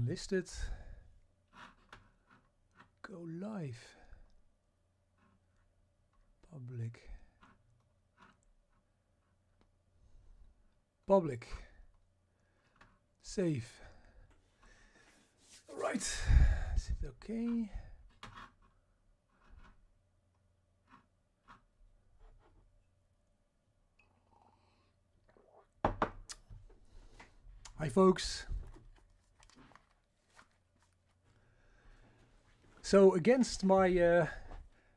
listed. Go live. Public. Public. Save. Right. Is it okay? Hi folks. So against my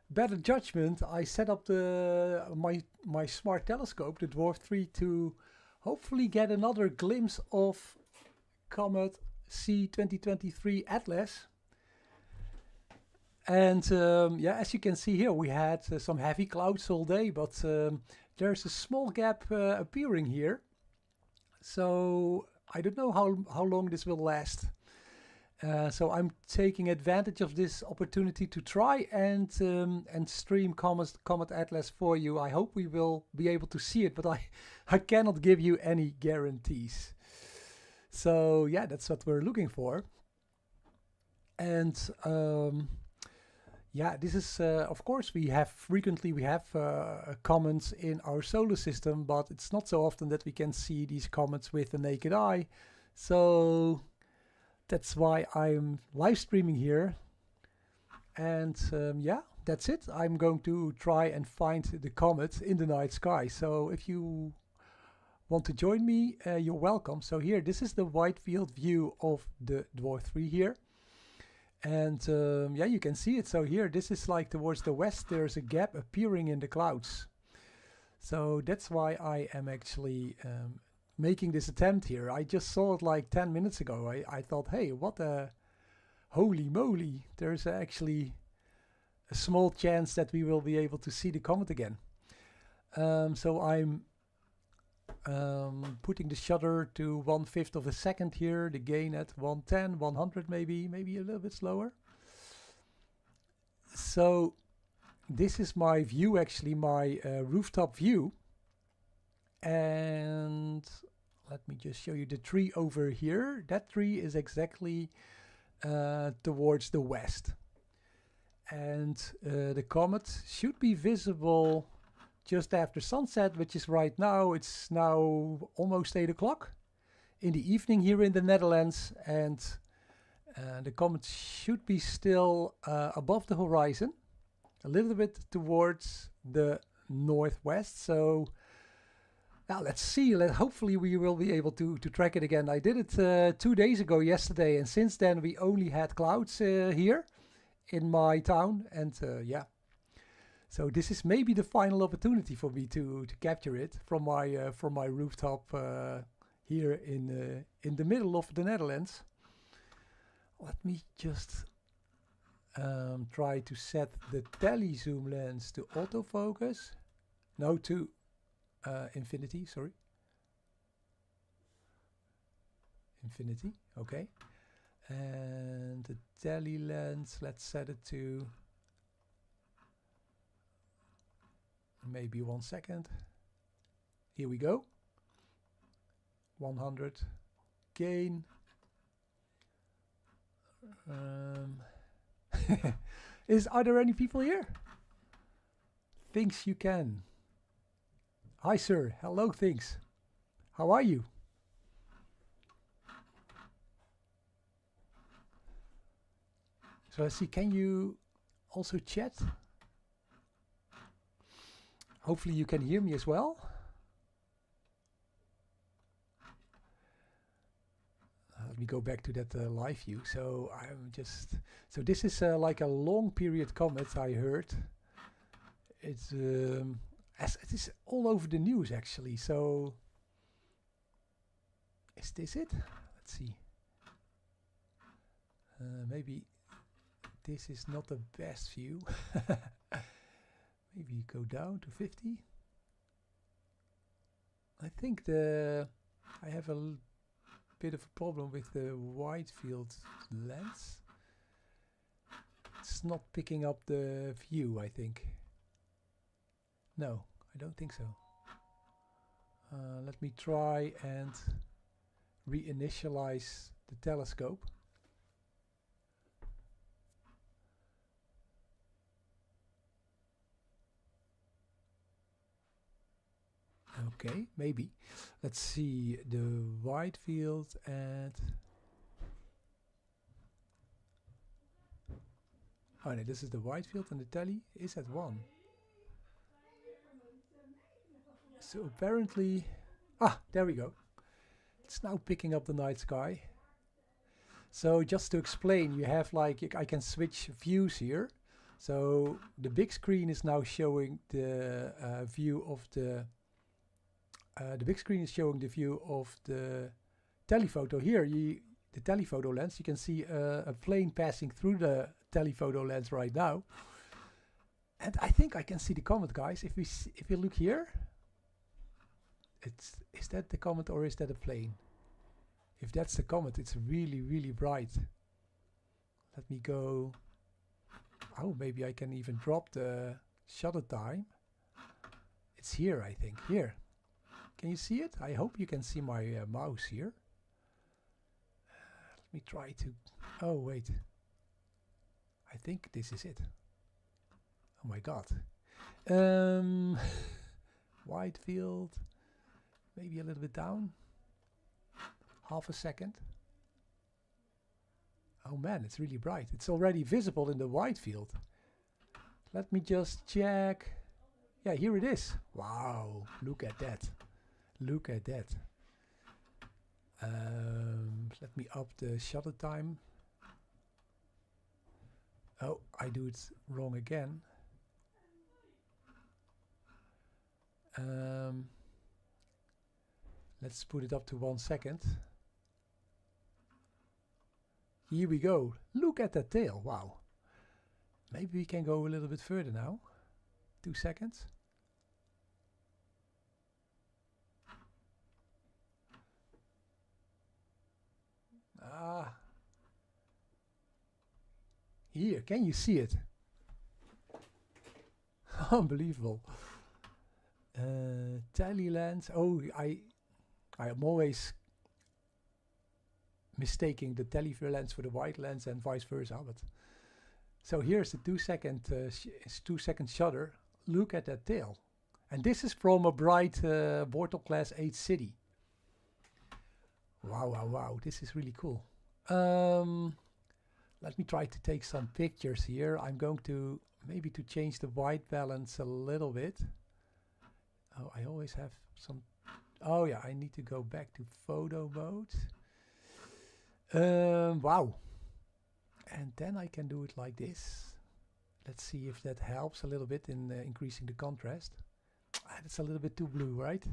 better judgment, I set up my smart telescope, the Dwarf 3, to hopefully get another glimpse of Comet C 2023 Atlas. And yeah, as you can see here, we had some heavy clouds all day, but there's a small gap appearing here. So I don't know how long this will last. So I'm taking advantage of this opportunity to try and stream Comet Atlas for you. I hope we will be able to see it, but I cannot give you any guarantees. So yeah, that's what we're looking for. And yeah, this is of course we have comets in our solar system, but it's not so often that we can see these comets with the naked eye. So that's why I'm live streaming here. And yeah, that's it. I'm going to try and find the comet in the night sky. So if you want to join me, you're welcome. So here, this is the wide field view of the Dwarf 3 here. And yeah, you can see it. So here, this is like towards the west, there's a gap appearing in the clouds. So that's why I am actually making this attempt here. I just saw it like 10 minutes ago. I thought, hey, what a holy moly. There's actually a small chance that we will be able to see the comet again. So I'm putting the shutter to 1/5 of a second here, the gain at 110, 100 maybe a little bit slower. So this is my view, actually my rooftop view. And let me just show you the tree over here. That tree is exactly towards the west. And the comet should be visible just after sunset, which is right now. It's now almost 8 o'clock in the evening here in the Netherlands. And the comet should be still above the horizon, a little bit towards the northwest. So now let's see. Hopefully we will be able to track it again. I did it 2 days ago, yesterday, and since then we only had clouds here in my town. And yeah, so this is maybe the final opportunity for me to capture it from my rooftop here in the middle of the Netherlands. Let me just try to set the tele zoom lens to autofocus. No, to infinity, sorry. Infinity, okay. And the tele lens, let's set it to maybe 1 second. Here we go. 100 gain. Are there any people here? Thinks you can. Hi sir, hello Thinks. How are you? So let's see, can you also chat? Hopefully you can hear me as well. Let me go back to that live view. So so this is like a long period comet, I heard. It's it is all over the news actually. So is this it? Let's see. Maybe this is not the best view. Maybe go down to 50. I think I have a bit of a problem with the wide field lens. It's not picking up the view, I think. No, I don't think so. Let me try and reinitialize the telescope. Okay, maybe. Let's see the wide field and... Oh no, this is the wide field and the tele is at 1. So apparently... Ah, there we go. It's now picking up the night sky. So just to explain, you have like, I can switch views here. So the big screen is now showing the view of the big screen is showing the view of the telephoto. Here, the telephoto lens, you can see a plane passing through the telephoto lens right now. And I think I can see the comet, guys. If you look here, is that the comet or is that a plane? If that's the comet, it's really, really bright. Let me go. Oh, maybe I can even drop the shutter time. It's here, I think. Here. Can you see it? I hope you can see my mouse here. Let me try to... Oh, wait. I think this is it. Oh my god. Wide field. Maybe a little bit down. Half a second. Oh man, it's really bright. It's already visible in the wide field. Let me just check. Yeah, here it is. Wow, look at that. Look at that. Let me up the shutter time. Oh, I do it wrong again. Let's put it up to 1 second. Here we go. Look at that tail. Wow. Maybe we can go a little bit further now. 2 seconds. Ah. Here, can you see it? Unbelievable. Tele lens. Oh, I am always mistaking the tele lens for the wide lens and vice versa. But so here's the 2 second 2 second shutter. Look at that tail, and this is from a bright Bortle class 8 city. Wow, wow, wow! This is really cool. Let me try to take some pictures here. I'm going to maybe to change the white balance a little bit. Oh, I always have some. Oh yeah, I need to go back to photo mode. Wow. And then I can do it like this. Let's see if that helps a little bit in increasing the contrast. It's a little bit too blue, right?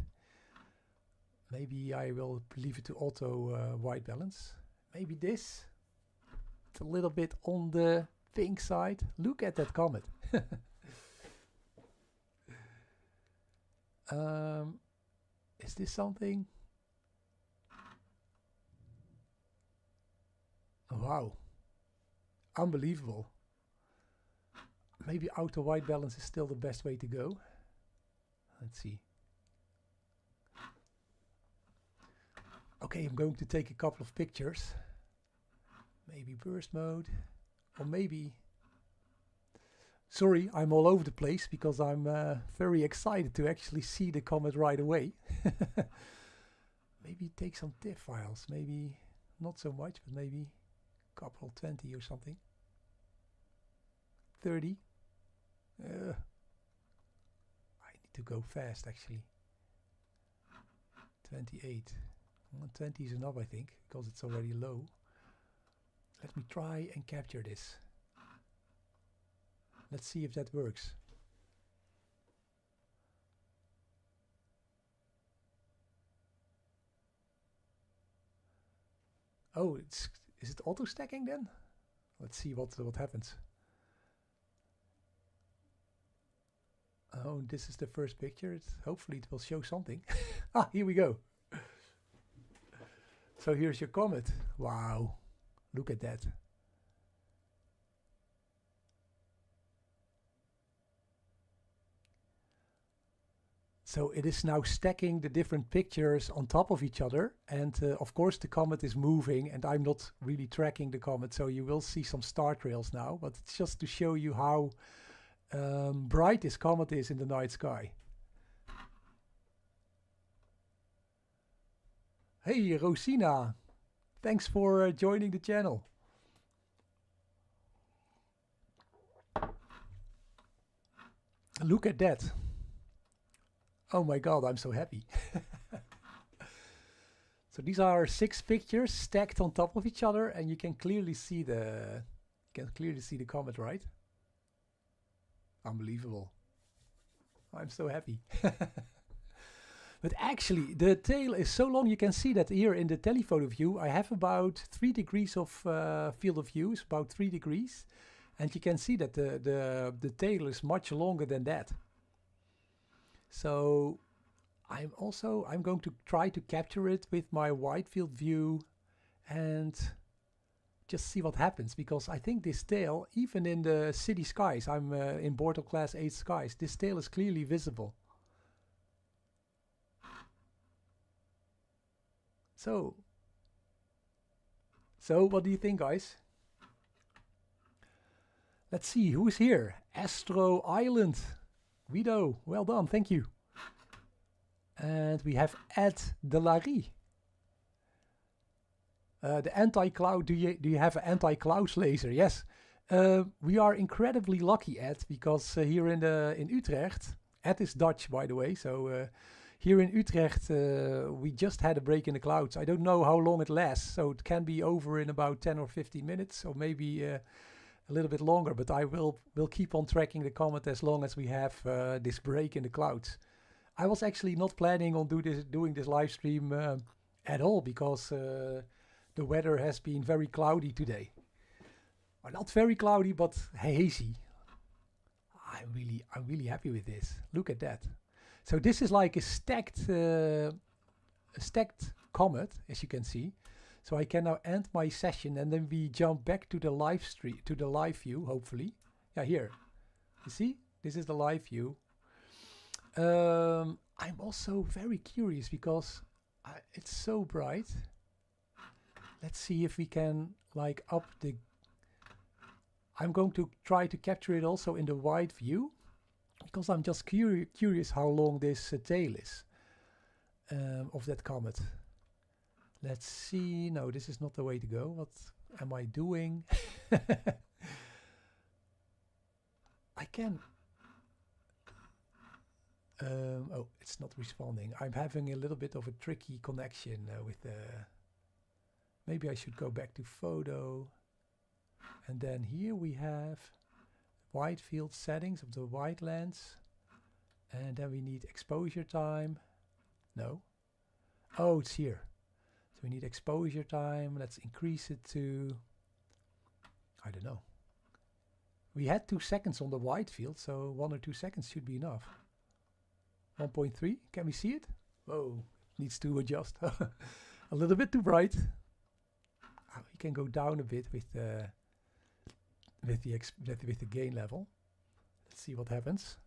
Maybe I will leave it to auto white balance. Maybe this. It's a little bit on the pink side. Look at that comet. Is this something? Wow. Unbelievable. Maybe auto white balance is still the best way to go. Let's see. Okay, I'm going to take a couple of pictures. Maybe burst mode. Or maybe... Sorry, I'm all over the place because I'm very excited to actually see the comet right away. Maybe take some TIFF files. Maybe not so much, but maybe a couple 20 or something. 30. I need to go fast actually. 28. Well, 20 is enough, I think, because it's already low. Let me try and capture this. Let's see if that works. Oh, is it auto stacking then? Let's see what happens. Oh, this is the first picture. Hopefully it will show something. Ah, here we go. So here's your comet. Wow, look at that. So it is now stacking the different pictures on top of each other, and of course the comet is moving, and I'm not really tracking the comet, so you will see some star trails now, but it's just to show you how bright this comet is in the night sky. Hey, Rosina. Thanks for joining the channel. Look at that. Oh my god, I'm so happy. So these are 6 pictures stacked on top of each other, and you can clearly see the comet, right? Unbelievable. I'm so happy. But actually, the tail is so long, you can see that here in the telephoto view, I have about 3 degrees of field of view, about 3 degrees. And you can see that the tail is much longer than that. So I'm going to try to capture it with my wide field view and just see what happens, because I think this tail, even in the city skies, I'm in Bortle class 8 skies, this tail is clearly visible. So what do you think, guys? Let's see who's here. Astro Island. Wido, well done, thank you. And we have Ed Delary. The anti-cloud, do you have an anti-cloud laser? Yes. We are incredibly lucky, Ed, because here in Utrecht, Ed is Dutch, by the way, so here in Utrecht we just had a break in the clouds. I don't know how long it lasts, so it can be over in about 10 or 15 minutes, or maybe a little bit longer, but I will keep on tracking the comet as long as we have this break in the clouds. I was actually not planning on doing this live stream at all, because the weather has been very cloudy today. Or not very cloudy, but hazy. I'm really happy with this. Look at that. So this is like a stacked comet, as you can see. So I can now end my session, and then we jump back to the live stream, to the live view, hopefully. Yeah, here. You see? This is the live view. I'm also very curious because it's so bright. Let's see if we can like up the... I'm going to try to capture it also in the wide view, because I'm just curious how long this tail is of that comet. Let's see. No, this is not the way to go. What am I doing? I can... oh, it's not responding. I'm having a little bit of a tricky connection with the... Maybe I should go back to photo. And then here we have wide field settings of the wide lens. And then we need exposure time. No. Oh, it's here. So we need exposure time. Let's increase it to... I don't know. We had 2 seconds on the wide field, so 1 or 2 seconds should be enough. 1.3, can we see it? Whoa, needs to adjust. A little bit too bright. We can go down a bit with the gain level. Let's see what happens.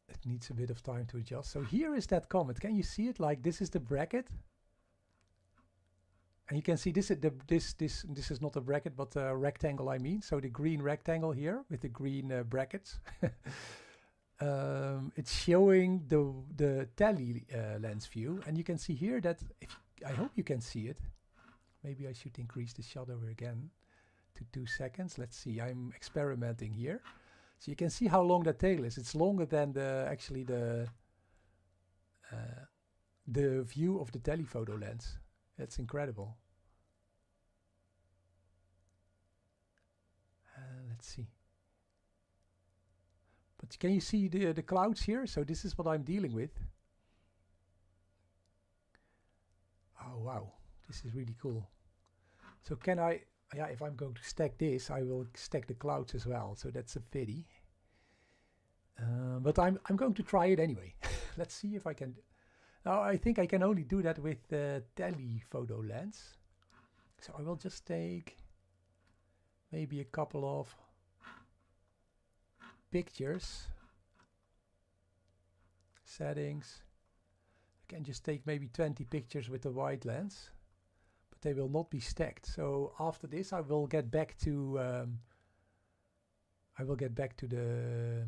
It needs a bit of time to adjust. So here is that comet. Can you see it? Like, this is the bracket, and you can see this is not a bracket, but a rectangle, I mean. So the green rectangle here with the green brackets. It's showing the tele lens view, and you can see here that I hope you can see it. Maybe I should increase the shadow again to 2 seconds. Let's see. I'm experimenting here, so you can see how long that tail is. It's longer than actually the view of the telephoto lens. That's incredible. Let's see. But can you see the clouds here? So this is what I'm dealing with. Oh wow, this is really cool. So can I, yeah, if I'm going to stack this, I will stack the clouds as well. So that's a pity. But I'm going to try it anyway. Let's see if I can. Now I think I can only do that with the telephoto lens. So I will just take maybe a couple of pictures, settings. I can just take maybe 20 pictures with the wide lens, but they will not be stacked. So after this, I will get back to the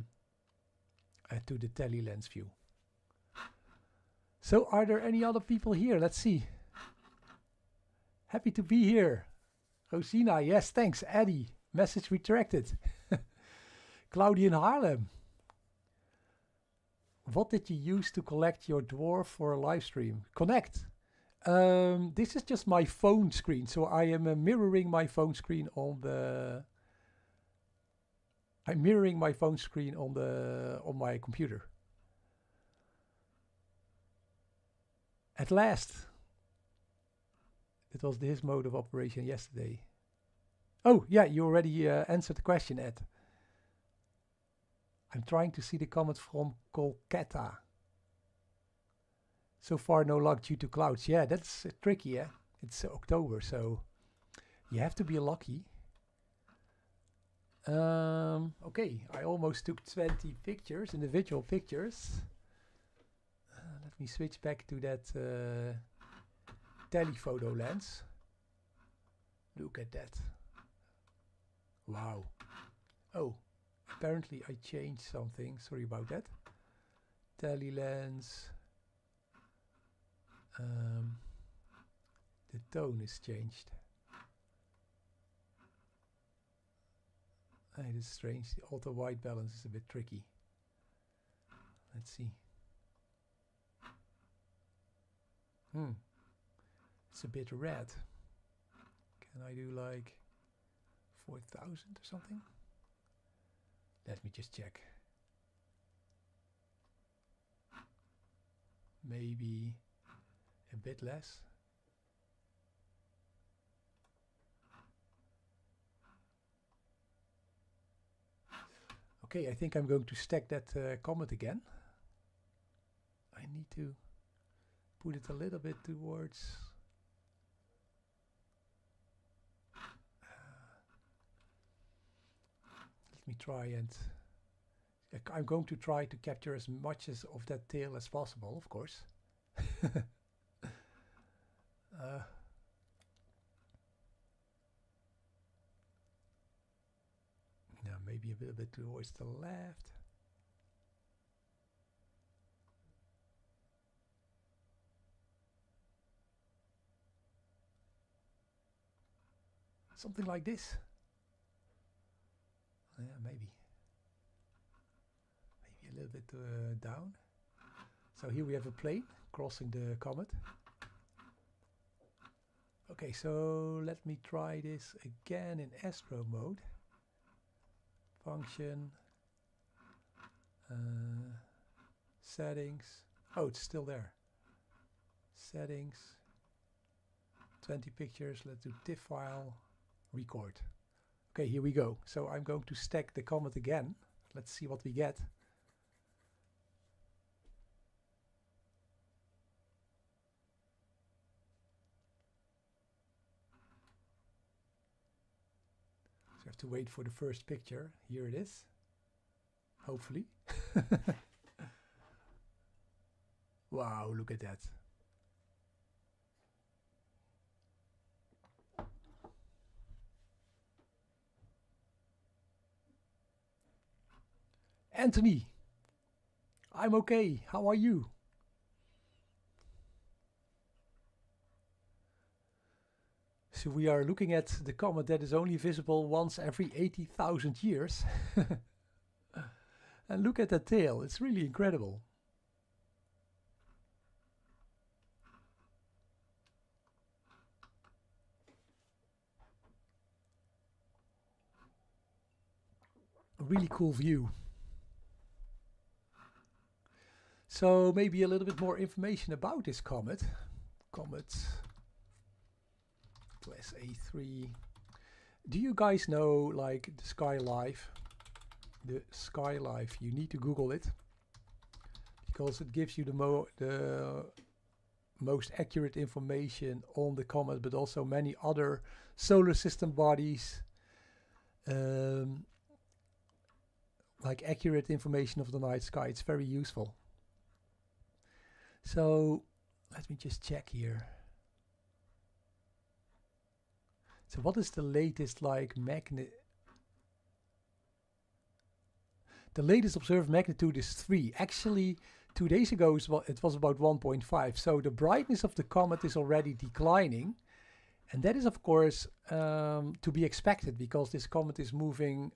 tele lens view. So are there any other people here? Let's see. Happy to be here. Rosina, yes, thanks. Eddie, message retracted. Claudia in Haarlem. What did you use to collect your dwarf for a live stream? Connect. This is just my phone screen, so I am mirroring my phone screen on the. I'm mirroring my phone screen on my computer. At last. It was his mode of operation yesterday. Oh, yeah, you already answered the question, Ed. I'm trying to see the comment from Kolkata. So far, no luck due to clouds. Yeah, that's tricky, yeah? It's October, so you have to be lucky. Okay, I almost took 20 pictures, individual pictures. Let me switch back to that telephoto lens. Look at that. Wow. Oh, apparently I changed something. Sorry about that. Tele lens. The tone is changed. It is strange. The auto white balance is a bit tricky. Let's see. It's a bit red. Can I do like 4,000 or something? Let me just check. Maybe a bit less. Okay, I think I'm going to stack that comet again. I need to put it a little bit towards. Let me try and. I'm going to try to capture as much of that tail as possible, of course. Yeah, maybe a little bit towards the left. Something like this. Yeah, maybe a little bit down. So here we have a plane crossing the comet. Okay, so let me try this again in astro mode. Function, settings. Oh, it's still there. Settings, 20 pictures. Let's do TIFF file, record. Okay, here we go. So I'm going to stack the comet again. Let's see what we get. So I have to wait for the first picture. Here it is. Hopefully. Wow, look at that. Anthony, I'm okay. How are you? So we are looking at the comet that is only visible once every 80,000 years. And look at that tail. It's really incredible. A really cool view. So maybe a little bit more information about this comet. Comet Class A3. Do you guys know like the Sky Life? The Sky Life. You need to Google it because it gives you the most accurate information on the comet, but also many other solar system bodies. Like accurate information of the night sky. It's very useful. So let me just check here. So what is the latest like magnet? The latest observed magnitude is 3. Actually, 2 days ago it was about 1.5. So the brightness of the comet is already declining. And that is, of course, to be expected because this comet is moving,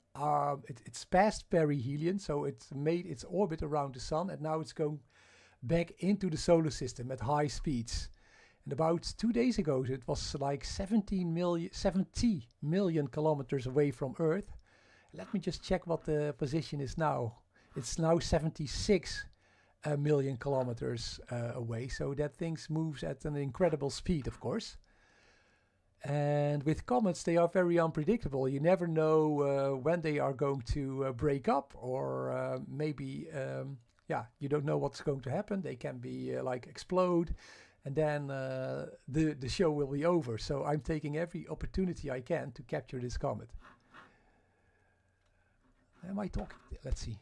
it's past perihelion, so it's made its orbit around the sun, and now it's going back into the solar system at high speeds. And about 2 days ago, it was like 70 million kilometers away from Earth. Let me just check what the position is now. It's now 76 million kilometers away, so that thing moves at an incredible speed, of course. And with comets, they are very unpredictable. You never know when they are going to break up, or maybe, you don't know what's going to happen. They can be like explode, and then the show will be over. So I'm taking every opportunity I can to capture this comet. Am I talking? Let's see.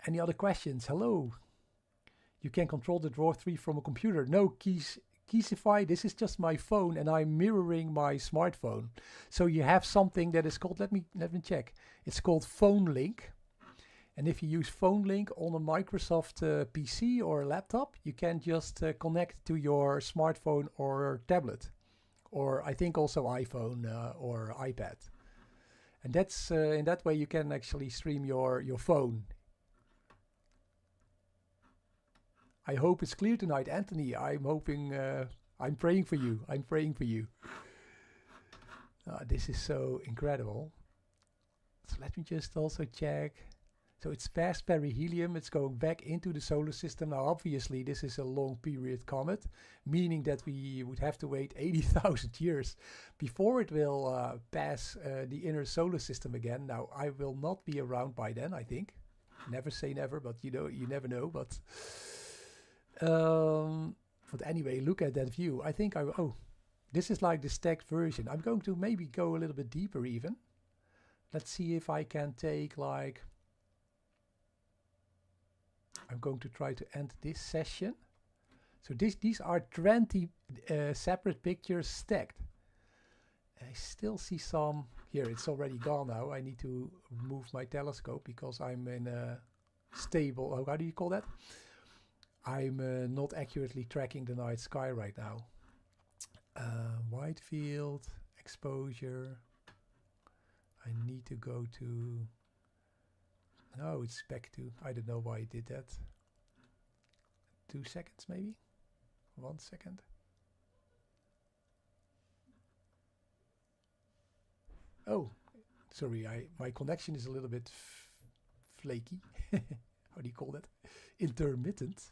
Any other questions? Hello. You can control the Dwarf 3 from a computer. No, Keysify, this is just my phone and I'm mirroring my smartphone. So you have something that is called, let me check. It's called Phone Link. And if you use Phone Link on a Microsoft PC or laptop, you can just connect to your smartphone or tablet. Or I think also iPhone or iPad. And that's in that way you can actually stream your phone. I hope it's clear tonight, Anthony. I'm hoping, I'm praying for you. I'm praying for you. This is so incredible. So let me just also check. So it's past perihelion. It's going back into the solar system. Now, obviously, this is a long period comet, meaning that we would have to wait 80,000 years before it will pass the inner solar system again. Now, I will not be around by then, I think. Never say never, but you never know. But anyway, look at that view. I think this is like the stacked version. I'm going to maybe go a little bit deeper even. Let's see if I can take like, I'm going to try to end this session. So these are 20 separate pictures stacked. I still see some, here it's already gone now. I need to move my telescope because I'm in a stable, how do you call that? I'm not accurately tracking the night sky right now. Wide field, exposure. I need to go to, no, it's back to, I don't know why I did that. 2 seconds maybe? 1 second. Oh, sorry, my connection is a little bit flaky. How do you call that? Intermittent.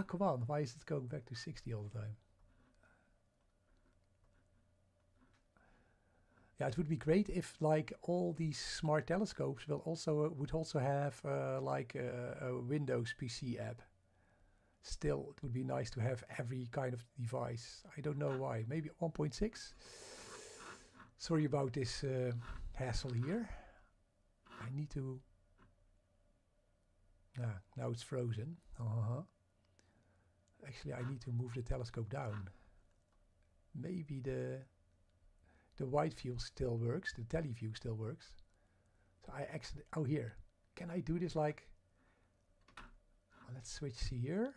Come on, why is it going back to 60 all the time? Yeah, it would be great if like all these smart telescopes would also have like a Windows PC app. Still, it would be nice to have every kind of device. I don't know why. Maybe 1.6. Sorry about this hassle here. I need to. Now it's frozen. Actually, I need to move the telescope down. Maybe the wide view still works. The teleview still works. So I actually, oh here, can I do this like? Let's switch here.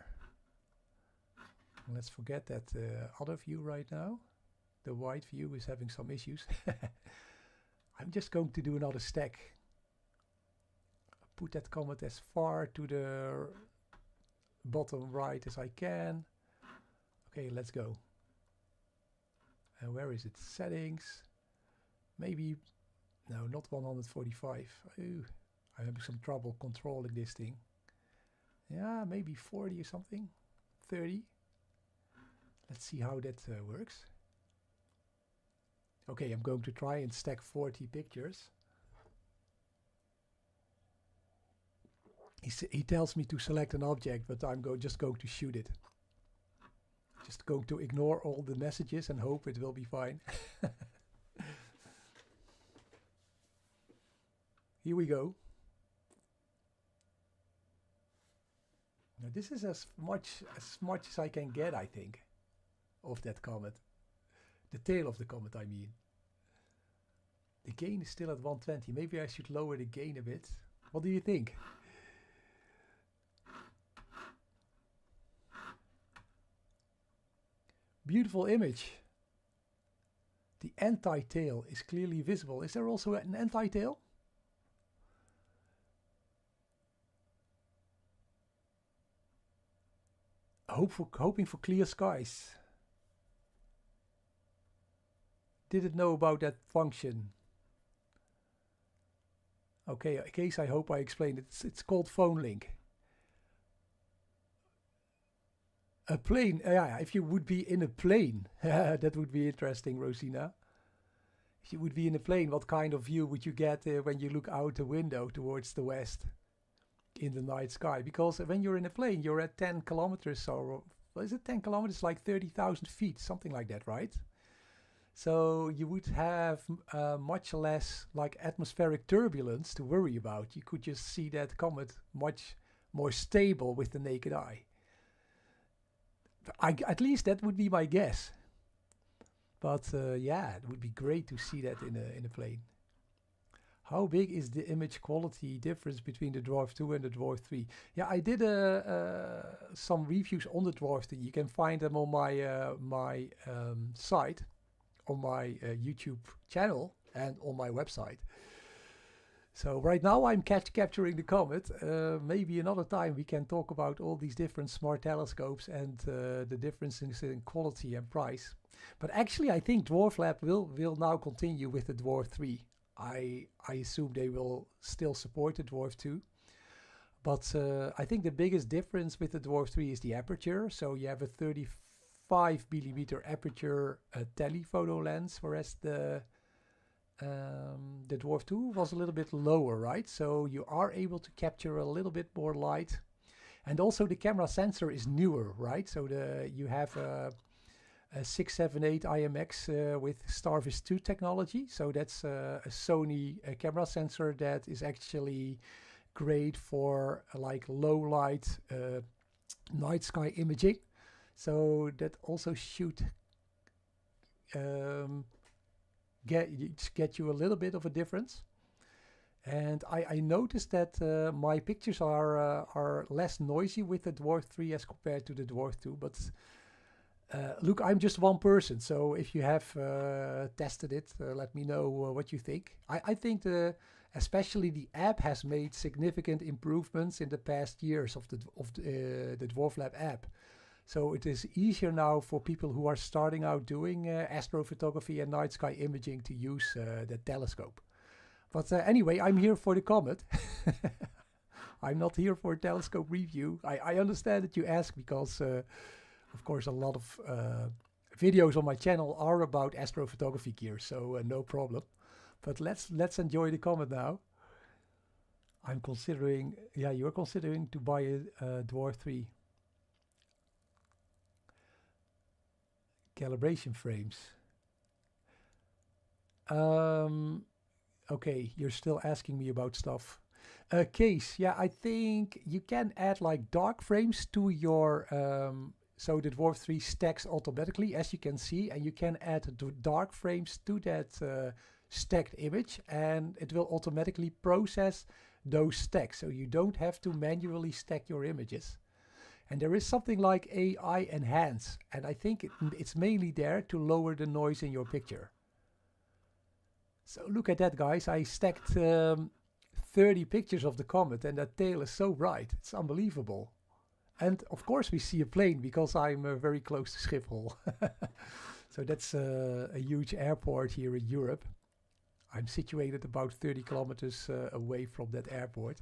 Let's forget that other view right now. The wide view is having some issues. I'm just going to do another stack. Put that comet as far to the bottom right as I can. Okay, let's go. And where is it? Settings. Maybe, no, not 145. Ooh, I'm having some trouble controlling this thing. Yeah, maybe 40 or something. 30. Let's see how that works. Okay, I'm going to try and stack 40 pictures. He tells me to select an object, but I'm just going to shoot it. Just going to ignore all the messages and hope it will be fine. Here we go. Now this is as much as I can get, I think, of that comet. The tail of the comet, I mean. The gain is still at 120. Maybe I should lower the gain a bit. What do you think? Beautiful image. The anti-tail is clearly visible. Is there also an anti-tail? Hoping for clear skies. Didn't know about that function. Okay, in case I hope I explained it. It's called phone link. A plane, yeah, if you would be in a plane, that would be interesting, Rosina. If you would be in a plane, what kind of view would you get when you look out the window towards the west in the night sky? Because when you're in a plane, you're at 10 kilometers, or is it 10 kilometers, like 30,000 feet, something like that, right? So you would have much less like atmospheric turbulence to worry about. You could just see that comet much more stable with the naked eye. At least that would be my guess. But yeah, it would be great to see that in a plane. How big is the image quality difference between the Dwarf 2 and the Dwarf 3? Yeah, I did some reviews on the Dwarf 3. You can find them on my site, on my YouTube channel, and on my website. So right now I'm capturing the comet. Maybe another time we can talk about all these different smart telescopes and the differences in quality and price. But actually I think Dwarf Lab will now continue with the Dwarf 3. I assume they will still support the Dwarf 2. But I think the biggest difference with the Dwarf 3 is the aperture. So you have a 35mm aperture telephoto lens, whereas the Dwarf 2 was a little bit lower, right? So you are able to capture a little bit more light. And also the camera sensor is newer, right? So you have a 678 IMX with Starvis 2 technology. So that's a Sony camera sensor that is actually great for like low light night sky imaging. So that also should get you a little bit of a difference. And I noticed that my pictures are less noisy with the Dwarf 3 as compared to the Dwarf 2. But look, I'm just one person, so if you have tested it, let me know what you think. I think especially the app has made significant improvements in the past years of the Dwarf Lab app. So it is easier now for people who are starting out doing astrophotography and night sky imaging to use the telescope. But anyway, I'm here for the comet. I'm not here for a telescope review. I understand that you ask because, of course, a lot of videos on my channel are about astrophotography gear, so no problem. But let's enjoy the comet now. I'm considering, yeah, you're considering to buy a Dwarf 3. Calibration frames. Okay, you're still asking me about stuff. Case, yeah, I think you can add like dark frames to your, so the Dwarf 3 stacks automatically, as you can see, and you can add dark frames to that stacked image, and it will automatically process those stacks, so you don't have to manually stack your images. And there is something like AI Enhance, and I think it's mainly there to lower the noise in your picture. So look at that, guys. I stacked 30 pictures of the comet, and that tail is so bright. It's unbelievable. And of course we see a plane because I'm very close to Schiphol. So that's a huge airport here in Europe. I'm situated about 30 kilometers away from that airport.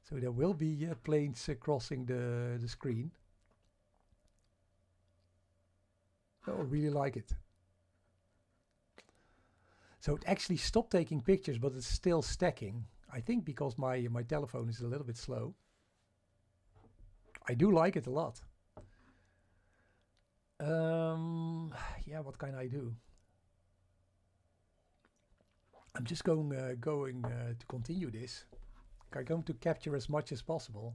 So there will be planes crossing the screen. So I really like it. So it actually stopped taking pictures, but it's still stacking. I think because my telephone is a little bit slow. I do like it a lot. Yeah, what can I do? I'm just going to continue this. I'm going to capture as much as possible.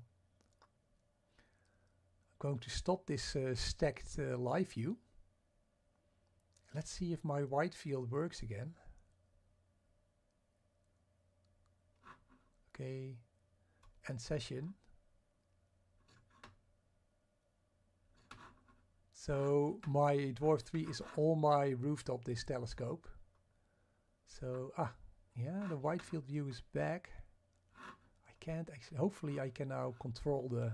I'm going to stop this stacked live view. Let's see if my wide field works again. Okay, end session. So my Dwarf 3 is on my rooftop, this telescope. So, yeah, the wide field view is back. I can't actually, hopefully I can now control the...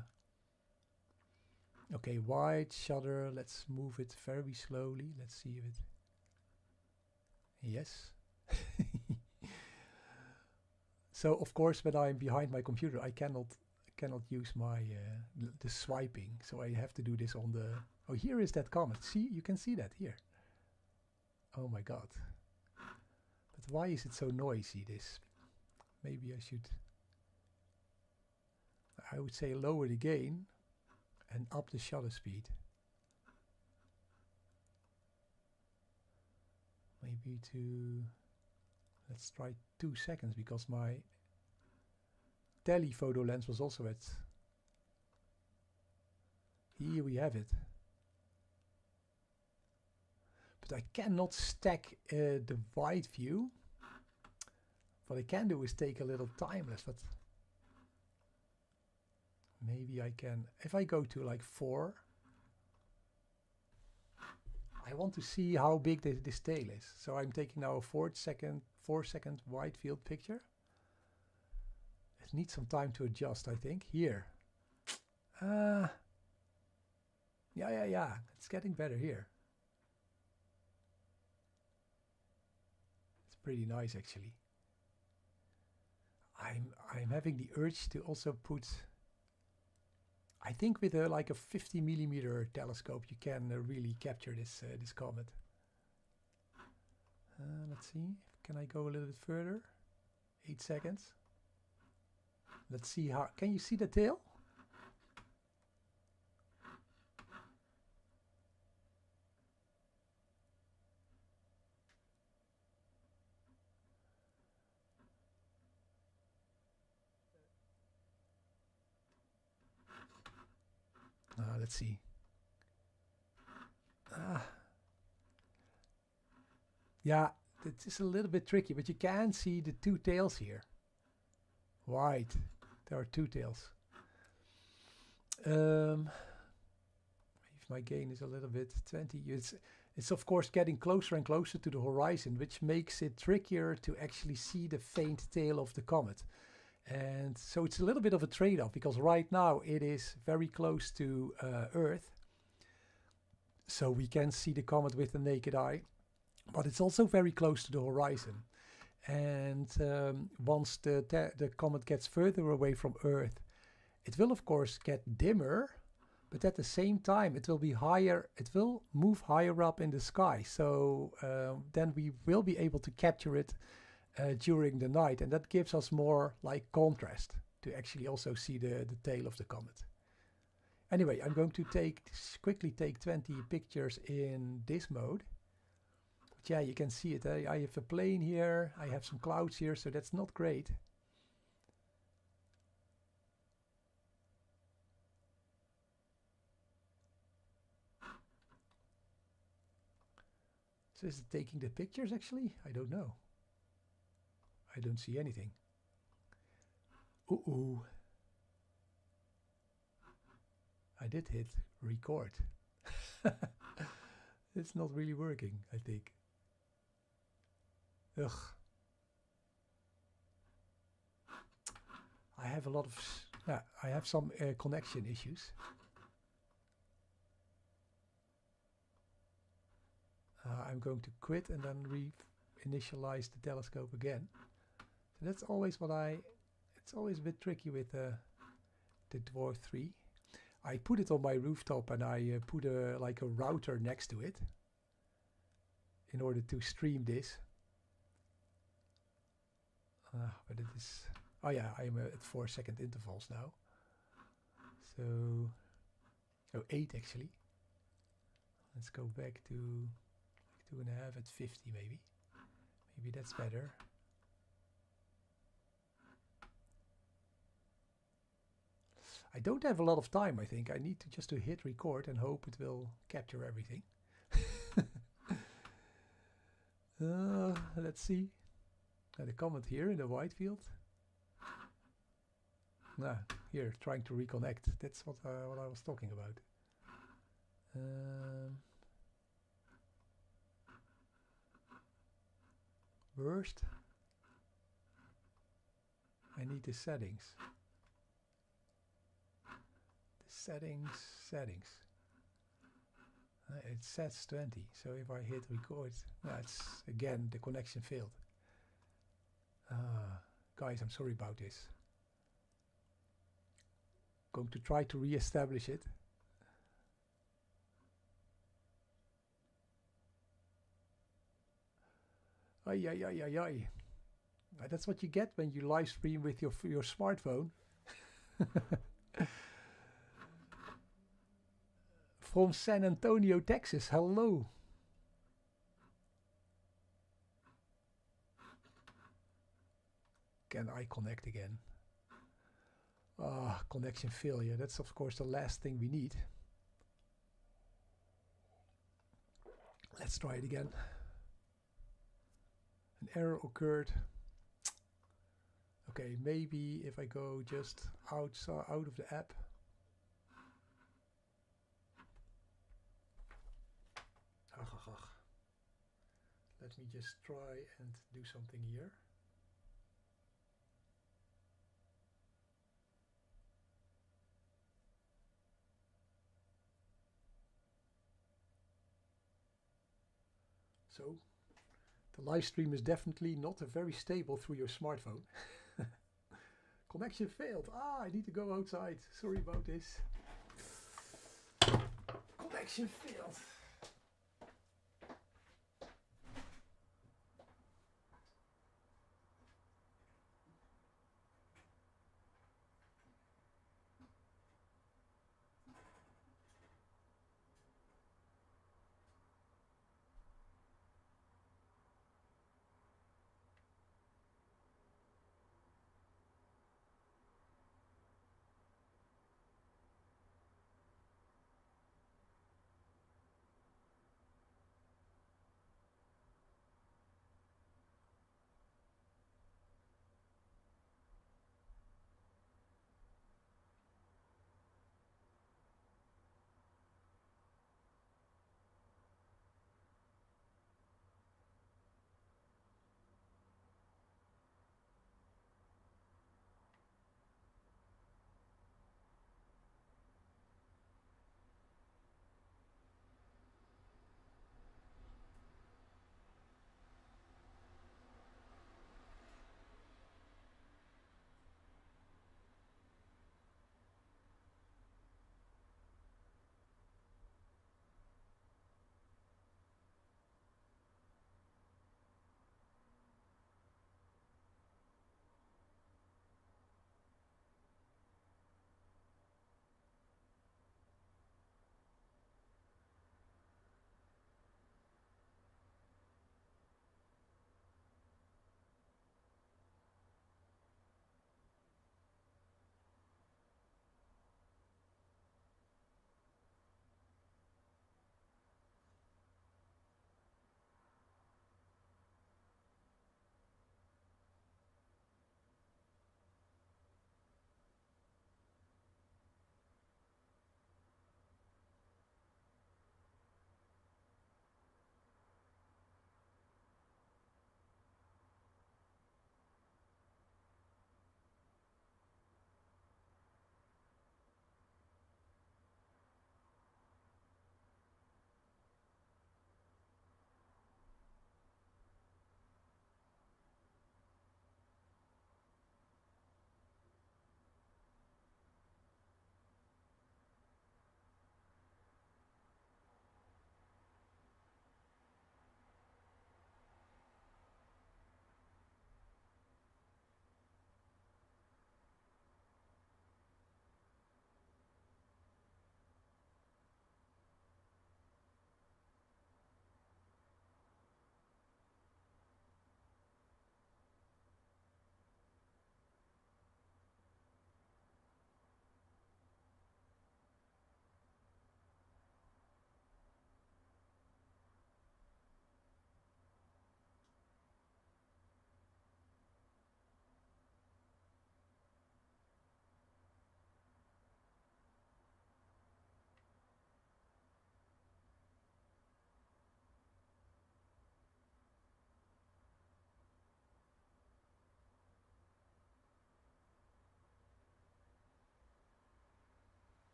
Okay, wide shutter, let's move it very slowly. Let's see if it... Yes. So of course when I'm behind my computer I cannot use my the swiping, so I have to do this on the... Oh, here is that comet. See, you can see that here. Oh my god. But why is it so noisy, this? Maybe I should... I would say lower the gain and up the shutter speed. Maybe to... Let's try 2 seconds, because my telephoto lens was also at... Here we have it. But I cannot stack the wide view. What I can do is take a little timeless, but maybe I can... If I go to like 4, I want to see how big this tail is. So I'm taking now a 4 second wide field picture. It needs some time to adjust, I think. Here. Yeah. It's getting better here. It's pretty nice, actually. I'm having the urge to also put... I think with like a 50mm telescope you can really capture this this comet. Let's see. Can I go a little bit further? 8 seconds. Let's see how... Can you see the tail? Let's see. Yeah, it is a little bit tricky, but you can see the 2 tails here. Right, there are 2 tails. If my gain is a little bit 20, it's of course getting closer and closer to the horizon, which makes it trickier to actually see the faint tail of the comet. And so it's a little bit of a trade-off, because right now it is very close to Earth. So we can see the comet with the naked eye, but it's also very close to the horizon. And once the comet gets further away from Earth, it will of course get dimmer, but at the same time it will be higher, it will move higher up in the sky. So then we will be able to capture it during the night, and that gives us more like contrast to actually also see the tail of the comet. Anyway, I'm going to quickly take 20 pictures in this mode. But yeah, you can see it. I have a plane here, I have some clouds here, so that's not great. So is it taking the pictures actually? I don't know. I don't see anything. Ooh. I did hit record. It's not really working, I think. Ugh. I have a lot of... I have some connection issues. I'm going to quit and then re-initialize the telescope again. So that's always what it's always a bit tricky with the Dwarf 3. I put it on my rooftop and I put like a router next to it in order to stream this. But it is... Oh yeah, I'm at 4-second intervals now. So... Oh, 8 actually. Let's go back to like 2.5 at 50 maybe. Maybe that's better. I don't have a lot of time, I think. I need to just hit record and hope it will capture everything. Let's see. The comet here in the wide field. Nah, here, trying to reconnect. That's what I was talking about. Worst. I need the settings. Settings. It says 20, so if I hit record, that's again the connection failed. Guys, I'm sorry about this. Going to try to re-establish it. Ay. That's what you get when you live stream with your smartphone. From San Antonio, Texas. Hello. Can I connect again? Connection failure. That's of course the last thing we need. Let's try it again. An error occurred. Okay, maybe if I go just out of the app. Let me just try and do something here. So, the live stream is definitely not a very stable through your smartphone. Connection failed. I need to go outside. Sorry about this. Connection failed.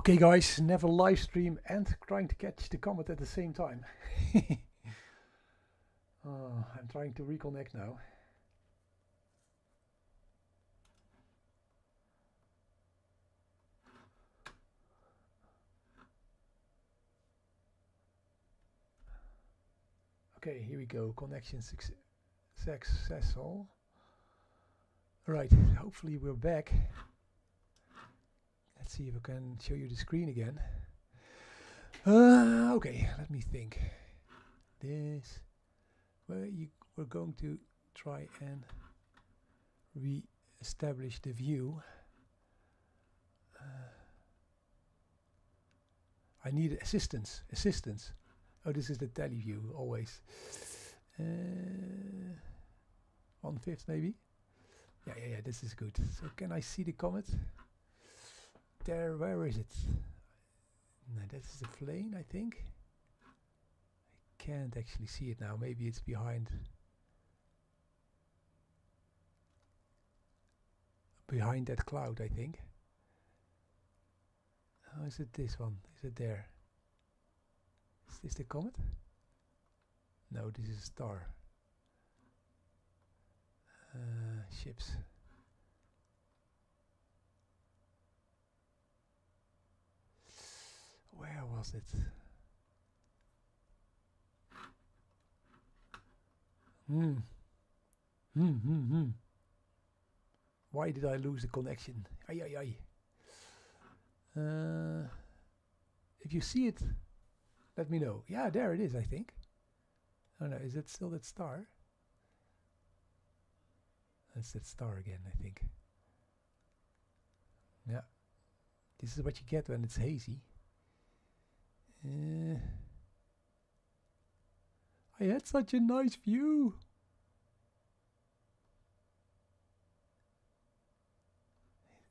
Okay guys, never live stream and trying to catch the comet at the same time. I'm trying to reconnect now. Okay, here we go. Connection successful. Right, hopefully we're back. Let's see if I can show you the screen again. Okay, let me think. We're going to try and re-establish the view. I need assistance. Oh, this is the tele view, always. 1/5 maybe? Yeah, this is good. So can I see the comet? There, where is it? No, that is the flame, I think. I can't actually see it now. Maybe it's behind that cloud, I think. Oh, is it this one? Is it there? Is this the comet? No, this is a star. Ships. Where was it? Why did I lose the connection? Ay. If you see it, let me know. Yeah, there it is, I think. Oh no, is it still that star? That's that star again, I think. Yeah. This is what you get when it's hazy. I had such a nice view.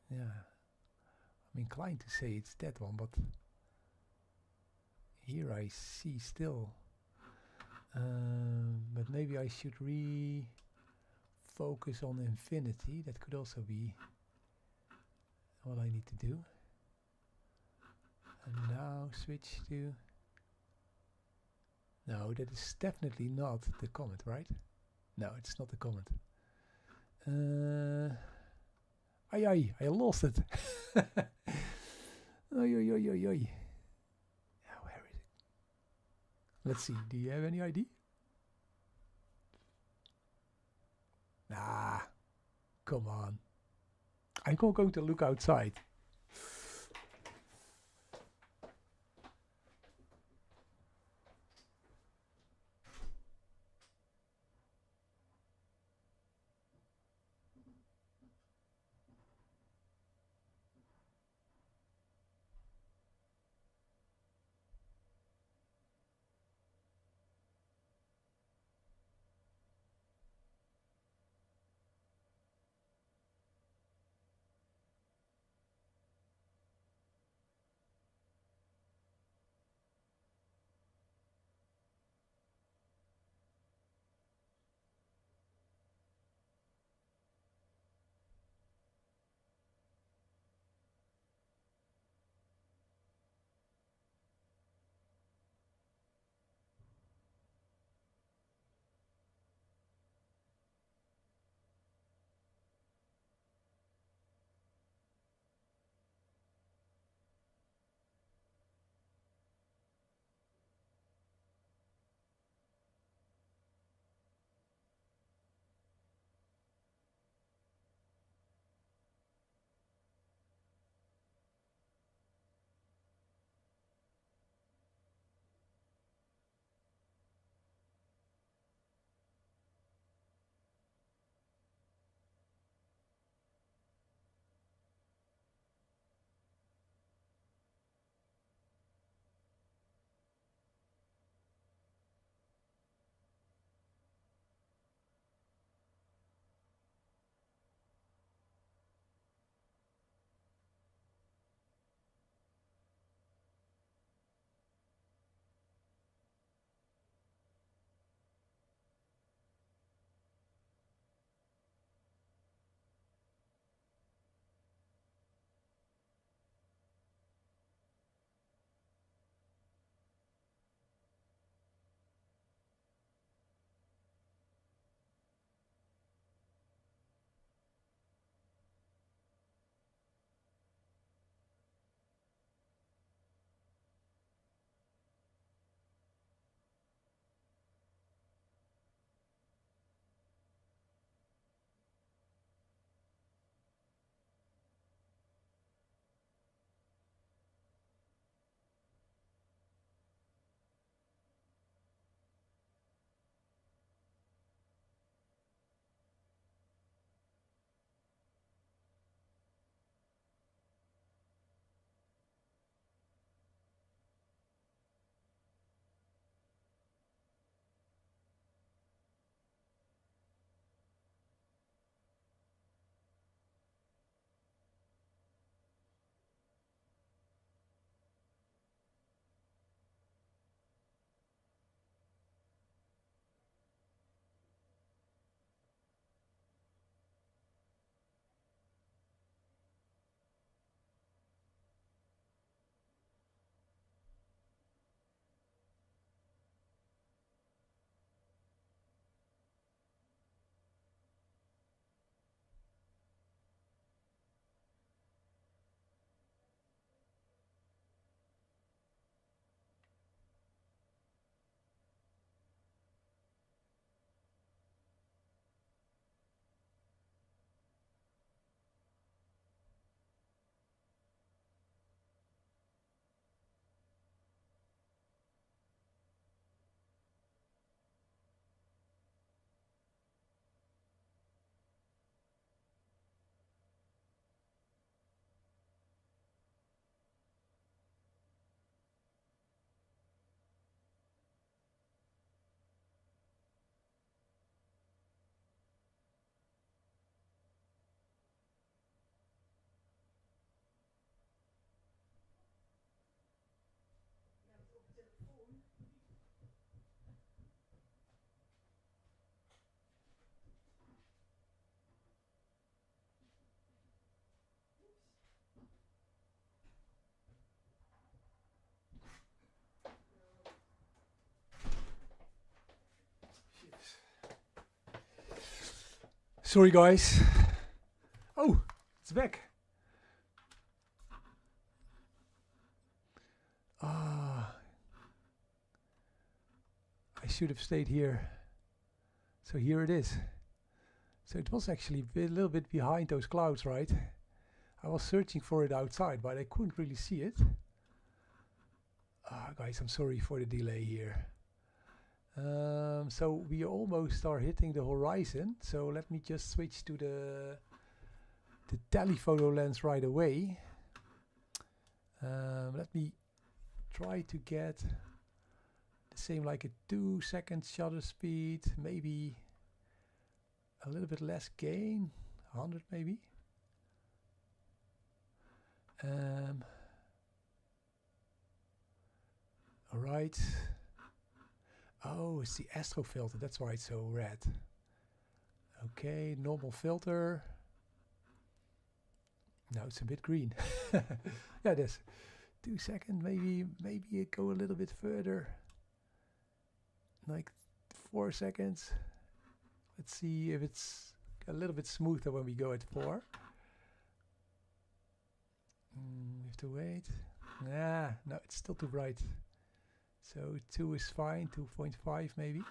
Yeah. I'm inclined to say it's that one, but here I see still. But maybe I should focus on infinity. That could also be what I need to do. And now switch to... No, that is definitely not the comet, right? No, it's not the comet. I lost it. Where is it? Let's see, do you have any idea? Nah, come on. I'm going to look outside. Sorry guys. Oh, it's back. Ah, I should have stayed here. So here it is. So it was actually a little bit behind those clouds, right? I was searching for it outside, but I couldn't really see it. Guys, I'm sorry for the delay here. So we almost are hitting the horizon. So let me just switch to the telephoto lens right away. Let me try to get the same, like a 2-second shutter speed, maybe a little bit less gain, 100 maybe. All right. Oh, it's the astro filter. That's why it's so red. Okay, normal filter. Now it's a bit green. Yeah, it is. 2 seconds, maybe it go a little bit further. Like 4 seconds. Let's see if it's a little bit smoother when we go at 4. We have to wait. Nah, no, it's still too bright. So 2 is fine, 2.5 maybe.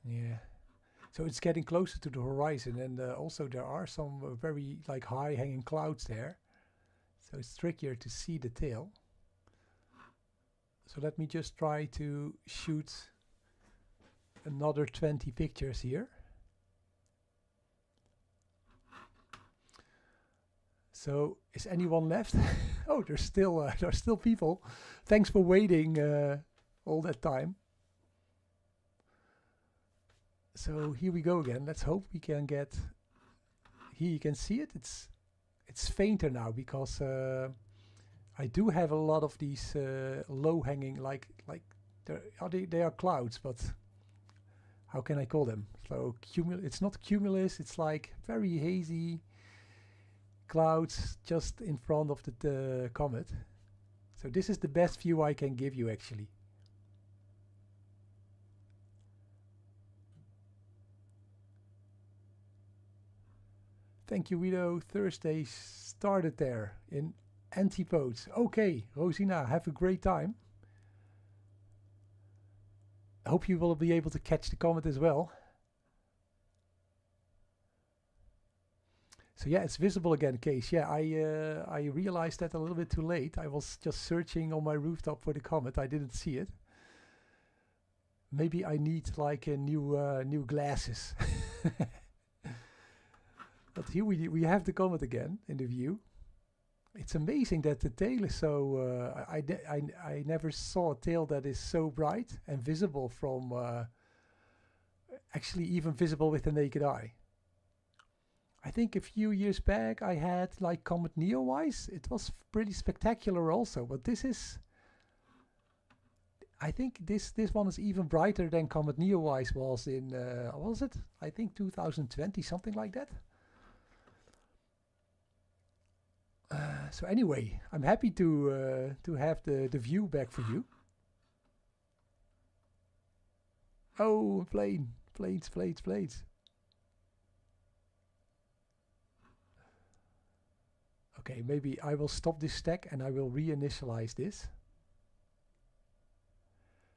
Yeah. So it's getting closer to the horizon, and also there are some very like high hanging clouds there. So it's trickier to see the tail. So let me just try to shoot another 20 pictures here. So is anyone left? Oh, there's still people. Thanks for waiting all that time. So here we go again. Let's hope we can get. Here you can see it. It's fainter now because I do have a lot of these low hanging, like they are clouds, but how can I call them? So it's not cumulus. It's like very hazy clouds just in front of the comet. So this is the best view I can give you actually. Thank you, Wido. Thursday started there in Antipodes. Okay, Rosina, have a great time. I hope you will be able to catch the comet as well. So yeah, it's visible again, Case. Yeah, I realized that a little bit too late. I was just searching on my rooftop for the comet. I didn't see it. Maybe I need like a new glasses. But here we have the comet again in the view. It's amazing that the tail is so. I never saw a tail that is so bright and visible from. Actually, even visible with the naked eye. I think a few years back I had like Comet Neowise. It was pretty spectacular also, but this is. I think this one is even brighter than Comet Neowise was in. What was it? I think 2020, something like that. So anyway, I'm happy to have the view back for you. Oh, planes. Okay, maybe I will stop this stack and I will reinitialize this.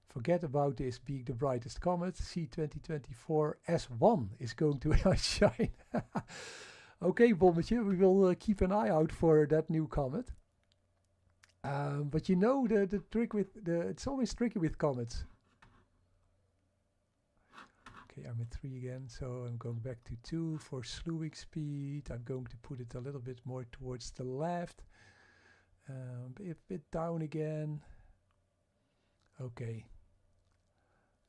Forget about this being the brightest comet. C2024 S1 is going to outshine. Okay, Bommetje, we will keep an eye out for that new comet. But you know the trick with it's always tricky with comets. Okay, I'm at 3 again, so I'm going back to 2 for slewing speed. I'm going to put it a little bit more towards the left. A bit down again. Okay.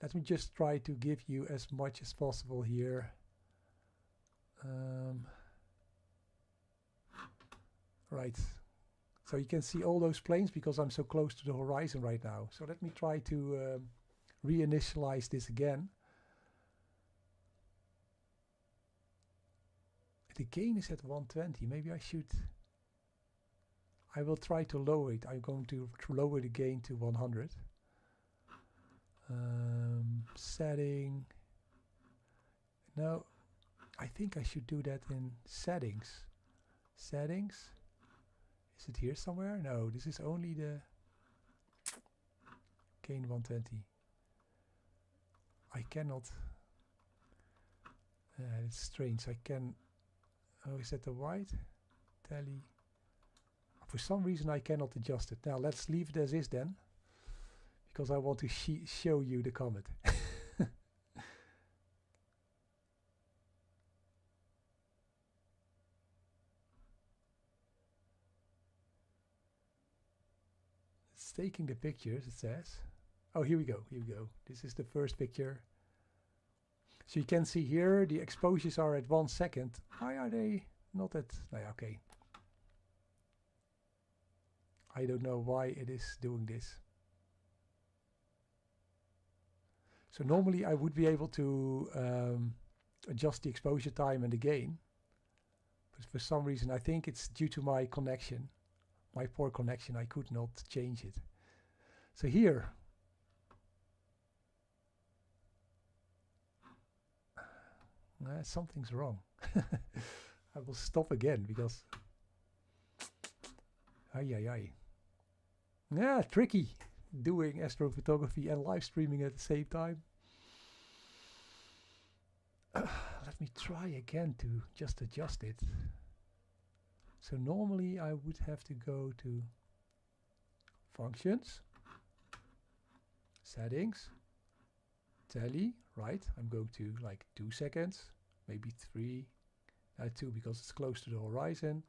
Let me just try to give you as much as possible here. Right. So you can see all those planes because I'm so close to the horizon right now. So let me try to reinitialize this again. The gain is at 120. Maybe I should. I will try to lower it. I'm going to lower the gain to 100. Setting. No, I think I should do that in settings. Settings. Is it here somewhere? No, this is only the gain 120. I cannot. It's strange. I can. Oh, is that the white? Tally. For some reason I cannot adjust it. Now let's leave it as is then, because I want to show you the comet. It's taking the pictures, it says. Oh, here we go, here we go. This is the first picture. So you can see here the exposures are at 1 second. Why are they not at... No, okay. I don't know why it is doing this. So normally I would be able to adjust the exposure time and the gain. But for some reason, I think it's due to my connection. My poor connection, I could not change it. So here. Something's wrong. I will stop again because... Ay. Yeah, tricky doing astrophotography and live streaming at the same time. Let me try again to just adjust it. So normally I would have to go to functions, settings, tally, right? I'm going to like 2 seconds, maybe 3, 2 because it's close to the horizon.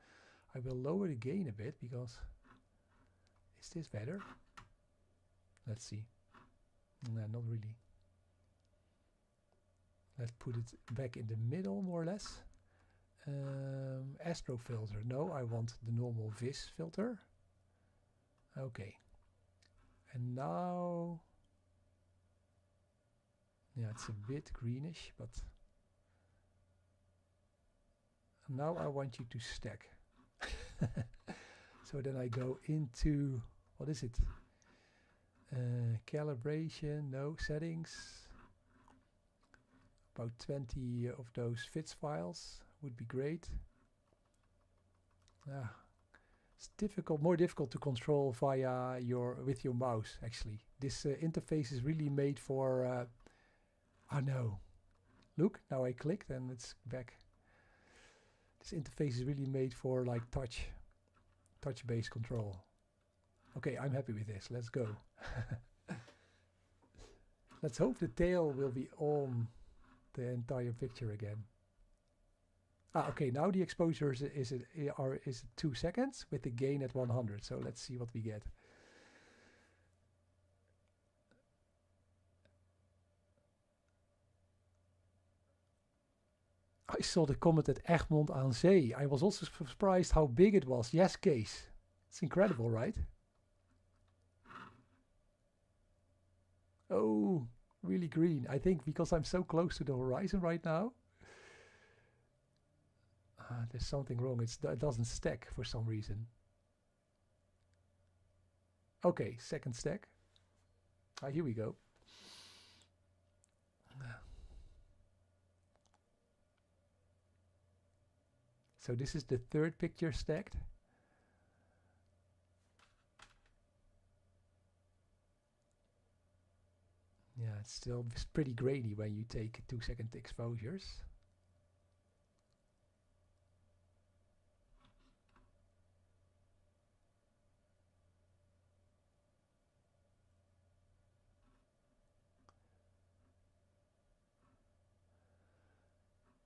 I will lower the gain a bit because... Is this better? Let's see. No, not really. Let's put it back in the middle, more or less. Astro filter. No, I want the normal vis filter. Okay. And now... Yeah, it's a bit greenish, but... Now I want you to stack. So then I go into, what is it? Calibration, no, settings. About 20 of those fits files would be great. It's difficult, more difficult to control via with your mouse actually. This interface is really made for, oh no. Look, now I clicked and it's back. This interface is really made for like touch-based control. Okay, I'm happy with this. Let's go. Let's hope the tail will be on the entire picture again. Okay, now the exposure is 2 seconds with the gain at 100. So let's see what we get. I saw the comet at Egmond aan Zee. I was also surprised how big it was. Yes, Kees. It's incredible, right? Oh, really green. I think because I'm so close to the horizon right now. There's something wrong. It doesn't stack for some reason. Okay, second stack. Here we go. So this is the third picture stacked. Yeah, it's pretty grainy when you take 2 second exposures.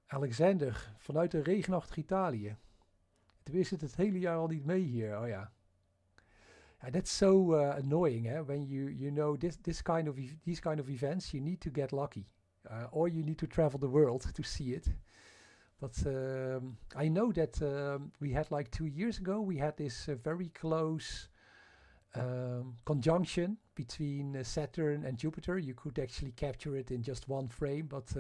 Alexander, vanuit een regenachtig Italië. Toen is het hele jaar al niet mee hier. Oh ja. That's so annoying, eh? When you know these kind of events, you need to get lucky, or you need to travel the world to see it. But I know that we had like 2 years ago, we had this very close conjunction between Saturn and Jupiter. You could actually capture it in just one frame, but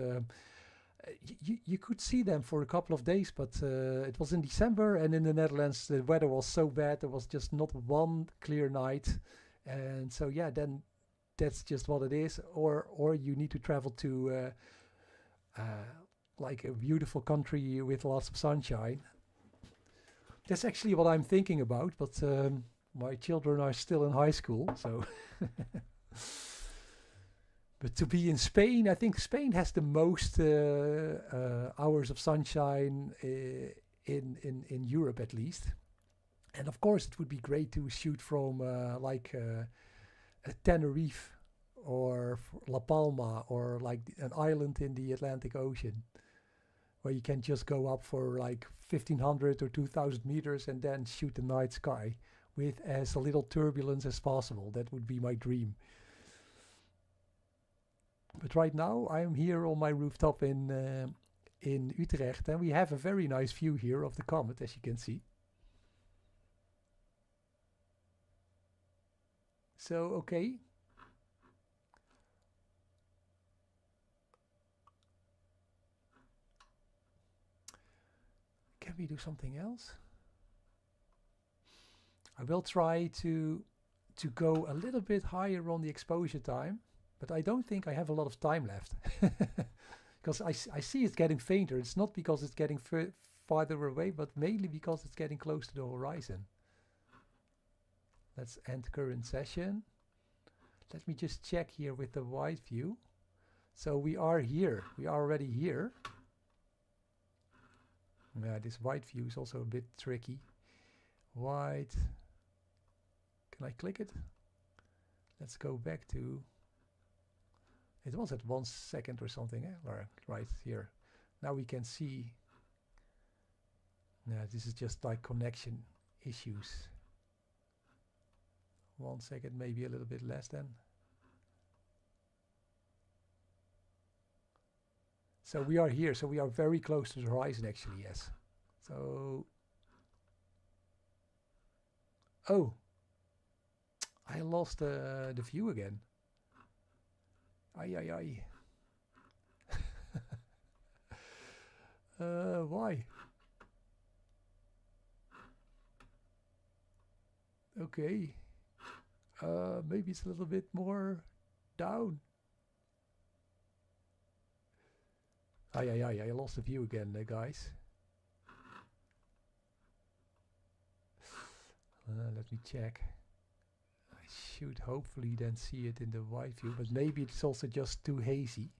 You could see them for a couple of days, but it was in December, and in the Netherlands the weather was so bad. There was just not one clear night, and so yeah, then that's just what it is. Or you need to travel to like a beautiful country with lots of sunshine. That's actually what I'm thinking about, but my children are still in high school, so. But to be in Spain, I think Spain has the most hours of sunshine in Europe, at least. And of course, it would be great to shoot from like Tenerife or La Palma, or like an island in the Atlantic Ocean, where you can just go up for like 1,500 or 2,000 meters and then shoot the night sky with as little turbulence as possible. That would be my dream. But right now I am here on my rooftop in Utrecht, and we have a very nice view here of the comet, as you can see. So, okay. Can we do something else? I will try to go a little bit higher on the exposure time, but I don't think I have a lot of time left. Because I see it's getting fainter. It's not because it's getting farther away, but mainly because it's getting close to the horizon. Let's end current session. Let me just check here with the wide view. So we are here. We are already here. Yeah, this wide view is also a bit tricky. Wide. Can I click it? Let's go back to... It was at 1 second or something, right here. Now we can see. Yeah, this is just like connection issues. 1 second, maybe a little bit less than. So we are here, so we are very close to the horizon actually, yes. So, oh, I lost the view again. Ay, ay, ay. Why? Okay. Maybe it's a little bit more down. Ay, ay, ay, I lost the view again, guys. Let me check. I should hopefully then see it in the wide view, but maybe it's also just too hazy.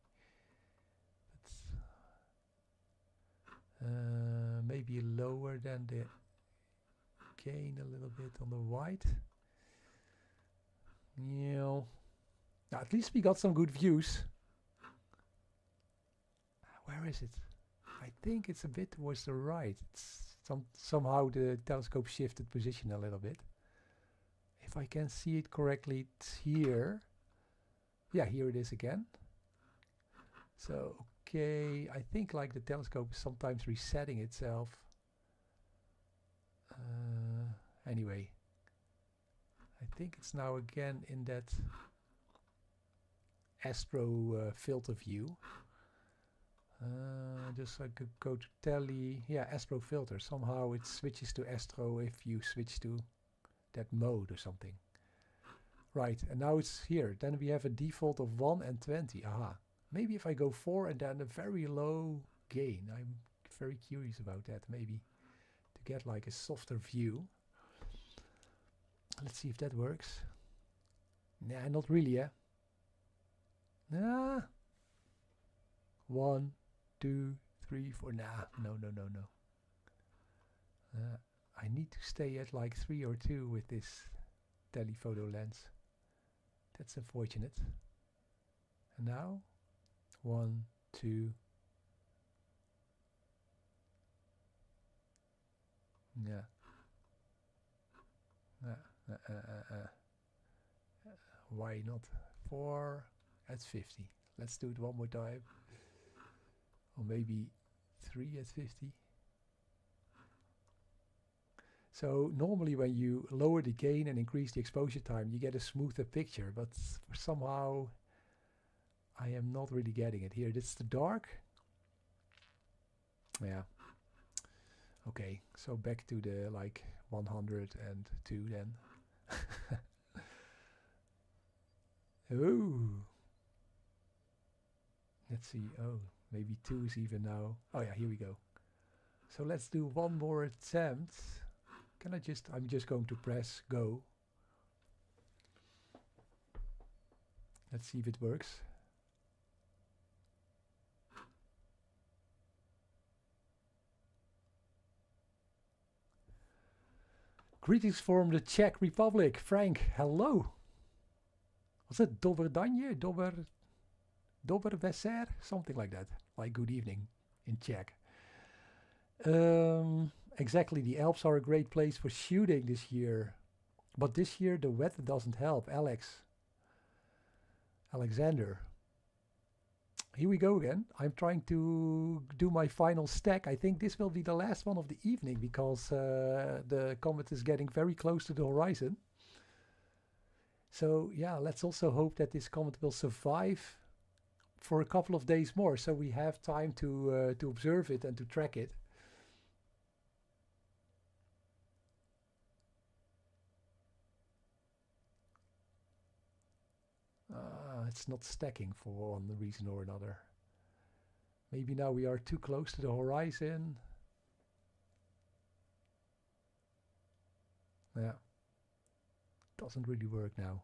Maybe lower than the gain a little bit on the wide. Yeah. Now, at least we got some good views. Where is it? I think it's a bit towards the right. It's somehow the telescope shifted position a little bit. If I can see it correctly, it's here. Yeah, here it is again. So, okay, I think like the telescope is sometimes resetting itself. Anyway, I think it's now again in that astro filter view. Just I could go to tele, yeah, astro filter. Somehow it switches to astro if you switch to that mode or something. Right, and now it's here. Then we have a default of 1 and 20. Aha. Maybe if I go 4 and then a very low gain. I'm very curious about that. Maybe to get like a softer view. Let's see if that works. Nah, not really, yeah. Nah. 1, 2, 3, 4. Nah, no. I need to stay at like 3 or 2 with this telephoto lens. That's unfortunate. And now 1, 2. Yeah. Why not 4 at 50? Let's do it one more time. Or maybe 3 at 50. So normally when you lower the gain and increase the exposure time, you get a smoother picture, but somehow I am not really getting it here. It's the dark. Yeah. Okay, so back to the like 102 then. Oh, let's see. Oh, maybe 2 is even now. Oh yeah, here we go. So let's do one more attempt. Can I just, I'm just going to press go. Let's see if it works. Greetings from the Czech Republic. Frank, hello. Was it Dober Danje? Dober Veser? Something like that. Like good evening in Czech. Exactly, the Alps are a great place for shooting this year. But this year the weather doesn't help. Alexander. Here we go again. I'm trying to do my final stack. I think this will be the last one of the evening because the comet is getting very close to the horizon. So yeah, let's also hope that this comet will survive for a couple of days more, so we have time to observe it and to track it. It's not stacking for one reason or another. Maybe now we are too close to the horizon. Yeah, doesn't really work now.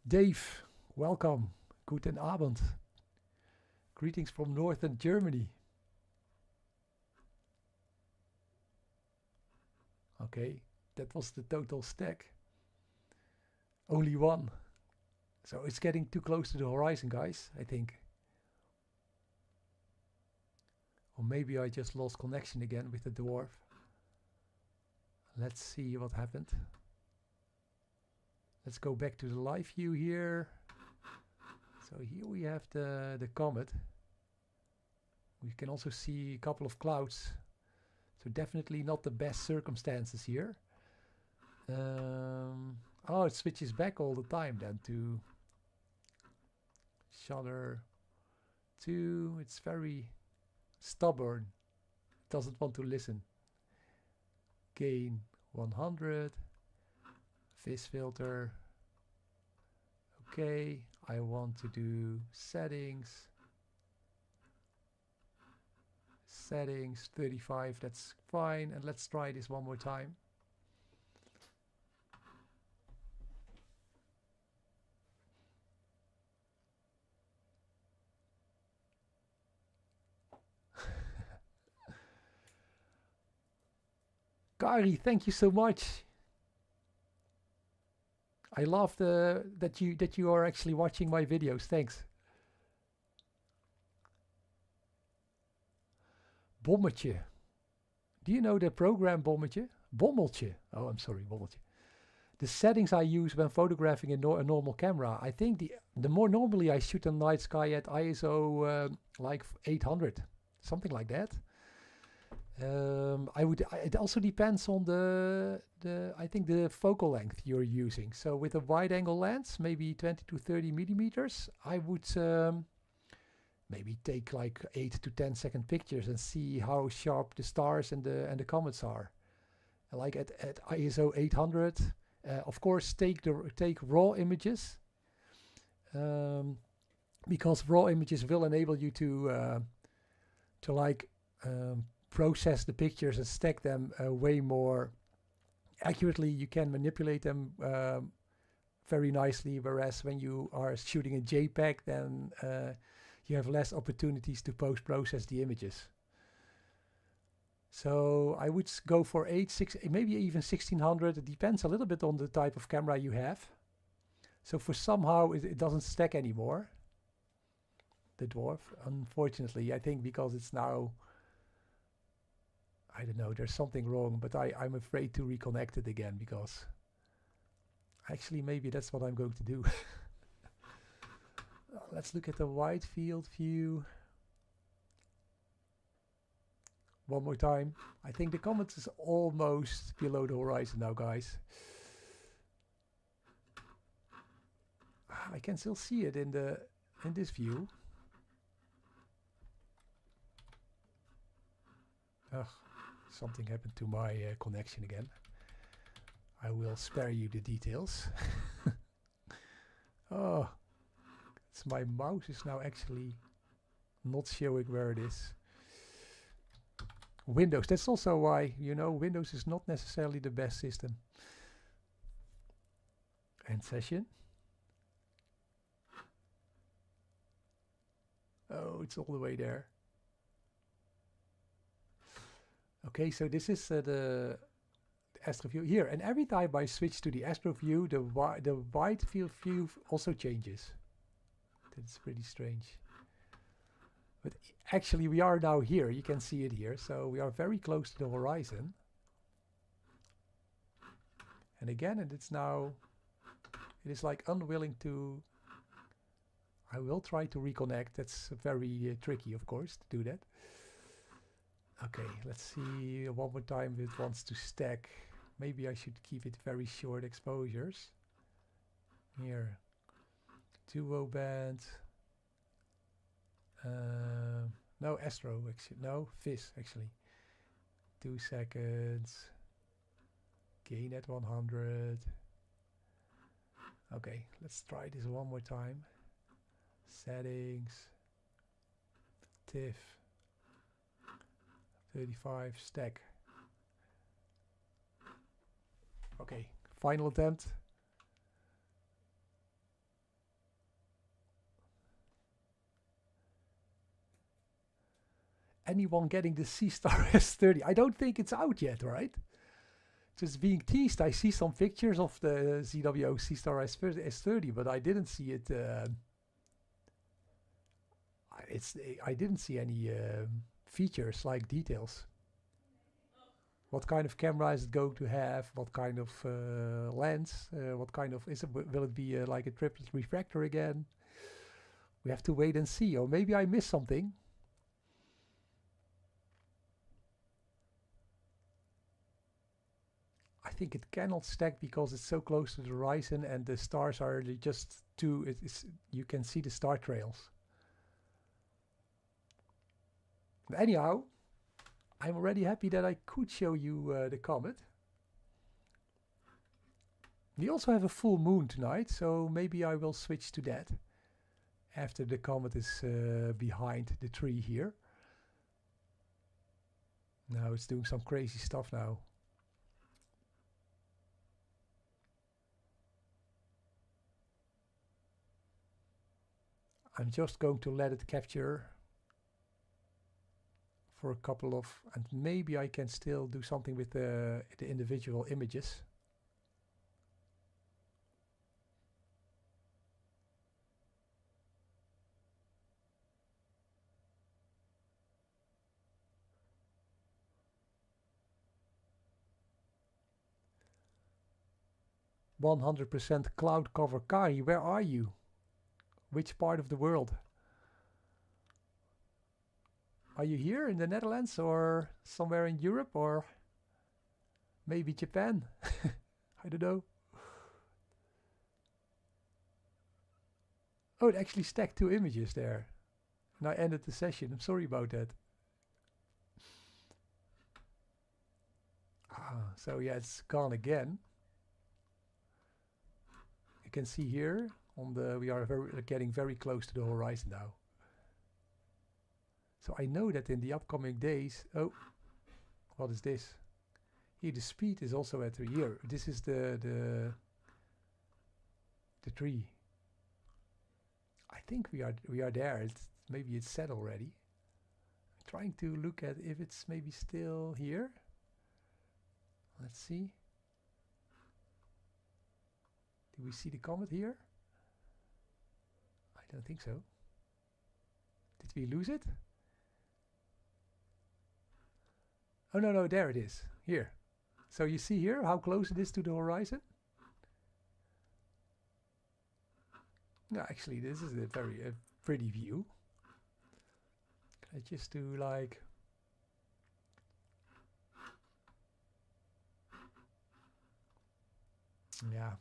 Dave, welcome. Guten Abend. Greetings from northern Germany. Okay, that was the total stack. Only one. So it's getting too close to the horizon, guys, I think. Or maybe I just lost connection again with the Dwarf. Let's see what happened. Let's go back to the live view here. So here we have the comet. We can also see a couple of clouds. So definitely not the best circumstances here. Oh, it switches back all the time then to shutter 2. It's very stubborn. It doesn't want to listen. Gain 100. Vis filter. Okay, I want to do settings. Settings 35, that's fine. And let's try this one more time. Kari, thank you so much. I love that you are actually watching my videos. Thanks. Bommetje. Do you know the program Bommetje? Bommeltje. Oh, I'm sorry, Bommeltje. The settings I use when photographing a normal camera. I think the more normally I shoot a night sky at ISO like 800, something like that. It also depends on I think the focal length you're using. So with a wide angle lens, maybe 20 to 30 millimeters, I would maybe take like 8 to 10 second pictures and see how sharp the stars and the comets are. Like at ISO 800, of course, take raw images, because raw images will enable you to like process the pictures and stack them way more accurately. You can manipulate them very nicely, whereas when you are shooting a JPEG, then you have less opportunities to post-process the images. So I would go for 6, maybe even 1600. It depends a little bit on the type of camera you have. So for somehow it doesn't stack anymore, the Dwarf, unfortunately. I think because it's now, I don't know, there's something wrong, but I'm afraid to reconnect it again, because actually maybe that's what I'm going to do. Let's look at the wide field view one more time. I think the comet is almost below the horizon now, guys. I can still see it in this view. Ugh, something happened to my connection again. I will spare you the details. Oh, it's my mouse is now actually not showing where it is. Windows, that's also why, you know, Windows is not necessarily the best system. End session. Oh, it's all the way there. Okay, so this is the astro view here, and every time I switch to the astro view, the wide field view also changes. That's pretty strange. But actually we are now here, you can see it here, so we are very close to the horizon. And again, and it's now, it is like unwilling to, I will try to reconnect, that's very tricky of course to do that. Okay, let's see one more time if it wants to stack. Maybe I should keep it very short exposures. Here, duo band. No, astro, actually. No, Fizz, actually. 2 seconds. Gain at 100. Okay, let's try this one more time. Settings. TIFF. 35, stack. Okay, final attempt. Anyone getting the C-Star S30? I don't think it's out yet, right? Just being teased. I see some pictures of the ZWO C-Star S30, but I didn't see it. I didn't see any features like details. What kind of camera is it going to have? What kind of lens? What kind of will it be like a triplet refractor again? We have to wait and see. Or maybe I missed something. I think it cannot stack because it's so close to the horizon and the stars are just too. You can see the star trails. But anyhow, I'm already happy that I could show you the comet. We also have a full moon tonight, so maybe I will switch to that after the comet is behind the tree here. Now it's doing some crazy stuff now. I'm just going to let it capture for a couple of, and maybe I can still do something with the individual images. "100% cloud cover." Kari, where are you? Which part of the world? Are you here in the Netherlands or somewhere in Europe or maybe Japan? I don't know. Oh, it actually stacked 2 images there. And I ended the session. I'm sorry about that. So yeah, it's gone again. You can see here on the we are getting very close to the horizon now. So I know that in the upcoming days, oh, what is this? Here the speed is also at here. This is the tree. I think we are there. Maybe it's set already. I'm trying to look at if it's maybe still here. Let's see. Do we see the comet here? I don't think so. Did we lose it? Oh no, no, there it is. Here. So you see here how close it is to the horizon? No, actually this is a very pretty view. Can I just do like... Yeah.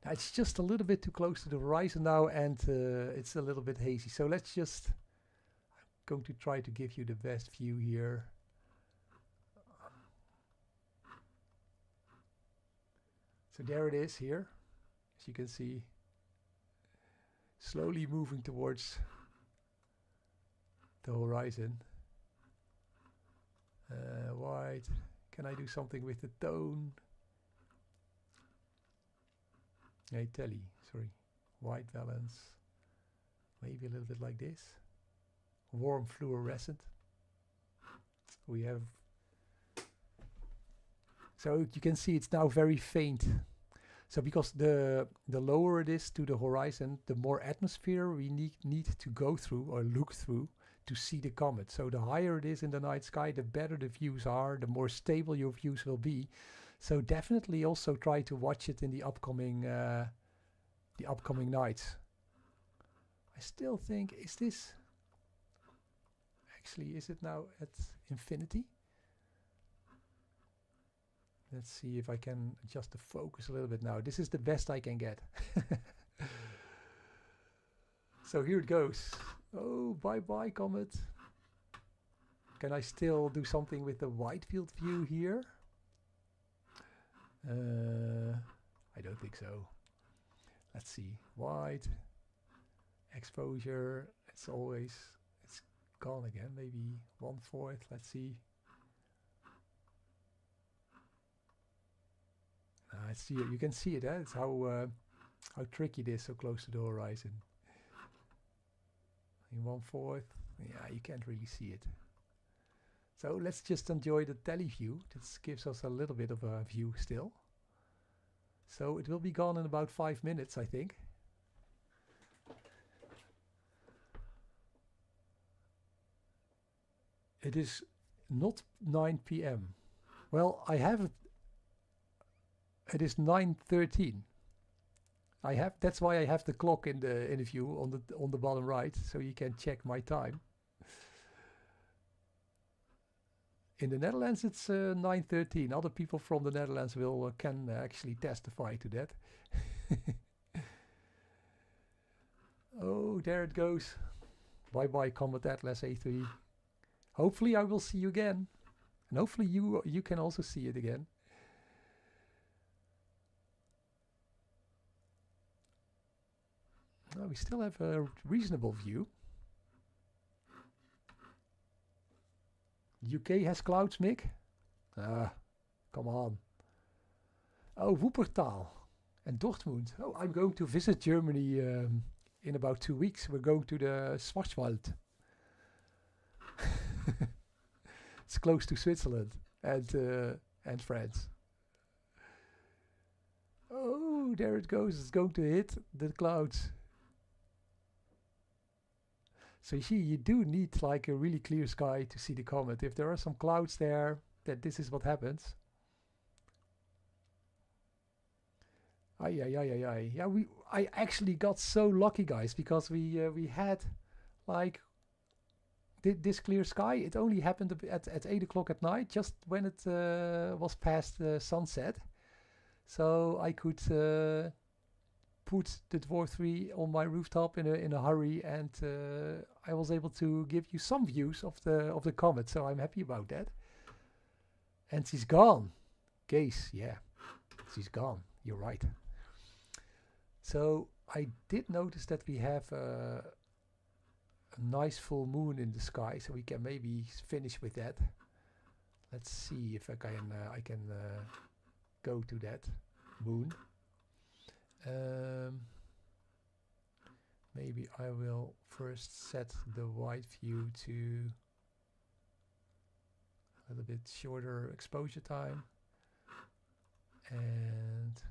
It's just a little bit too close to the horizon now, and it's a little bit hazy. So let's just, I'm going to try to give you the best view here. So there it is here, as you can see, slowly moving towards the horizon. White, can I do something with the tone? Hey, telly, sorry. White balance, maybe a little bit like this. Warm fluorescent. We have, so you can see it's now very faint. So because the lower it is to the horizon, the more atmosphere we need to go through or look through to see the comet. So the higher it is in the night sky, the better the views are, the more stable your views will be. So definitely also try to watch it in the upcoming nights. I still think, is this actually, is it now at infinity? Let's see if I can adjust the focus a little bit now. This is the best I can get. So here it goes. Oh, bye-bye, comet. Can I still do something with the wide field view here? I don't think so. Let's see. Wide. Exposure. It's always, it's gone again. Maybe 1/4. Let's see. It's here. You can see it. It's how tricky it is so close to the horizon. In 1/4, yeah, you can't really see it. So let's just enjoy the tele view. This gives us a little bit of a view still. So it will be gone in about 5 minutes, I think. It is not 9 p.m. Well, I have it. It is 9:13. That's why I have the clock in the view on the bottom right, so you can check my time. In the Netherlands, it's 9:13. Other people from the Netherlands can actually testify to that. Oh, there it goes. Bye bye, Comet Atlas A3. Hopefully, I will see you again, and hopefully you can also see it again. We still have a reasonable view. UK has clouds, Mick? Ah, come on. Oh, Wuppertal and Dortmund. Oh, I'm going to visit Germany in about 2 weeks. We're going to the Schwarzwald. It's close to Switzerland and France. Oh, there it goes. It's going to hit the clouds. So you see, you do need like a really clear sky to see the comet. If there are some clouds there, then this is what happens. Ay, ay, ay, ay, ay. Yeah, I actually got so lucky, guys, because we had like this clear sky. It only happened at 8 o'clock at night, just when it was past sunset. So I could put the Dwarf 3 on my rooftop in a hurry, and I was able to give you some views of the comet. So I'm happy about that. And she's gone, Case. Yeah, she's gone. You're right. So I did notice that we have a nice full moon in the sky, so we can maybe finish with that. Let's see if I can go to that moon. Maybe I will first set the wide view to a little bit shorter exposure time, and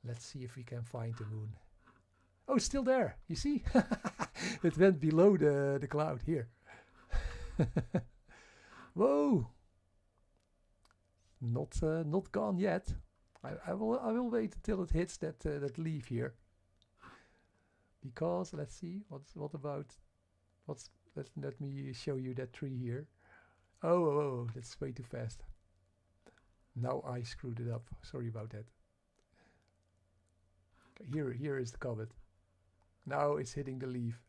let's see if we can find the moon. Oh, it's still there. You see? It went below the cloud here. Whoa! Not gone yet. I will wait until it hits that leaf here. Because let's see, let me show you that tree here. Oh, that's way too fast. Now I screwed it up. Sorry about that. Here is the comet. Now it's hitting the leaf.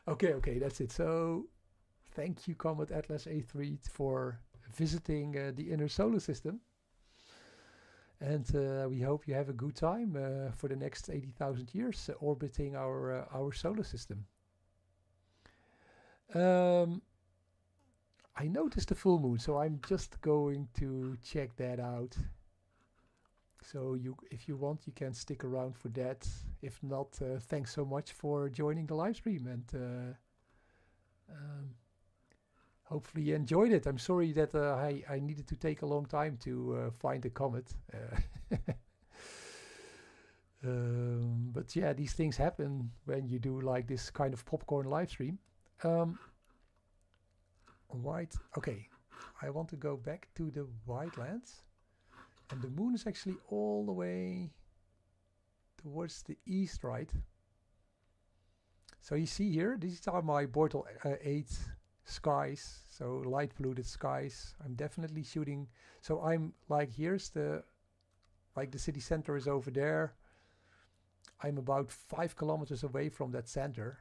Okay, that's it. So thank you, Comet Atlas A3, for visiting the inner solar system. And we hope you have a good time for the next 80,000 years orbiting our solar system. I noticed the full moon, so I'm just going to check that out. So if you want, you can stick around for that. If not, thanks so much for joining the live stream, and hopefully you enjoyed it. I'm sorry that I needed to take a long time to find the comet. But yeah, these things happen when you do like this kind of popcorn live stream. Right, okay. I want to go back to the white lands. And the moon is actually all the way towards the east, right? So you see here, these are my Bortle 8 skies, so light polluted skies. I'm definitely shooting. So I'm like, here's the city center is over there. I'm about 5 kilometers away from that center.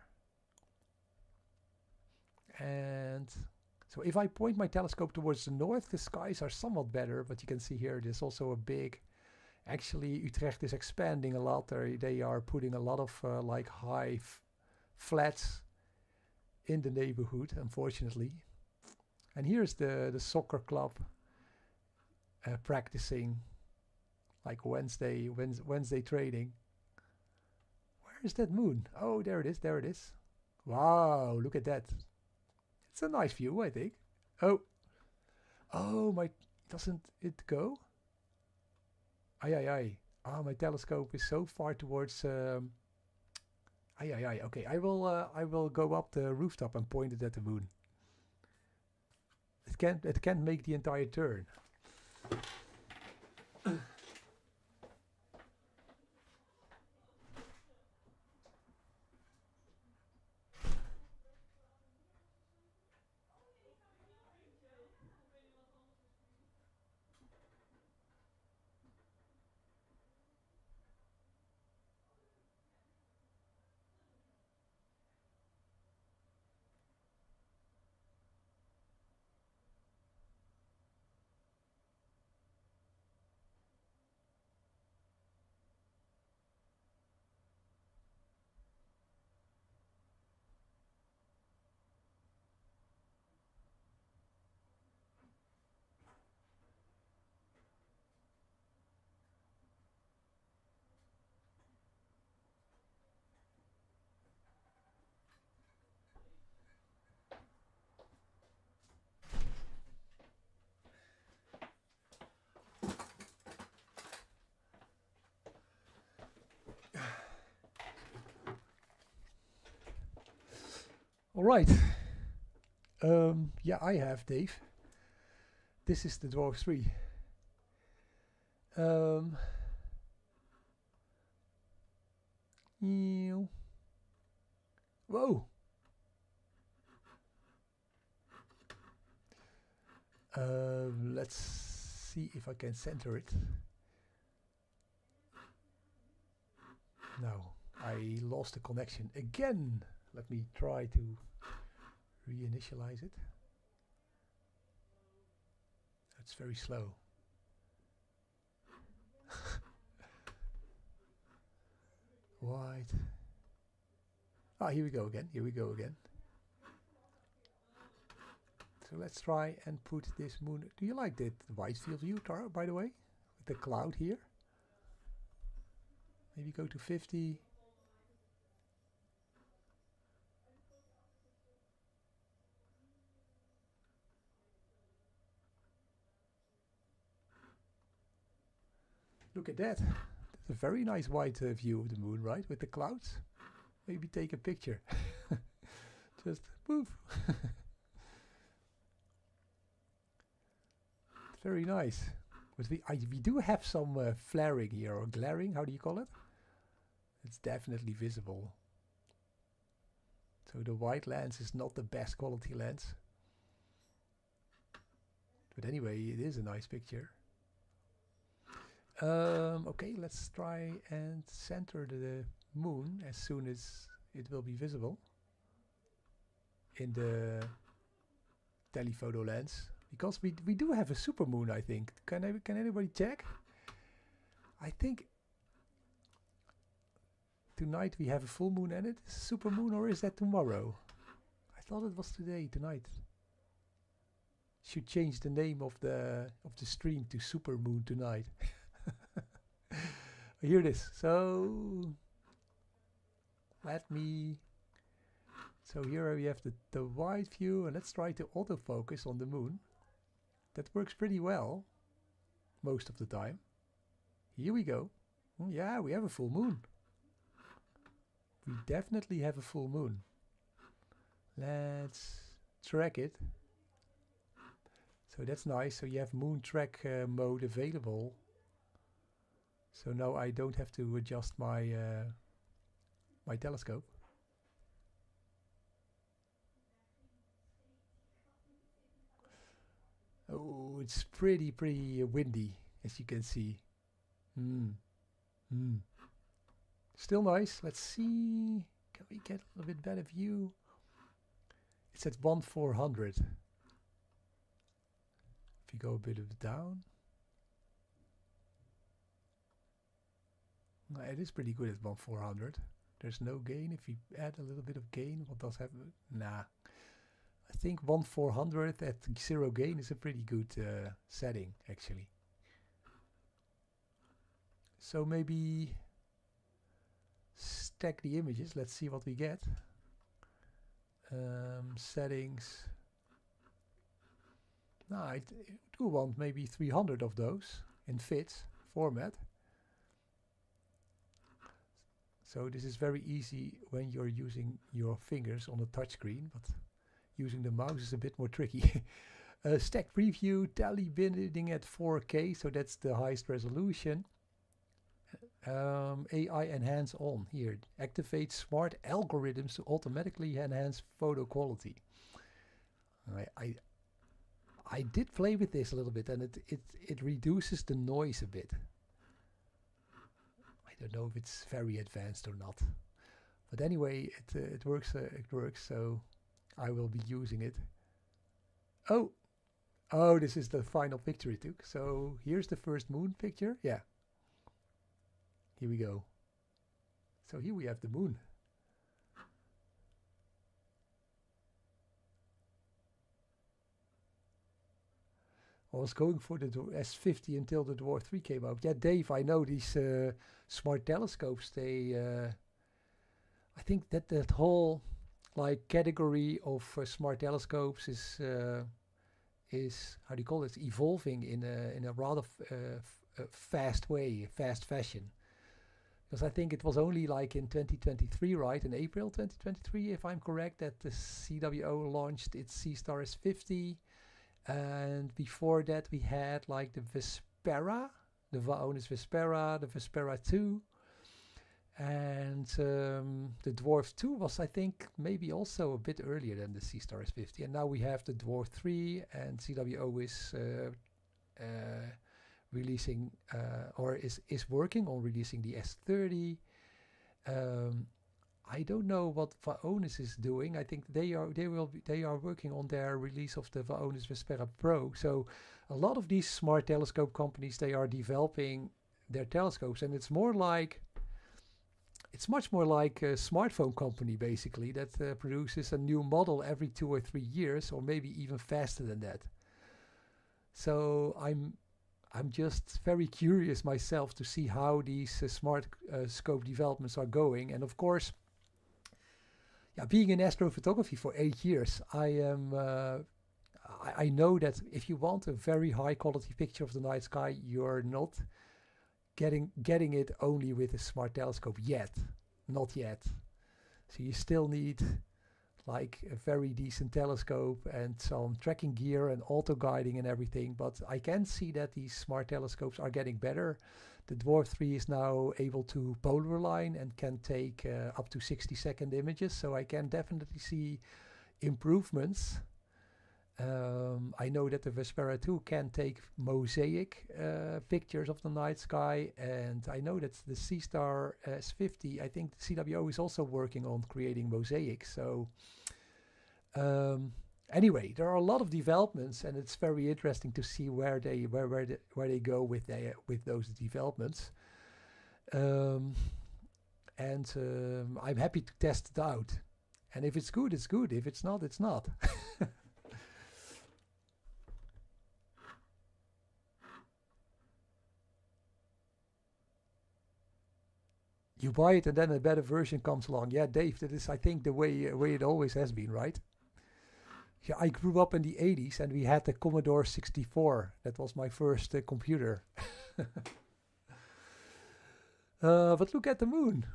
And so if I point my telescope towards the north, the skies are somewhat better, but you can see here there's also a big, actually Utrecht is expanding a lot. They are putting a lot of like high flats in the neighborhood, unfortunately. And here's the soccer club practicing, like Wednesday training. Where is that moon? Oh, there it is. Wow, look at that. It's a nice view, I think. Oh, doesn't it go? Aye. Ah, my telescope is so far towards. Aye. Okay, I will go up the rooftop and point it at the moon. It can't make the entire turn. All right. Yeah, I have, Dave. This is the Dwarf 3. Whoa. Let's see if I can center it. No, I lost the connection again. Let me try to reinitialize it. That's very slow. Right. Ah, here we go again. So let's try and put this moon. Do you like the wide field view, Tara, by the way? With the cloud here? Maybe go to 50. Look at that. That's a very nice wide view of the moon, right? With the clouds. Maybe take a picture. Just poof. It's very nice. But we do have some flaring here, or glaring, how do you call it? It's definitely visible. So the white lens is not the best quality lens. But anyway, it is a nice picture. Okay, let's try and center the moon as soon as it will be visible in the telephoto lens, because we do have a supermoon, I think. Can anybody check? I think tonight we have a full moon and it is a supermoon, or is that tomorrow? I thought it was tonight. Should change the name of the stream to Supermoon Tonight. Here it is. So so here we have the wide view, and let's try to autofocus on the moon. That works pretty well most of the time. Here we go. Yeah, we have a full moon. We definitely have a full moon. Let's track it. So that's nice. So you have moon track mode available. So now I don't have to adjust my my telescope. Oh, it's pretty windy, as you can see. Still nice. Let's see. Can we get a little bit better view? It's at 1/400. If you go a bit down. No, it is pretty good at 1/400. There's no gain. If you add a little bit of gain, what does happen? Nah. I think 1/400 at 0 gain is a pretty good setting, actually. So maybe stack the images. Let's see what we get. Settings. No, I do want maybe 300 of those in fit format. So this is very easy when you're using your fingers on a touchscreen, but using the mouse is a bit more tricky. Stack preview, tally binding at 4K, so that's the highest resolution. AI enhance on here. Activate smart algorithms to automatically enhance photo quality. I did play with this a little bit, and it reduces the noise a bit. I don't know if it's very advanced or not, but anyway, it works. It works. So I will be using it. Oh, this is the final picture it took. So here's the first moon picture. Yeah. Here we go. So here we have the moon. I was going for the S50 until the Dwarf 3 came out. Yeah, Dave, I know these smart telescopes. They, I think that whole like category of smart telescopes is how do you call it? Evolving in a rather fast way, fast fashion. Because I think it was only like in 2023, right? In April 2023, if I'm correct, that the CWO launched its C-Star S50. And before that, we had like the Vespera, the Vaonis Vespera, the Vespera 2. And the Dwarf 2 was, I think, maybe also a bit earlier than the C-Star S50. And now we have the Dwarf 3, and CWO is releasing or is working on releasing the S30. I don't know what Vaonis is doing. I think they are working on their release of the Vaonis Vespera Pro. So a lot of these smart telescope companies, they are developing their telescopes, and it's much more like a smartphone company basically that produces a new model every 2 or 3 years, or maybe even faster than that. So I'm just very curious myself to see how these smart scope developments are going. And of course, yeah, being in astrophotography for 8 years, I know that if you want a very high quality picture of the night sky, you're not getting it only with a smart telescope yet. Not yet. So you still need like a very decent telescope and some tracking gear and auto guiding and everything. But I can see that these smart telescopes are getting better. The Dwarf 3 is now able to polar align and can take up to 60-second images. So I can definitely see improvements. I know that the Vespera 2 can take mosaic pictures of the night sky, and I know that the C-Star S50, I think the CWO is also working on creating mosaics. So anyway, there are a lot of developments, and it's very interesting to see where they go with those developments. I'm happy to test it out. And if it's good, it's good. If it's not, it's not. You buy it and then a better version comes along. Yeah, Dave, that is, I think, the way it always has been, right? Yeah, I grew up in the 80s and we had the Commodore 64. That was my first computer. But look at the moon.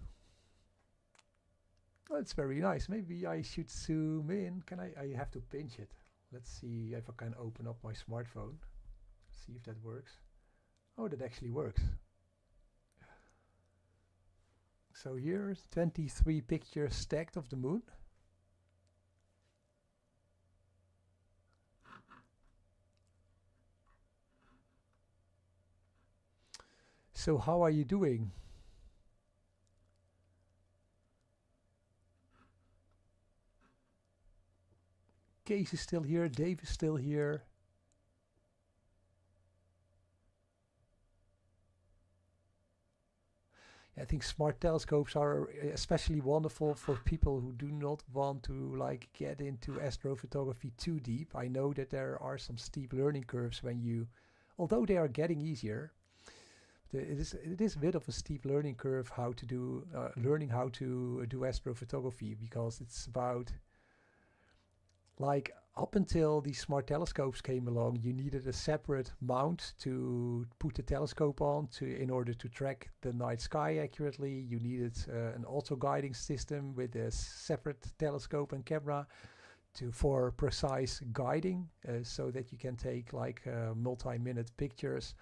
Oh, it's very nice. Maybe I should zoom in. Can I have to pinch it. Let's see if I can open up my smartphone. See if that works. Oh, that actually works. So here's 23 pictures stacked of the moon. So how are you doing? Case is still here, Dave is still here. I think smart telescopes are especially wonderful for people who do not want to like get into astrophotography too deep. I know that there are some steep learning curves when you, although they are getting easier, it is a bit of a steep learning curve how to do learning how to do astrophotography, because it's about like up until these smart telescopes came along, you needed a separate mount to put the telescope on in order to track the night sky accurately. You needed an auto-guiding system with a separate telescope and camera for precise guiding, so that you can take like multi-minute pictures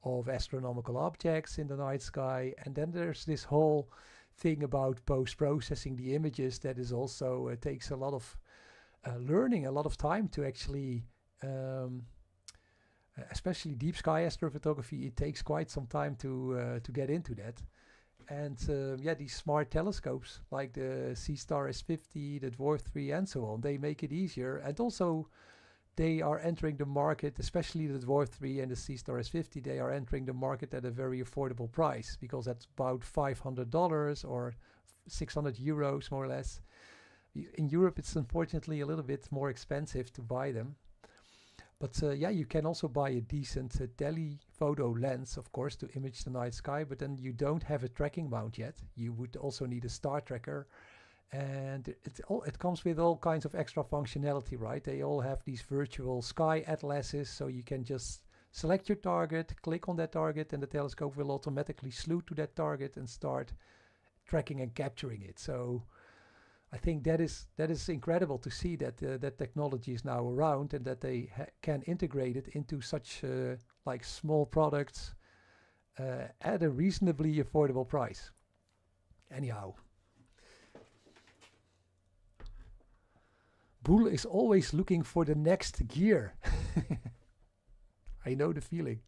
of astronomical objects in the night sky. And then there's this whole thing about post-processing the images that is also takes a lot of learning, a lot of time to actually, especially deep sky astrophotography, it takes quite some time to get into that. And yeah, these smart telescopes like the C-Star S50, the Dwarf 3 and so on, they make it easier. And also they are entering the market, especially the Dwarf 3 and the C-Star S50, they are entering the market at a very affordable price, because that's about $500 or 600 euros more or less. In Europe, it's unfortunately a little bit more expensive to buy them. But yeah, you can also buy a decent telephoto lens, of course, to image the night sky, but then you don't have a tracking mount yet. You would also need a star tracker. And it comes with all kinds of extra functionality, right? They all have these virtual sky atlases, so you can just select your target, click on that target, and the telescope will automatically salute to that target and start tracking and capturing it. So I think that is incredible to see that that technology is now around, and that they can integrate it into such like small products at a reasonably affordable price. Anyhow, Boel is always looking for the next gear. I know the feeling.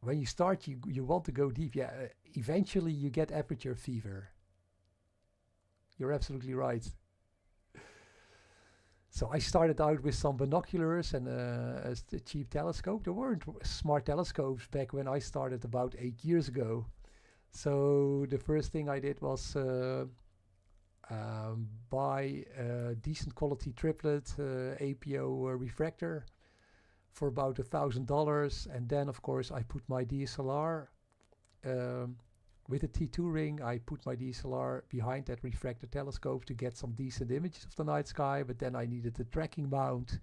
When you start, you want to go deep. Yeah, eventually you get aperture fever. You're absolutely right. So I started out with some binoculars and a cheap telescope. There weren't smart telescopes back when I started about 8 years ago. So the first thing I did was buy a decent quality triplet APO refractor for about $1,000, and then of course I put my DSLR with a T2 ring. I put my DSLR behind that refractor telescope to get some decent images of the night sky, but then I needed a tracking mount.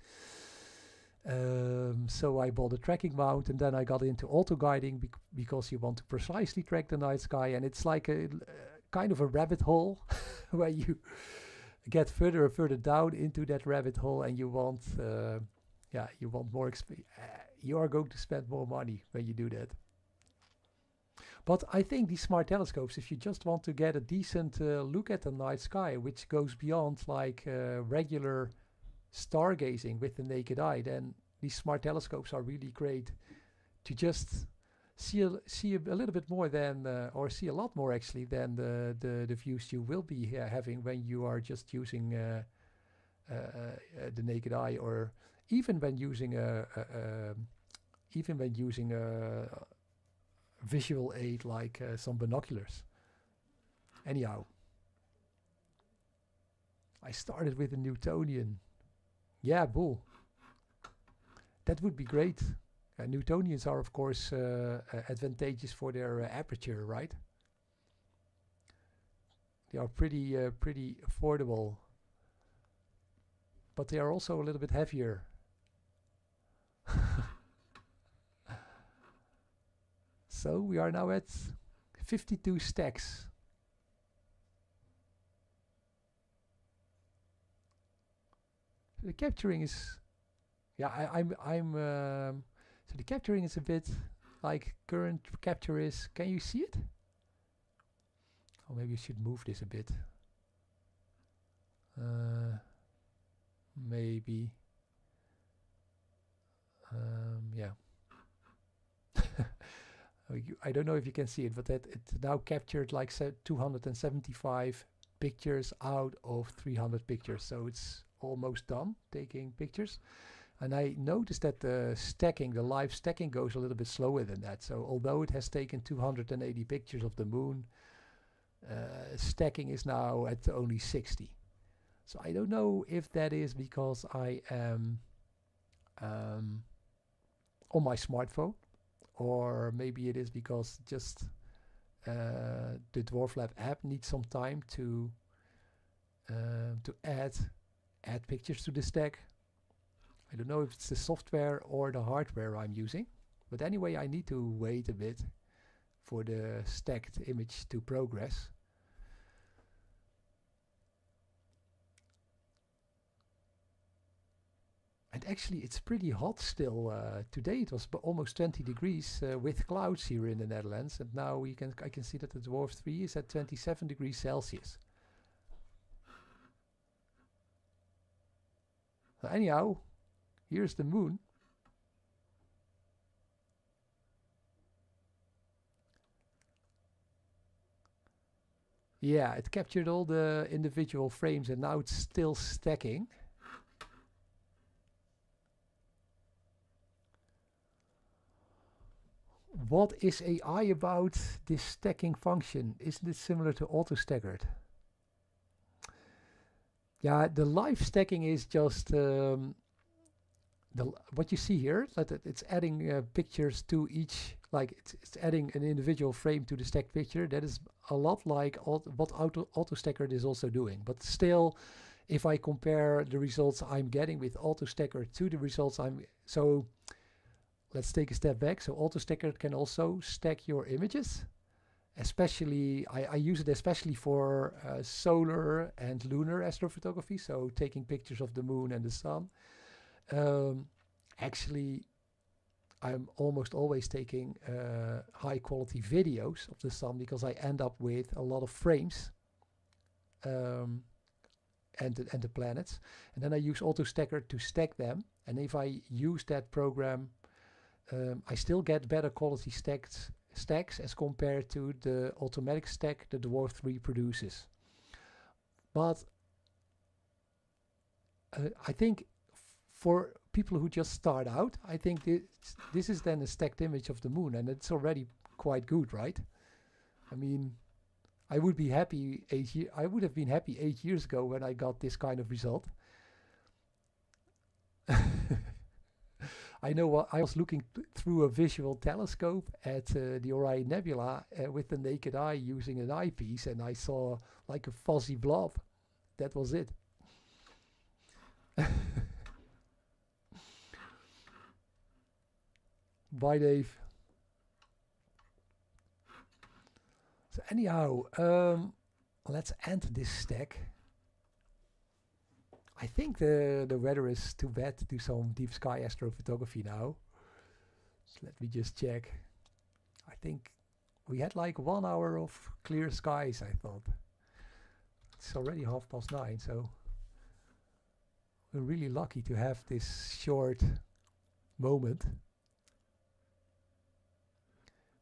So I bought a tracking mount, and then I got into auto guiding because you want to precisely track the night sky, and it's like a kind of a rabbit hole where you get further and further down into that rabbit hole, and you want yeah, you want more you are going to spend more money when you do that. But I think these smart telescopes, if you just want to get a decent look at the night sky, which goes beyond like regular stargazing with the naked eye, then these smart telescopes are really great to just see a little bit more than, or see a lot more actually than the views you will be having when you are just using the naked eye, or even when using a visual aid like some binoculars. Anyhow, I started with a Newtonian. Yeah, bull. That would be great. Newtonians are, of course, advantageous for their aperture, right? They are pretty affordable, but they are also a little bit heavier. So we are now at 52 stacks. The capturing is, yeah, so the capturing is a bit like current capture is. Can you see it? Or maybe you should move this a bit. Maybe. Yeah. I don't know if you can see it, but it now captured like 275 pictures out of 300 pictures. So it's almost done taking pictures. And I noticed that the stacking, the live stacking, goes a little bit slower than that. So although it has taken 280 pictures of the moon, stacking is now at only 60. So I don't know if that is because I am on my smartphone, or maybe it is because just the Dwarf Lab app needs some time to add pictures to the stack. I don't know if it's the software or the hardware I'm using, but anyway, I need to wait a bit for the stacked image to progress. And actually, it's pretty hot still. Today it was almost 20 degrees with clouds here in the Netherlands, and now I can see that the Dwarf 3 is at 27 degrees Celsius. So anyhow, here's the moon. Yeah, it captured all the individual frames, and now it's still stacking. What is AI about this stacking function? Isn't it similar to auto-staggered? Yeah, the live stacking is just what you see here. It's adding pictures to each, like it's adding an individual frame to the stacked picture. That is a lot like what auto-staggered is also doing. But still, if I compare the results I'm getting with auto-staggered to the results so let's take a step back. So auto-staggered can also stack your images. Especially, I use it especially for solar and lunar astrophotography, so taking pictures of the moon and the sun. Actually, I'm almost always taking high quality videos of the sun because I end up with a lot of frames and the planets. And then I use auto-staggered to stack them. And if I use that program, I still get better quality stacks as compared to the automatic stack the Dwarf 3 produces. But I think for people who just start out, I think this is then a stacked image of the moon, and it's already quite good, right? I mean, I would be happy I would have been happy 8 years ago when I got this kind of result. I know I was looking through a visual telescope at the Orion Nebula with the naked eye using an eyepiece, and I saw like a fuzzy blob. That was it. Bye, Dave. So anyhow, let's end this stack. I think the weather is too bad to do some deep sky astrophotography now. So let me just check. I think We had like 1 hour of clear skies, I thought. It's already 9:30, so we're really lucky to have this short moment.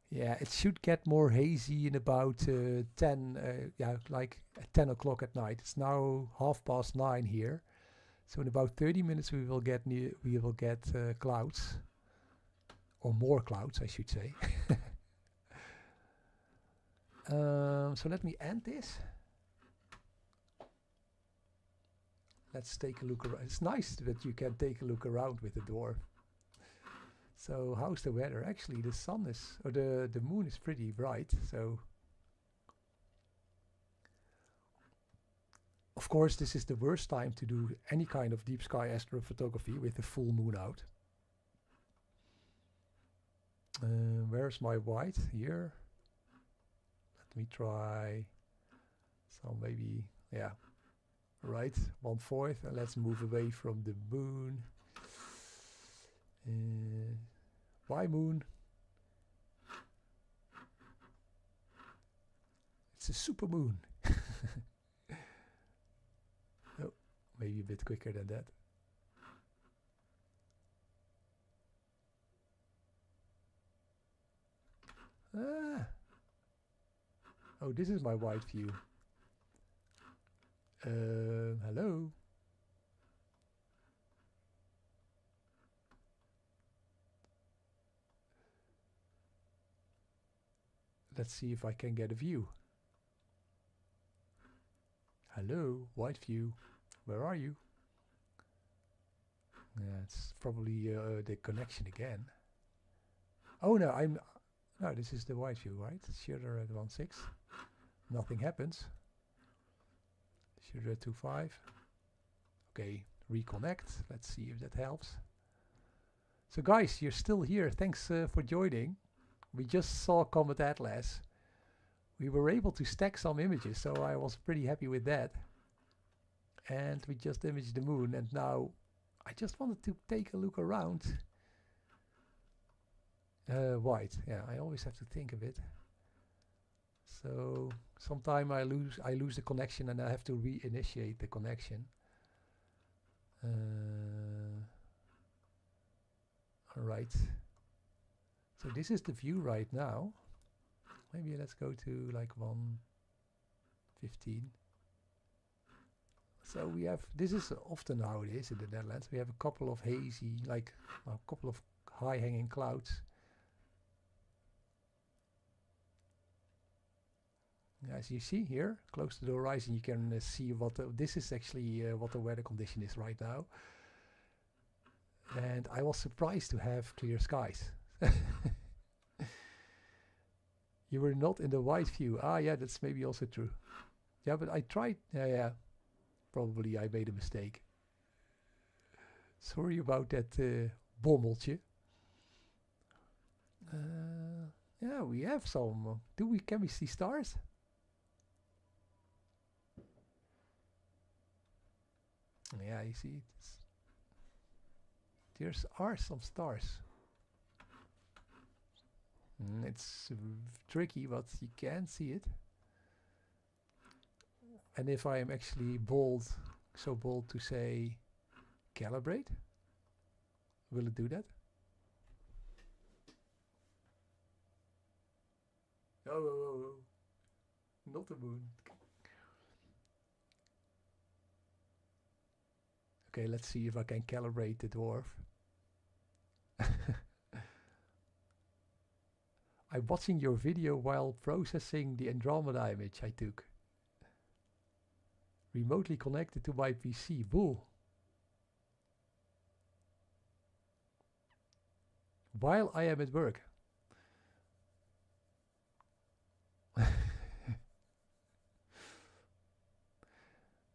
Yeah, it should get more hazy in about 10, yeah, like at 10 o'clock at night. It's now 9:30 here, so in about 30 minutes we will get clouds, or more clouds, I should say. So let me end this. Let's take a look around. It's nice that you can take a look around with the Dwarf. So how's the weather? Actually, the sun is, or the moon is pretty bright. So of course, this is the worst time to do any kind of deep sky astrophotography with the full moon out. Where's my white? Here. Let me try some, maybe, yeah, right, 1/4, and let's move away from the moon. Why moon? It's a super moon. Oh, maybe a bit quicker than that. Ah. Oh, this is my wide view. Hello. Let's see if I can get a view. Hello, wide view. Where are you? Yeah, it's probably the connection again. Oh no, no, this is the wide view, right? Shutter at 1.6. Nothing happens. Shutter at 2.5. Okay, reconnect. Let's see if that helps. So guys, you're still here. Thanks for joining. We just saw Comet Atlas. We were able to stack some images, so I was pretty happy with that. And we just imaged the moon, and now I just wanted to take a look around. White, yeah, I always have to think of it. So sometime I lose the connection, and I have to reinitiate the connection. Alright. So this is the view right now. Maybe let's go to like 1:15. So we have, this is often how it is in the Netherlands. We have a couple of hazy, like a couple of high hanging clouds. As you see here, close to the horizon, you can see what this is actually what the weather condition is right now. And I was surprised to have clear skies. You were not in the wide view. Ah, yeah, that's maybe also true. Yeah, but I tried. Yeah, probably I made a mistake. Sorry about that bommeltje. Yeah, we have some. Can we see stars? Yeah, you see, there are some stars. It's tricky, but you can see it. And if I am actually so bold to say calibrate, will it do that? Oh, not the moon. Okay, let's see if I can calibrate the Dwarf. I'm watching your video while processing the Andromeda image I took. Remotely connected to my PC. Bull. While I am at work.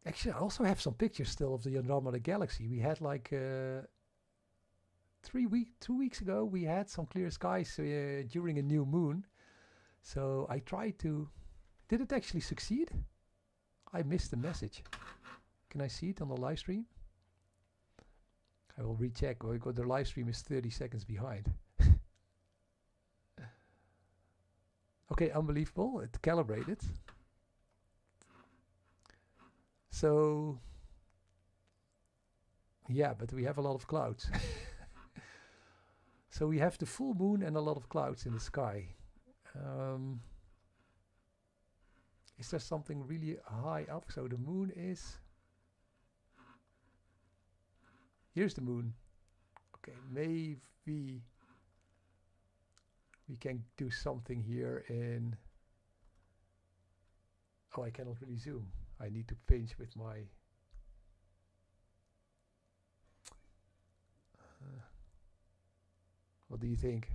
Actually, I also have some pictures still of the Andromeda Galaxy. We had like 2 weeks ago, we had some clear skies during a new moon. So I tried to... Did it actually succeed? I missed the message. Can I see it on the live stream? I will recheck because the live stream is 30 seconds behind. Okay, unbelievable. It calibrated. So, yeah, but we have a lot of clouds. So we have the full moon and a lot of clouds in the sky. Is there something really high up? So the moon is... Here's the moon. Okay, maybe we can do something here in... Oh, I cannot really zoom. I need to pinch with my... what do you think?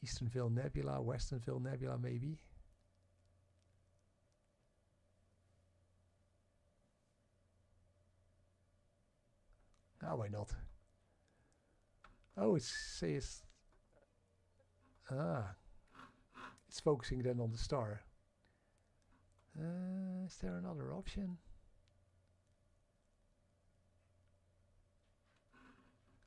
Easternville Nebula, Westernville Nebula maybe? Ah, why not? Oh, it says... Ah, it's focusing then on the star. Is there another option?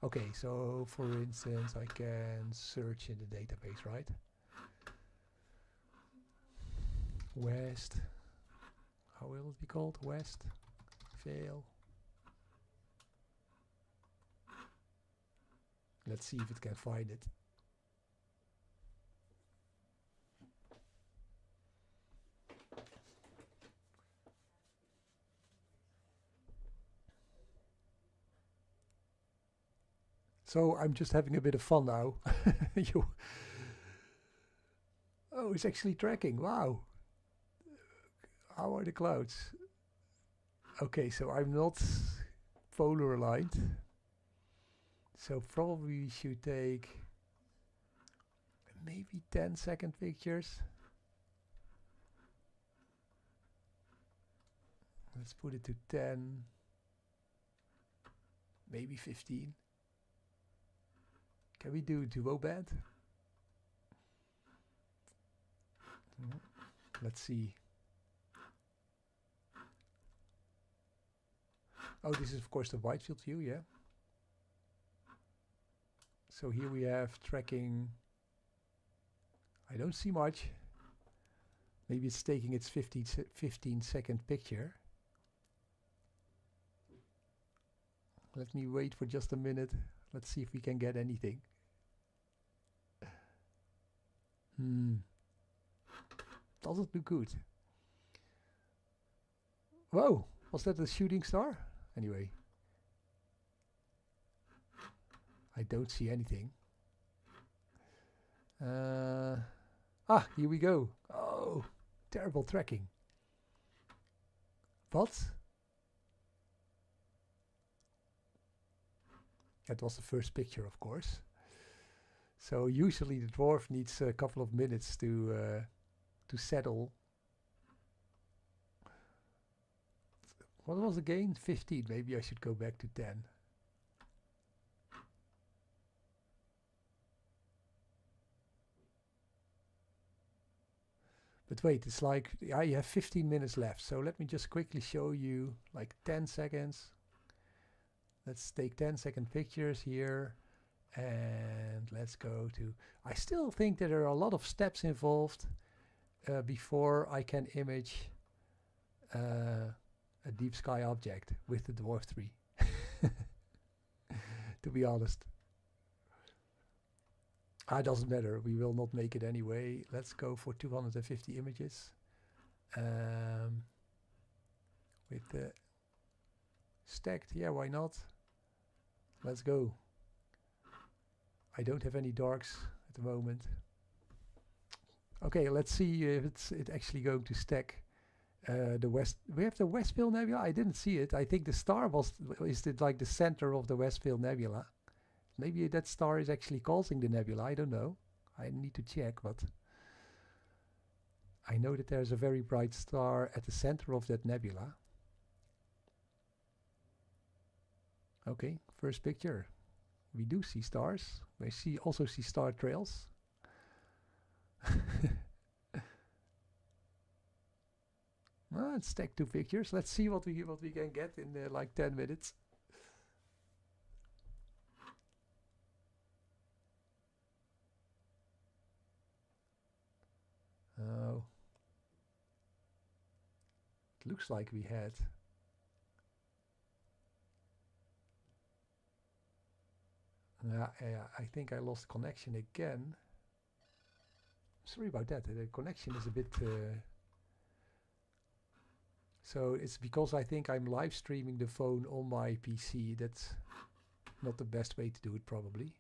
Okay, so for instance, I can search in the database, right? West, how will it be called? West, Vale. Let's see if it can find it. So I'm just having a bit of fun now. Oh, it's actually tracking. Wow. How are the clouds? Okay, so I'm not polar aligned. So probably we should take maybe 10-second pictures. Let's put it to 10, maybe 15. Can we do duo band? Let's see. Oh, this is of course the wide field view, yeah. So here we have tracking. I don't see much. Maybe it's taking its 15-second picture. Let me wait for just a minute. Let's see if we can get anything. Doesn't look good. Whoa, was that a shooting star? Anyway. I don't see anything. Here we go. Oh, terrible tracking. What? That was the first picture, of course. So usually the dwarf needs a couple of minutes to settle. What was the gain? 15. Maybe I should go back to 10. But wait, it's like, yeah, you have 15 minutes left. So let me just quickly show you like 10 seconds. Let's take 10-second pictures here. And let's go to, I still think that there are a lot of steps involved before I can image a deep sky object with the Dwarf 3. To be honest. It doesn't matter, we will not make it anyway. Let's go for 250 images. With the stacked, yeah, why not? Let's go. I don't have any darks at the moment. Okay, let's see if it's actually going to stack the west. We have the Westfield Nebula. I didn't see it. I think the star is it like the center of the Westfield Nebula. Maybe that star is actually causing the nebula. I don't know. I need to check, but I know that there's a very bright star at the center of that nebula. Okay, first picture. We do see stars. We also see star trails. Let's take 2 pictures. Let's see what we can get in like 10 minutes. looks like we had. Yeah, I think I lost connection again. Sorry about that. The connection is a bit. So it's because I think I'm live streaming the phone on my PC. That's not the best way to do it, probably.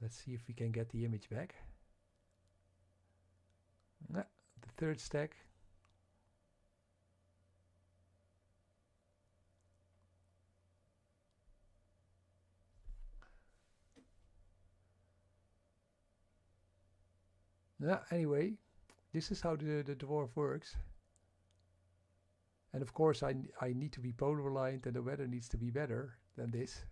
Let's see if we can get the image back. The third stack. Anyway, this is how the Dwarf works. And of course I need to be polar aligned, and the weather needs to be better than this.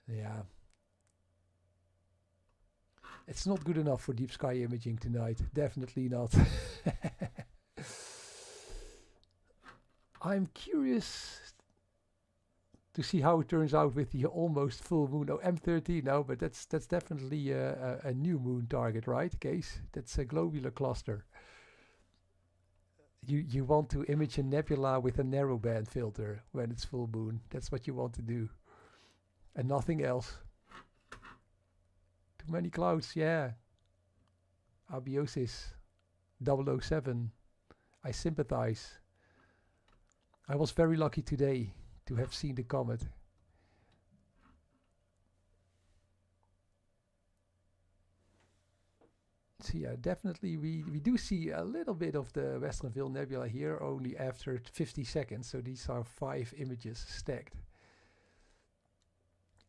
Yeah. It's not good enough for deep sky imaging tonight. Definitely not. I'm curious to see how it turns out with the almost full moon. Oh, M13 now, but that's definitely a new moon target, right, Case? That's a globular cluster. You want to image a nebula with a narrowband filter when it's full moon. That's what you want to do, and nothing else. Too many clouds, yeah. Abiosis 007. I sympathize. I was very lucky today to have seen the comet. So yeah, definitely we do see a little bit of the Western Veil Nebula here, only after 50 seconds. So these are 5 images stacked.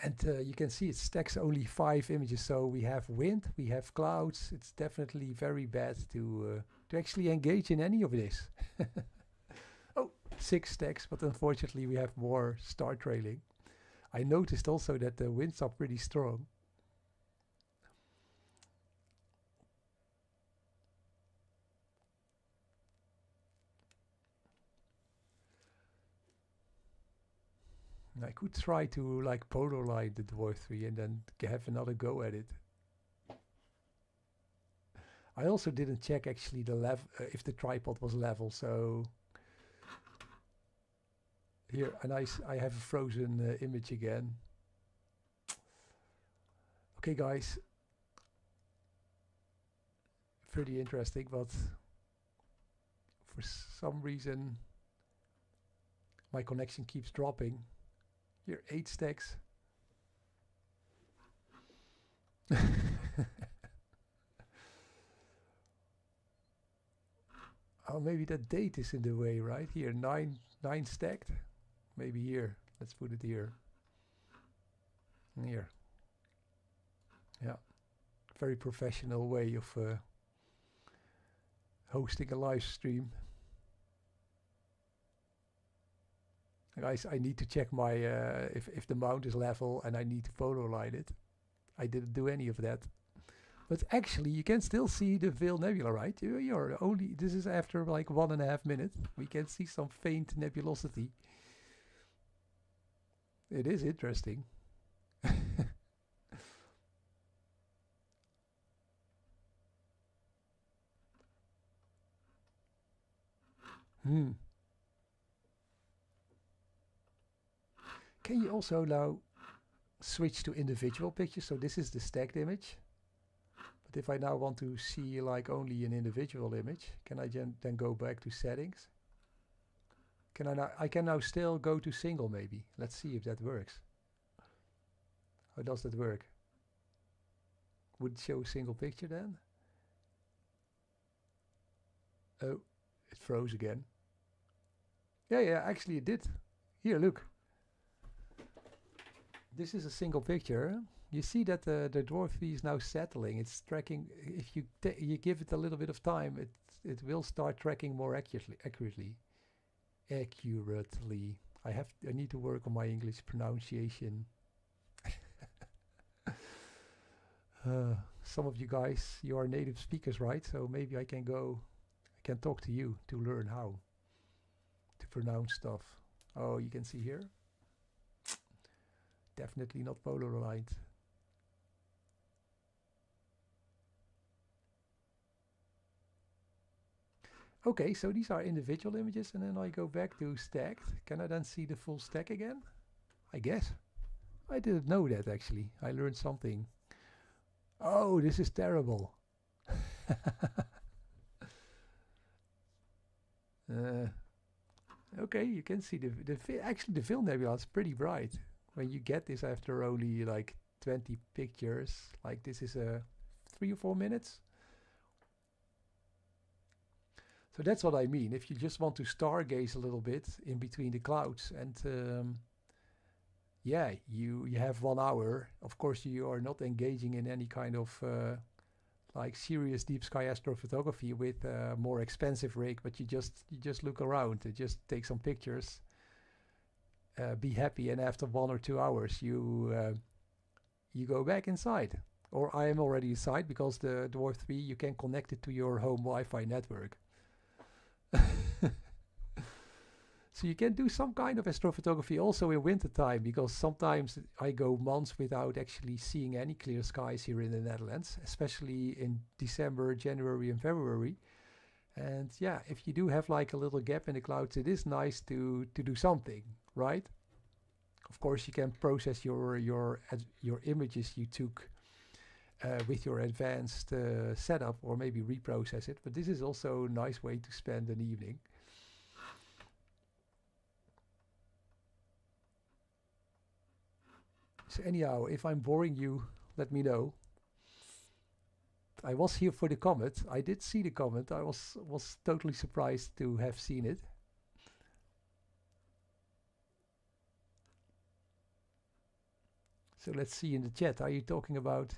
And you can see it stacks only 5 images. So we have wind, we have clouds. It's definitely very bad to actually engage in any of this. Oh, 6 stacks, but unfortunately we have more star trailing. I noticed also that the winds are pretty strong. I could try to like polar line the Dwarf 3 and then have another go at it. I also didn't check actually the level if the tripod was level, so here I have a frozen image again. Okay guys, pretty interesting, but for some reason my connection keeps dropping. Here, 8 stacks. Oh, maybe that date is in the way, right? Here, 9 stacked. Maybe here. Let's put it here. Here. Yeah. Very professional way of hosting a live stream. Guys, I need to check my if the mount is level, and I need to polar line it. I didn't do any of that. But actually, you can still see the Veil Nebula, right? You're only, this is after like 1.5 minutes. We can see some faint nebulosity. It is interesting. Can you also now switch to individual pictures? So this is the stacked image. But if I now want to see like only an individual image, can I then go back to settings? Can I now? I can now still go to single maybe. Let's see if that works. How does that work? Would it show a single picture then? Oh, it froze again. Yeah, actually it did. Here, look. This is a single picture. You see that the Dwarf 3 is now settling. It's tracking. If you give it a little bit of time, it will start tracking more accurately. I need to work on my English pronunciation. Some of you guys, you are native speakers, right? So maybe I can go I can talk to you to learn how to pronounce stuff. Oh, you can see here. Definitely not polar aligned. Okay, so these are individual images, and then I go back to stacked. Can I then see the full stack again? I guess. I didn't know that actually. I learned something. Oh, this is terrible. Okay, you can see actually the Vil nebula is pretty bright. When you get this after only like 20 pictures, like this is 3 or 4 minutes. So that's what I mean. If you just want to stargaze a little bit in between the clouds, and yeah, you have 1 hour. Of course, you are not engaging in any kind of like serious deep sky astrophotography with a more expensive rig, but you just look around and just take some pictures, be happy, and after 1 or 2 hours you go back inside. Or I am already inside because the Dwarf 3 you can connect it to your home Wi-Fi network. So you can do some kind of astrophotography also in winter time, because sometimes I go months without actually seeing any clear skies here in the Netherlands, especially in December, January and February. And yeah, if you do have like a little gap in the clouds, it is nice to do something, right? Of course, you can process your images you took with your advanced setup, or maybe reprocess it, but this is also a nice way to spend an evening. So anyhow, if I'm boring you, let me know. I was here for the comet. I did see the comet. I was totally surprised to have seen it. So let's see in the chat. Are you talking about...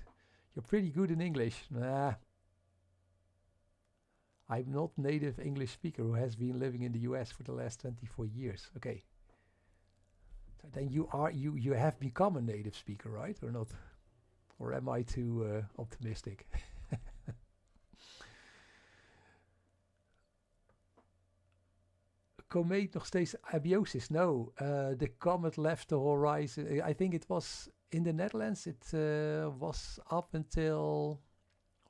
You're pretty good in English. Nah. I'm not native English speaker who has been living in the US for the last 24 years. Okay. So then you have become a native speaker, right? Or not? Or am I too optimistic? Comet nog steeds abiosis? No, the comet left the horizon. I think it was in the Netherlands. It was up until,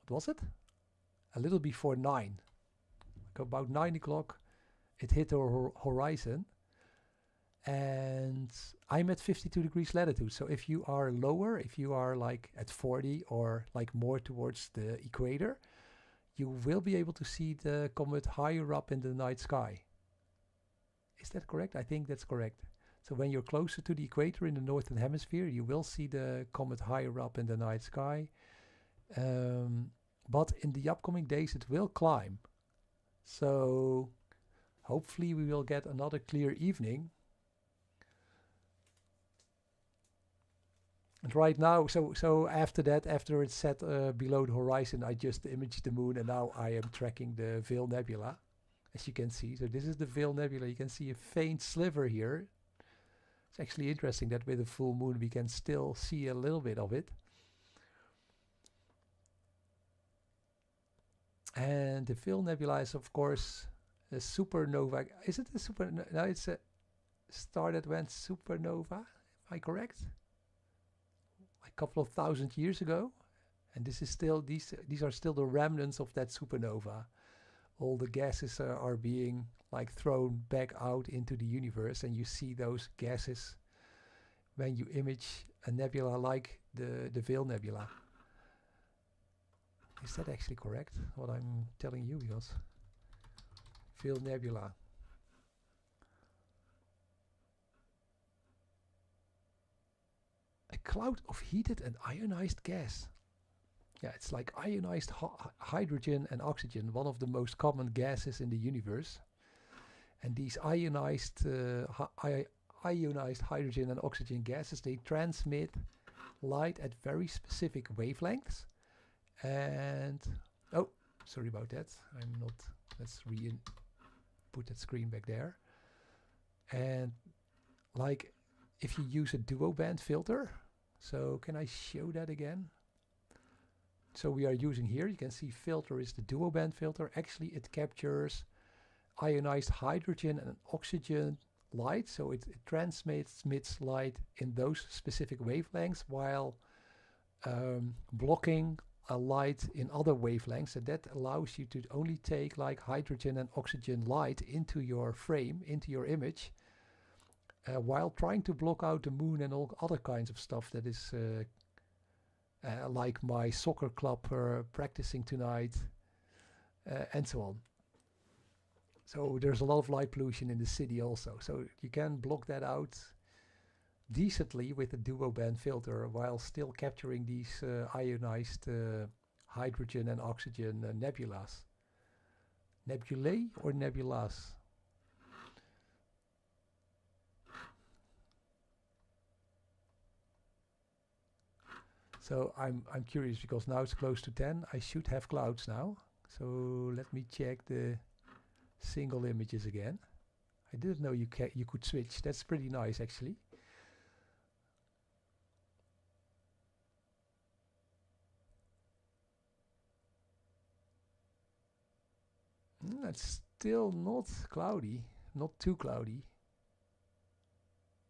what was it? A little before 9. Like about 9 o'clock, it hit the horizon. And I'm at 52 degrees latitude. So if you are lower, if you are like at 40 or like more towards the equator, you will be able to see the comet higher up in the night sky. Is that correct? I think that's correct. So when you're closer to the equator in the northern hemisphere, you will see the comet higher up in the night sky. But in the upcoming days, it will climb. So hopefully we will get another clear evening. And right now, so after that, after it's set below the horizon, I just imaged the moon, and now I am tracking the Vil nebula, as you can see. So this is the Vil nebula. You can see a faint sliver here. It's actually interesting that with a full moon we can still see a little bit of it. And the Vil nebula is, of course, a supernova. Is it a supernova? No, it's a star that went supernova. Am I correct? A couple of thousand years ago. And this is still, these are still the remnants of that supernova. All the gases are being like thrown back out into the universe, and you see those gases when you image a nebula like the Vil nebula. Is that actually correct, what I'm telling you? Because Vil nebula. A cloud of heated and ionized gas. Yeah, it's like ionized hydrogen and oxygen, one of the most common gases in the universe. And these ionized hydrogen and oxygen gases, they transmit light at very specific wavelengths. And, oh, sorry about that. I'm not, let's put that screen back there. And like if you use a duo band filter, so can I show that again? So we are using here, you can see filter is the dual band filter. Actually it captures ionized hydrogen and oxygen light, so it transmits light in those specific wavelengths while blocking a light in other wavelengths, and that allows you to only take like hydrogen and oxygen light into your frame, into your image, while trying to block out the moon and all other kinds of stuff that is like my soccer club practicing tonight, and so on. So there's a lot of light pollution in the city also, so you can block that out decently with a duo band filter while still capturing these ionized hydrogen and oxygen nebulas. Nebulae or nebulas? So I'm curious because now it's close to 10. I should have clouds now. So let me check the single images again. I didn't know you could switch. That's pretty nice actually. It's still not cloudy, not too cloudy.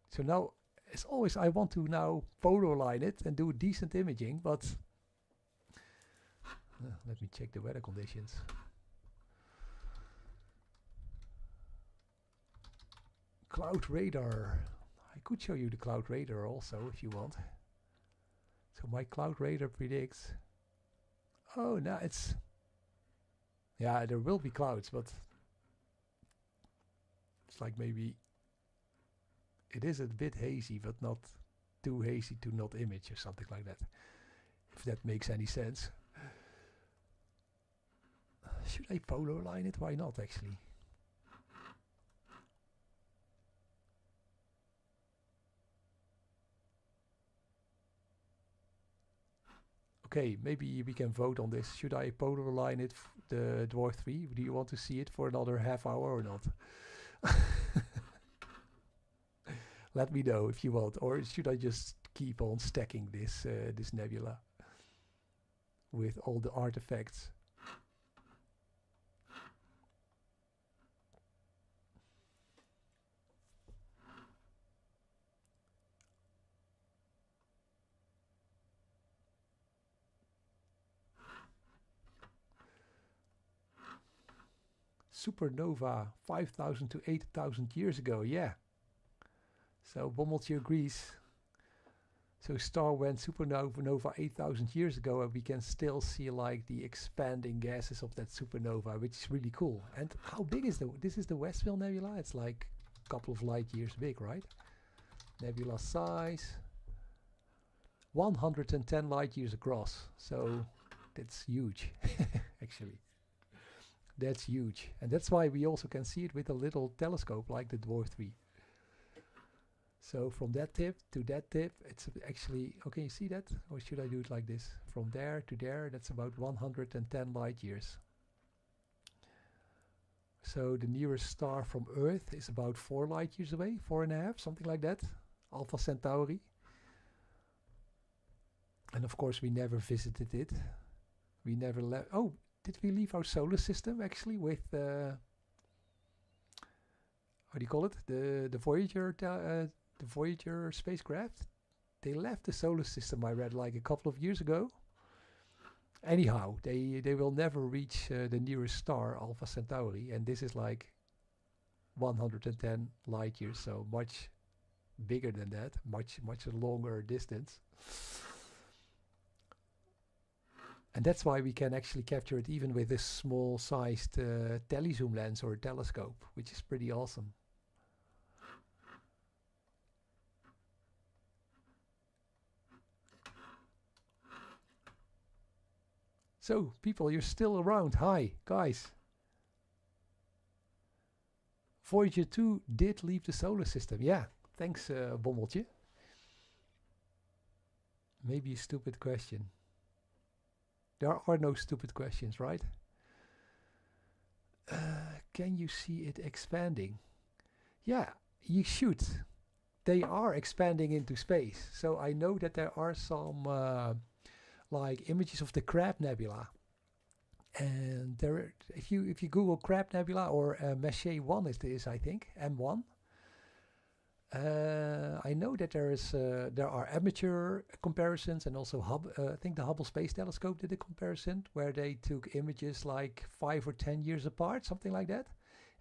So now, as always, I want to now polar line it and do decent imaging, but let me check the weather conditions. Cloud radar. I could show you the cloud radar also if you want. So my cloud radar predicts. Oh, no, it's. Yeah, there will be clouds, but it's like maybe it is a bit hazy, but not too hazy to not image or something like that. If that makes any sense. Should I polar line it? Why not actually? Okay, maybe we can vote on this. Should I polar line it, the Dwarf 3? Do you want to see it for another half hour or not? Let me know if you want. Or should I just keep on stacking this this nebula with all the artifacts? Supernova 5,000 to 8,000 years ago, yeah. So Bommeltje agrees. So star went supernova 8,000 years ago, and we can still see like the expanding gases of that supernova, which is really cool. And how big is this is the Westville Nebula? It's like a couple of light years big, right? Nebula size 110 light years across. So that's huge, actually. That's huge, and that's why we also can see it with a little telescope like the Dwarf 3. So from that tip to that tip, it's actually, okay, you see that? Or should I do it like this? From there to there, that's about 110 light years. So the nearest star from Earth is about 4 light years away, 4.5, something like that. Alpha Centauri. And of course we never visited it. We never left. Oh, did we leave our solar system actually with how do you call it? The Voyager the Voyager spacecraft? They left the solar system, I read like a couple of years ago. Anyhow, they will never reach the nearest star, Alpha Centauri, and this is like 110 light years, so much bigger than that, much longer distance. And that's why we can actually capture it even with this small sized telezoom lens or telescope, which is pretty awesome. So, people, you're still around. Hi, guys. Voyager 2 did leave the solar system. Yeah, thanks, Bommeltje. Maybe a stupid question. There are no stupid questions, right? Can you see it expanding? Yeah, you should. They are expanding into space. So I know that there are some like images of the Crab Nebula. And there, if you Google Crab Nebula or Messier 1 is this, I think, M1. I know that there are amateur comparisons, and also I think the Hubble Space Telescope did a comparison where they took images like 5 or 10 years apart, something like that,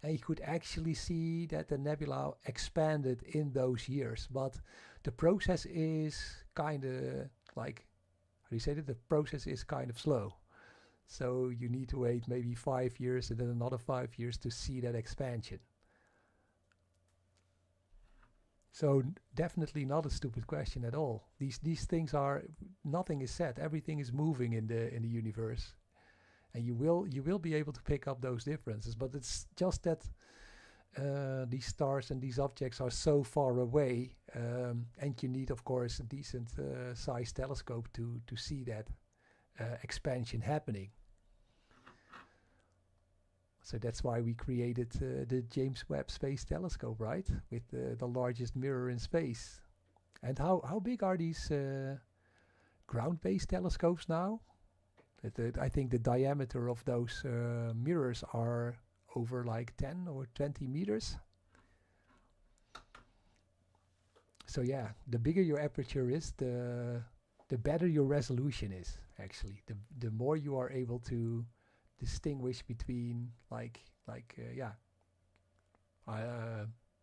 and you could actually see that the nebula expanded in those years. But the process is kind of like, how do you say that? The process is kind of slow. So you need to wait maybe 5 years and then another 5 years to see that expansion. So definitely not a stupid question at all. These things are, nothing is set. Everything is moving in the universe, and you will be able to pick up those differences. But it's just that these stars and these objects are so far away, and you need, of course, a decent sized telescope to see that expansion happening. So that's why we created the James Webb Space Telescope, right? With the largest mirror in space. And how big are these ground-based telescopes now? I think the diameter of those mirrors are over like 10 or 20 meters. So yeah, the bigger your aperture is, the better your resolution is, actually. The more you are able to distinguish between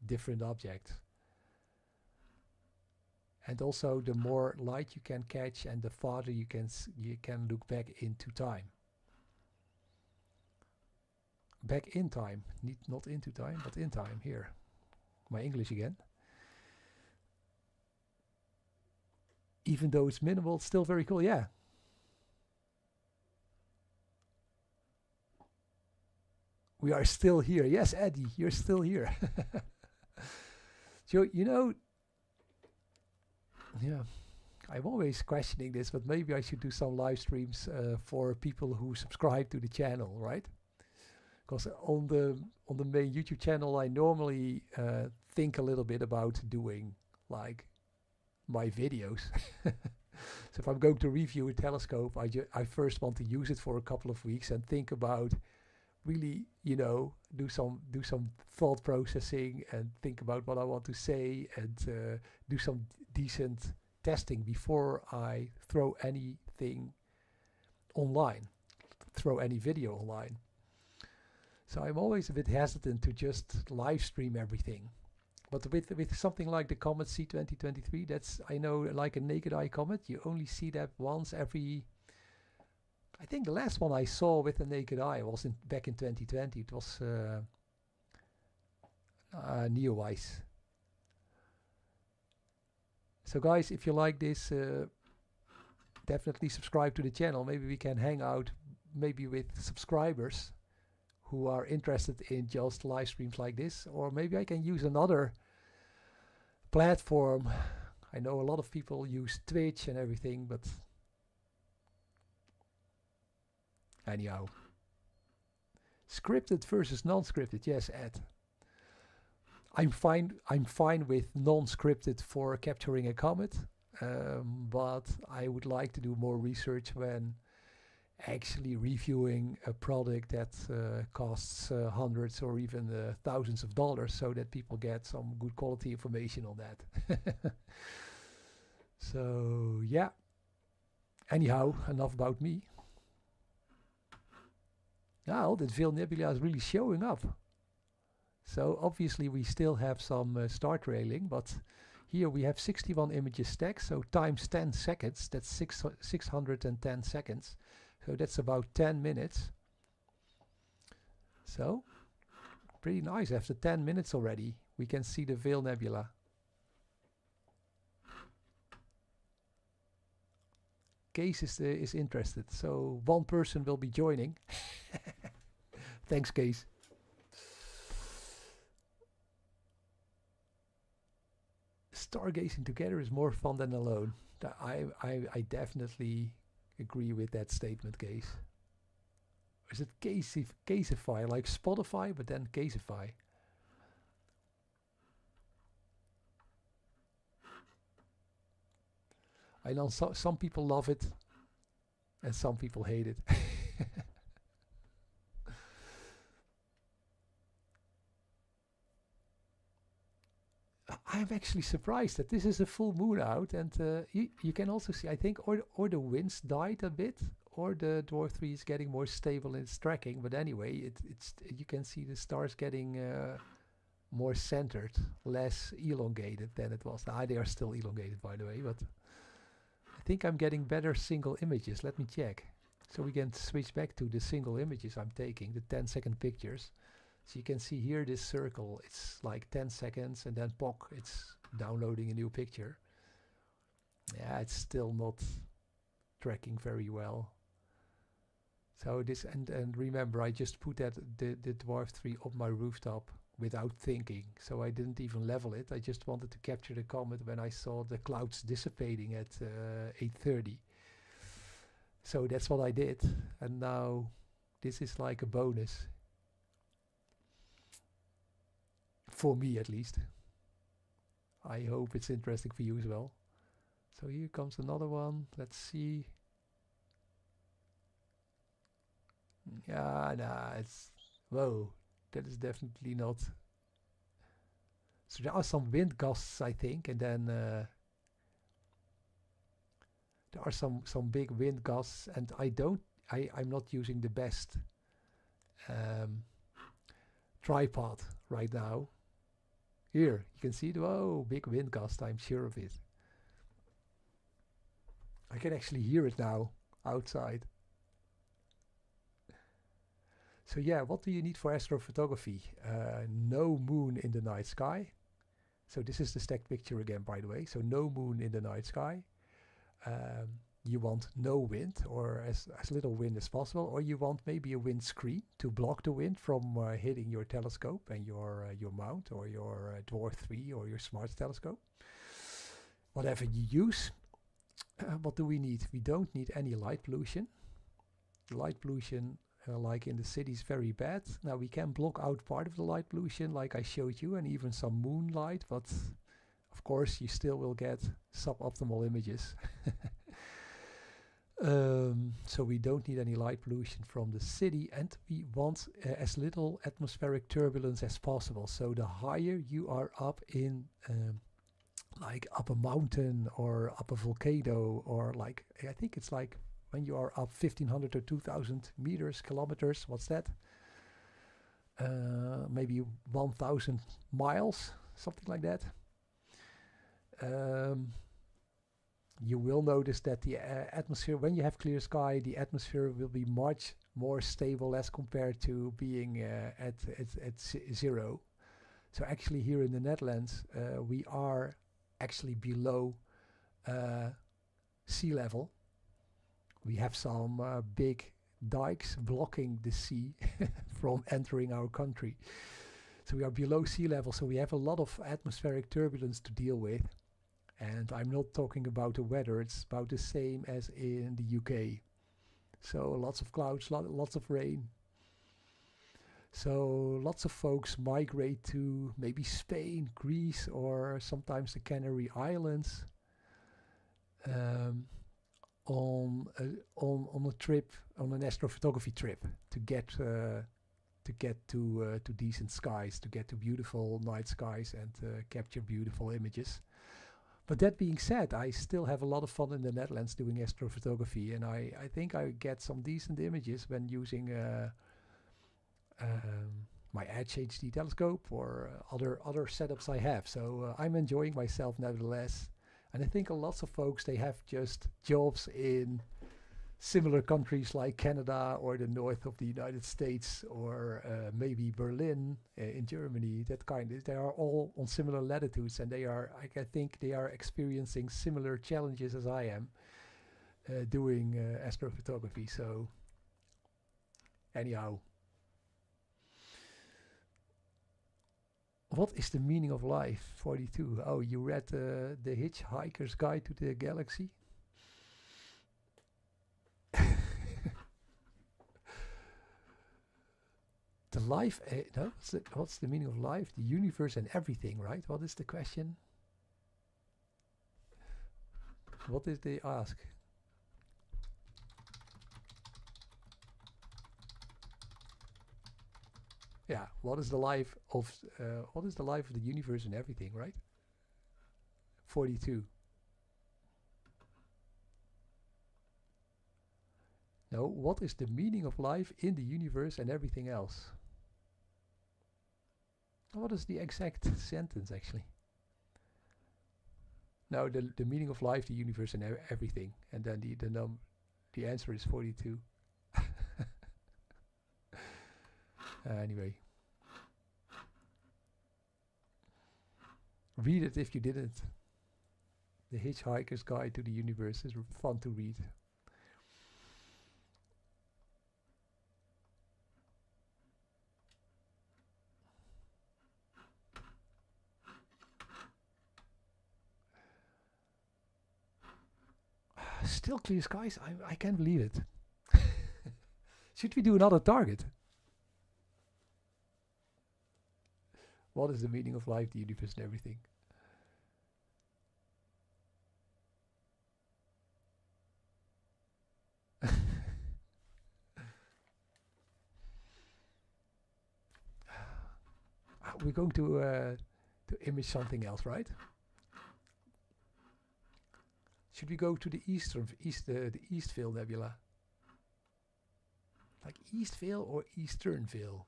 different objects. And also the more light you can catch, and the farther you can look back into time. Back in time, not into time, but in time. Here, my English again. Even though it's minimal, it's still very cool. Yeah. We are still here. Yes, Eddie, you're still here. So, you know, yeah, I'm always questioning this, but maybe I should do some live streams for people who subscribe to the channel, right? Because on the main YouTube channel, I normally think a little bit about doing like my videos. So if I'm going to review a telescope, I first want to use it for a couple of weeks and think about, really, you know, do some thought processing and think about what I want to say, and do some decent testing before I throw anything online, throw any video online. So I'm always a bit hesitant to just live stream everything. But with something like the Comet C 2023, that's, I know, like a naked eye comet, you only see that once every, I think the last one I saw with the naked eye was back in 2020. It was Neowise. So guys, if you like this, definitely subscribe to the channel. Maybe we can hang out maybe with subscribers who are interested in just live streams like this, or maybe I can use another platform. I know a lot of people use Twitch and everything, but anyhow. Scripted versus non-scripted. Yes, Ed. I'm fine with non-scripted for capturing a comet, but I would like to do more research when actually reviewing a product that costs hundreds or even thousands of dollars, so that people get some good quality information on that. So yeah. Anyhow, enough about me. Now that Veil Nebula is really showing up. So obviously we still have some star trailing, but here we have 61 images stacked, so times 10 seconds, that's 610 seconds. So that's about 10 minutes. So pretty nice. After 10 minutes already, we can see the Veil Nebula. Case is interested, so one person will be joining. Thanks, Case. Stargazing together is more fun than alone. I definitely agree with that statement, Case. Or is it Caseify, like Spotify, but then Caseify? I know some people love it, and some people hate it. I'm actually surprised that this is a full moon out, and you can also see, I think, or the winds died a bit, or the Dwarf 3 is getting more stable in its tracking. But anyway, it's you can see the stars getting more centered, less elongated than it was. They are still elongated, by the way, but I think I'm getting better single images. Let me check. So we can switch back to the single images I'm taking, the 10-second pictures. So you can see here this circle, it's like 10 seconds, and then POC, it's downloading a new picture. Yeah, it's still not tracking very well. So this, and remember, I just put that the Dwarf 3 on my rooftop without thinking. So I didn't even level it. I just wanted to capture the comet when I saw the clouds dissipating at 8:30. So that's what I did. And now this is like a bonus. For me, at least. I hope it's interesting for you as well. So here comes another one. Let's see. Yeah, nah, it's... Whoa, that is definitely not... So there are some wind gusts, I think, and then... there are some big wind gusts, and I'm not using the best tripod right now. Here, you can see it. Whoa, big wind gust, I'm sure of it. I can actually hear it now, outside. So yeah, what do you need for astrophotography? No moon in the night sky. So this is the stacked picture again, by the way. So no moon in the night sky. You want no wind, or as little wind as possible, or you want maybe a wind screen to block the wind from hitting your telescope and your mount, or your Dwarf 3 or your smart telescope. Whatever you use. What do we need? We don't need any light pollution. Light pollution, like in the city, is very bad. Now we can block out part of the light pollution, like I showed you, and even some moonlight, but of course you still will get suboptimal images. So we don't need any light pollution from the city, and we want as little atmospheric turbulence as possible. So the higher you are up in like up a mountain or up a volcano, or like, I think it's like when you are up 1500 or 2000 meters, kilometers, what's that? Maybe 1000 miles, something like that. You will notice that the atmosphere, when you have clear sky, the atmosphere will be much more stable as compared to being at zero. So actually here in the Netherlands, we are actually below sea level. We have some big dikes blocking the sea from entering our country. So we are below sea level, so we have a lot of atmospheric turbulence to deal with. And I'm not talking about the weather, it's about the same as in the UK. So lots of clouds, lots of rain. So lots of folks migrate to maybe Spain, Greece, or sometimes the Canary Islands on a trip, on an astrophotography trip, to get to decent skies, to get to beautiful night skies, and capture beautiful images. But that being said, I still have a lot of fun in the Netherlands doing astrophotography, and I think I get some decent images when using my Edge HD telescope or other setups I have. So I'm enjoying myself nevertheless. And I think lots of folks, they have just jobs in similar countries like Canada or the north of the United States, or maybe Berlin in Germany. That kind of, they are all on similar latitudes, and they are, I think they are experiencing similar challenges as I am doing astrophotography. So anyhow, what is the meaning of life? 42. Oh, you read the Hitchhiker's Guide to the Galaxy? The life, no, what's the meaning of life? The universe and everything, right? What is the question? What did they ask? Yeah, what is the life of the universe and everything, right? 42. No, what is the meaning of life in the universe and everything else? What is the exact sentence actually? No, the meaning of life, the universe, and everything, and then the answer is 42. Anyway, read it if you didn't. The Hitchhiker's Guide to the Universe is fun to read. Still clear skies? I can't believe it. Should we do another target? What is the meaning of life, the universe, and everything? We're going to image something else, right? Should we go to the the Eastvale Nebula? Like Eastvale or Easternvale?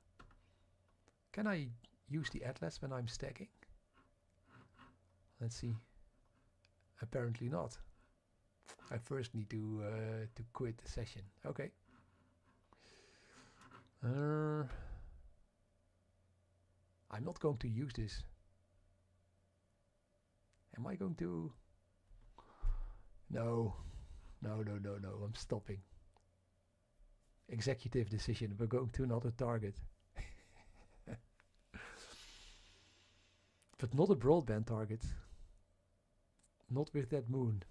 Can I use the atlas when I'm stacking? Let's see. Apparently not. I first need to quit the session. Okay. I'm not going to use this. Am I going to? No. I'm stopping. Executive decision. We're going to another target. But not a broadband target. Not with that moon.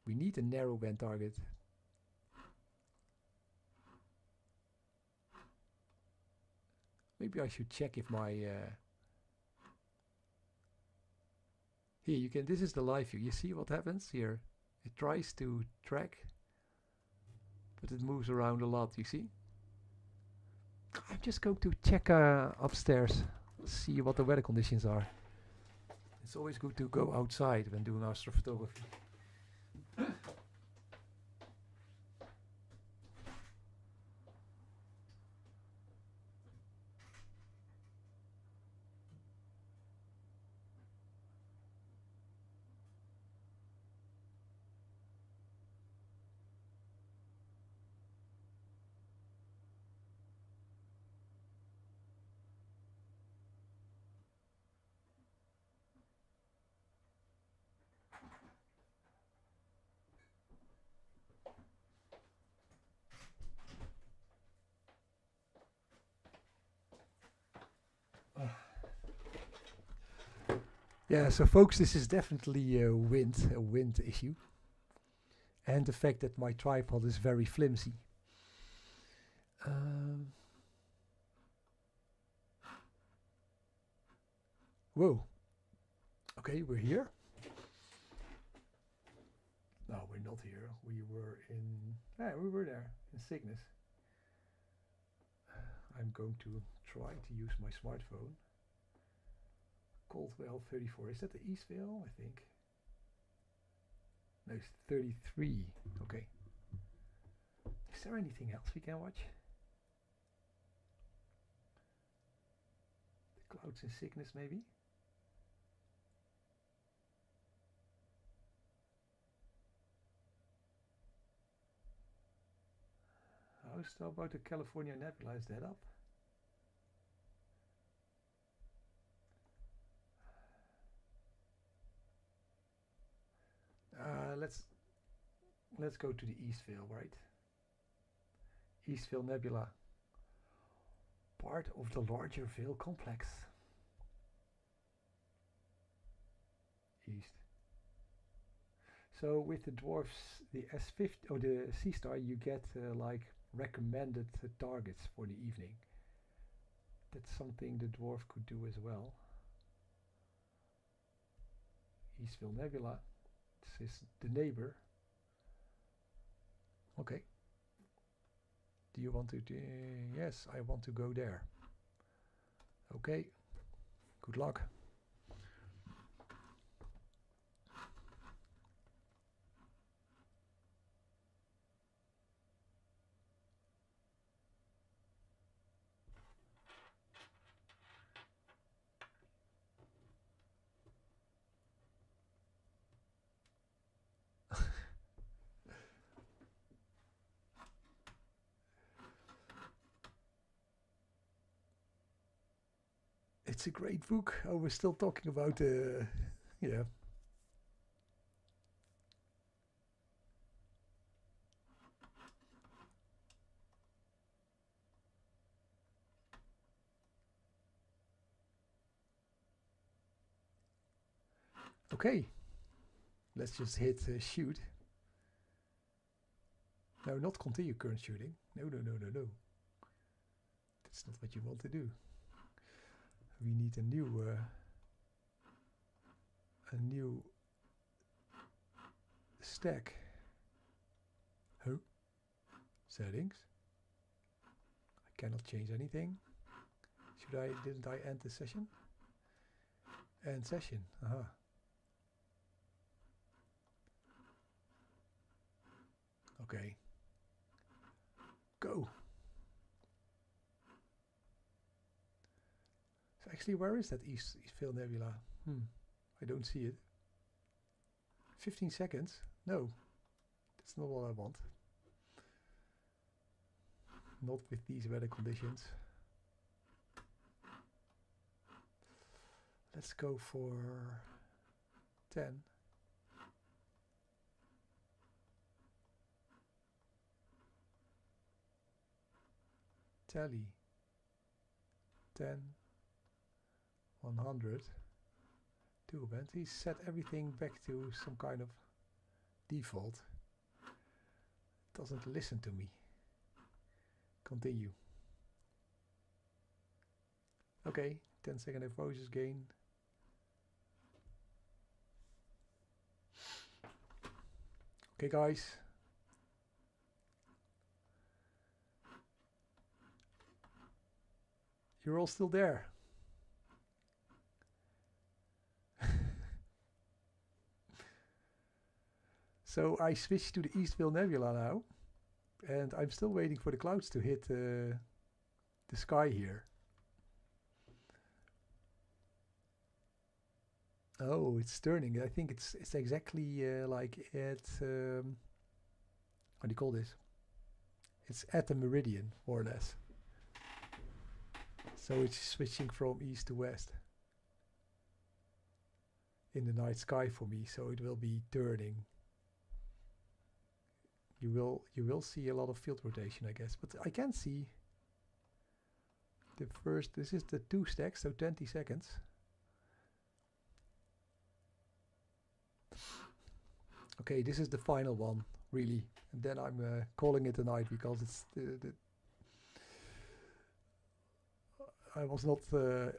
We need a narrowband target. Maybe I should check if my... Here, you can... This is the live view. You see what happens here? It tries to track, but it moves around a lot, you see? I'm just going to check upstairs, see what the weather conditions are. It's always good to go outside when doing astrophotography. Yeah, so folks, this is definitely a wind issue. And the fact that my tripod is very flimsy. Whoa. Okay, we're here. No, we're not here. We were in... Yeah, we were there, in Cygnus. I'm going to try to use my smartphone. Coldwell 34. Is that the Eastvale? I think. No, it's 33. Okay. Is there anything else we can watch? The clouds in Cygnus, maybe? How's about the California Nebula? Is that up? Let's go to the Eastvale, right? Eastvale Nebula, part of the larger Veil complex. East. So with the dwarfs, the S50 or the C star, you get like recommended targets for the evening. That's something the dwarf could do as well. Eastvale Nebula. This is the neighbor. Okay. Do you want to? Yes, I want to go there. Okay. Good luck. It's a great book. Oh, we're still talking about yeah. Okay. Let's just hit shoot. No, not continue current shooting. No, no, no, no, no. That's not what you want to do. We need a new stack. Oh, settings. I cannot change anything. Should I? Didn't I end the session? End session. Aha. Okay. Go. So actually, where is that Eastvale Nebula? I don't see it. 15 seconds? No. That's not what I want. Not with these weather conditions. Let's go for 10. Tally. 10. 100. Do event. He set everything back to some kind of default. Doesn't listen to me. Continue. Okay, 10-second exposure gain. Okay, guys. You're all still there. So I switched to the Eastvale Nebula now, and I'm still waiting for the clouds to hit the sky here. Oh, it's turning. I think it's exactly like at what do you call this? It's at the meridian, more or less. So it's switching from east to west in the night sky for me. So it will be turning. You will see a lot of field rotation, I guess. But I can see the first. This is the 2 stacks, so 20 seconds. Okay, this is the final one, really. And then I'm calling it a night because it's I was not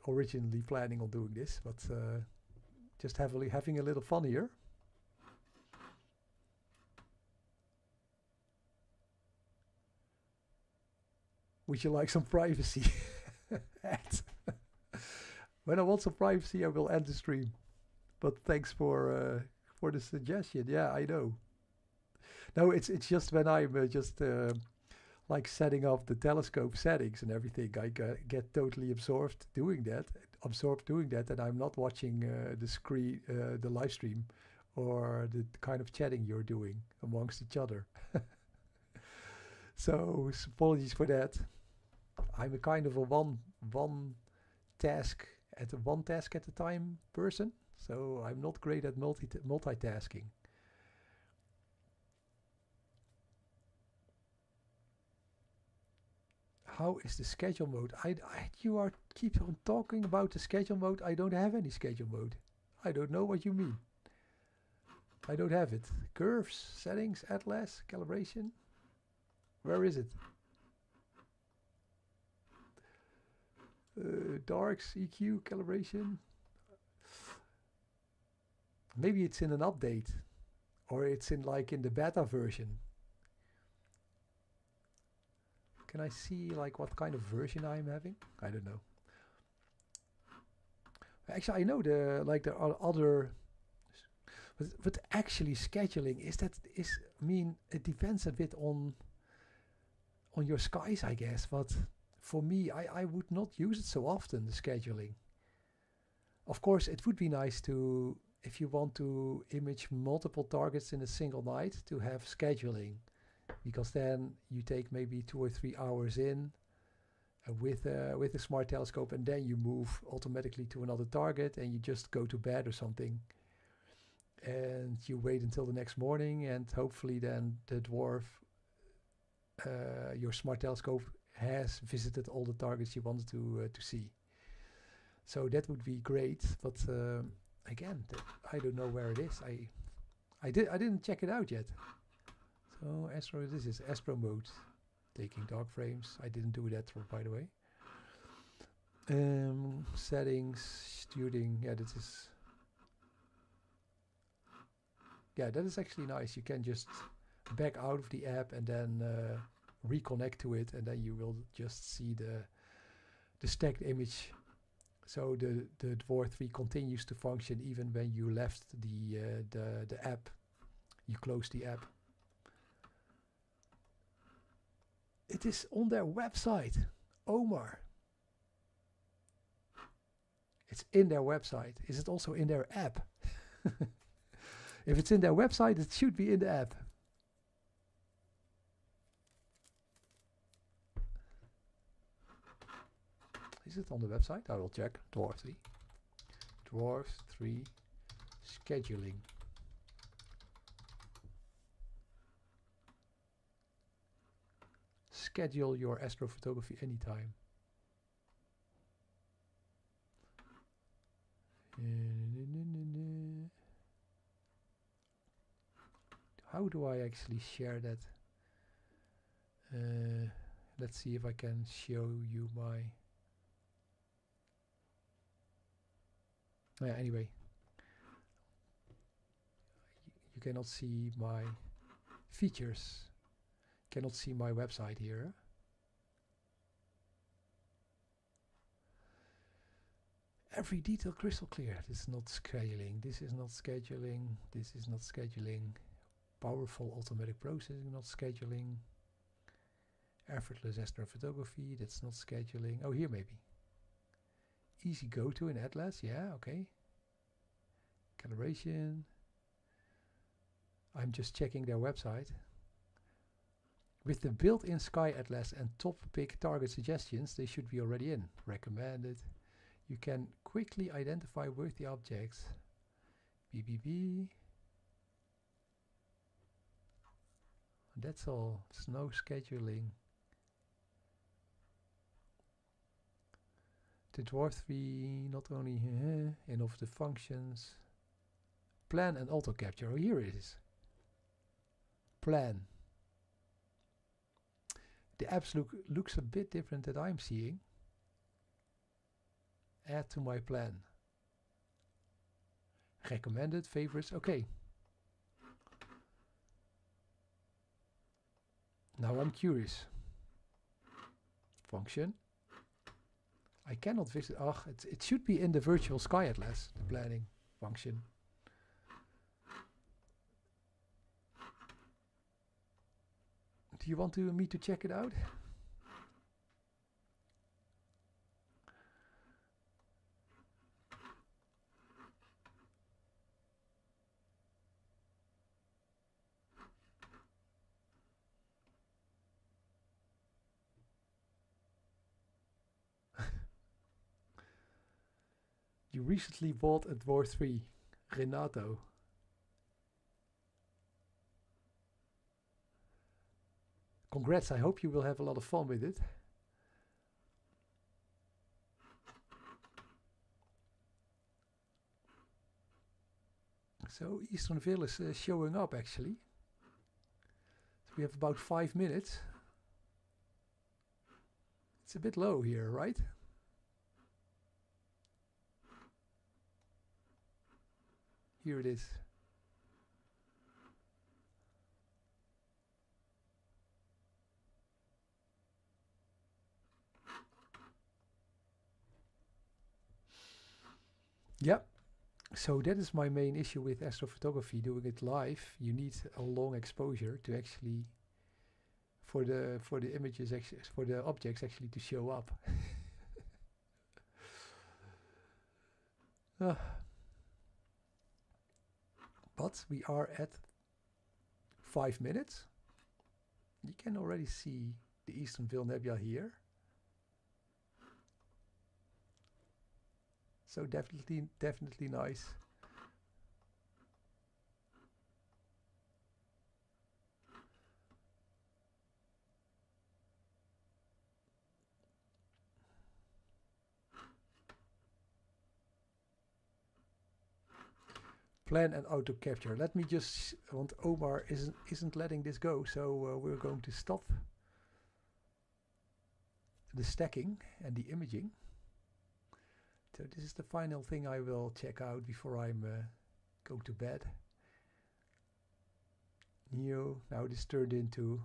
originally planning on doing this, but just having a little fun here. Would you like some privacy? When I want some privacy, I will end the stream. But thanks for the suggestion. Yeah, I know. No, it's just when I'm just like setting up the telescope settings and everything, I get totally absorbed doing that, and I'm not watching the screen, the live stream, or the kind of chatting you're doing amongst each other. So apologies for that. I'm a kind of a one task at a time person, so I'm not great at multitasking. How is the schedule mode? You keep on talking about the schedule mode. I don't have any schedule mode. I don't know what you mean. I don't have it. Curves, settings, atlas, calibration. Where is it? Darks, EQ, calibration. Maybe it's in an update, or it's in the beta version. Can I see like what kind of version I'm having? I don't know. Actually, I know there are other, but actually scheduling is I mean, it depends a bit on your skies, I guess. But for me, I would not use it so often, the scheduling. Of course, it would be nice to, if you want to image multiple targets in a single night, to have scheduling, because then you take maybe 2 or 3 hours in with a smart telescope, and then you move automatically to another target, and you just go to bed or something, and you wait until the next morning, and hopefully then the Dwarf, your smart telescope, has visited all the targets you wanted to see. So that would be great, but again, I don't know where it is. I didn't check it out yet. So Astro, this is Astro mode, taking dark frames. I didn't do that, by the way. Settings, shooting. Yeah, this is. Yeah, that is actually nice. You can just back out of the app and then reconnect to it, and then you will just see the stacked image. So the Dwarf 3 continues to function even when you left the app. You close the app. It is on their website, Omar. It's in their website. Is it also in their app? If it's in their website, it should be in the app. Is it on the website? I will check. Dwarf 3. Dwarf 3 scheduling. Schedule your astrophotography anytime. How do I actually share that? Let's see if I can show you my... anyway, you cannot see my features. Cannot see my website here. Every detail crystal clear. This is not scheduling. This is not scheduling. This is not scheduling. Powerful automatic processing, not scheduling. Effortless astrophotography, that's not scheduling. Oh, here maybe. Easy go to in Atlas, yeah, okay. Calibration. I'm just checking their website. With the built-in Sky Atlas and top pick target suggestions, they should be already in. Recommended. You can quickly identify worthy objects. BBB. That's all. It's no scheduling. The Dwarf 3 not only in of the functions. Plan and auto capture. Oh, here it is. Plan. The apps looks a bit different that I'm seeing. Add to my plan. Recommended, favorites, okay. Now I'm curious. Function. I cannot visit. It should be in the virtual Sky Atlas, the planning function. Do you want me to check it out? You recently bought a Dwarf 3, Renato. Congrats, I hope you will have a lot of fun with it. So Easternville is showing up actually. So we have about 5 minutes. It's a bit low here, right? Here it is. Yep. So that is my main issue with astrophotography. Doing it live, you need a long exposure to actually for the images for the objects actually to show up. But we are at 5 minutes. You can already see the Eastern Veil Nebula here. So definitely nice. Plan and auto capture. Let me just want Omar isn't letting this go, so we're going to stop the stacking and the imaging. So this is the final thing I will check out before I'm going to bed. Now this turned into...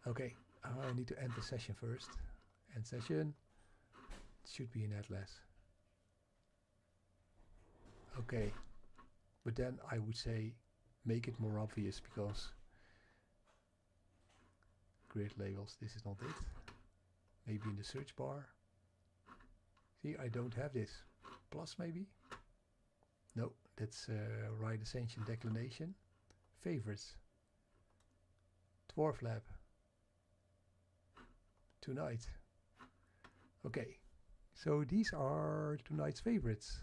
Okay, I need to end the session first. End session. It should be in Atlas. Okay, but then I would say make it more obvious, because grid labels, this is not it. Maybe in the search bar. See, I don't have this. Plus maybe? No, that's right ascension declination. Favorites. Dwarf lab. Tonight. Okay, so these are tonight's favorites.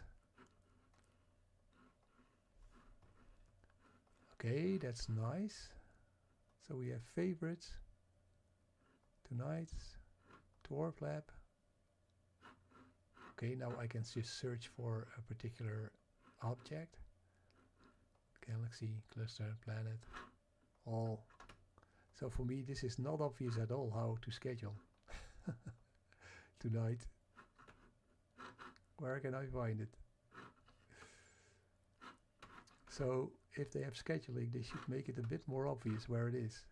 Okay, that's nice. So we have favorites, tonight's, Dwarf lab. Okay, now I can just search for a particular object. Galaxy, cluster, planet, all. So for me this is not obvious at all how to schedule. Tonight. Where can I find it? So if they have scheduling, they should make it a bit more obvious where it is.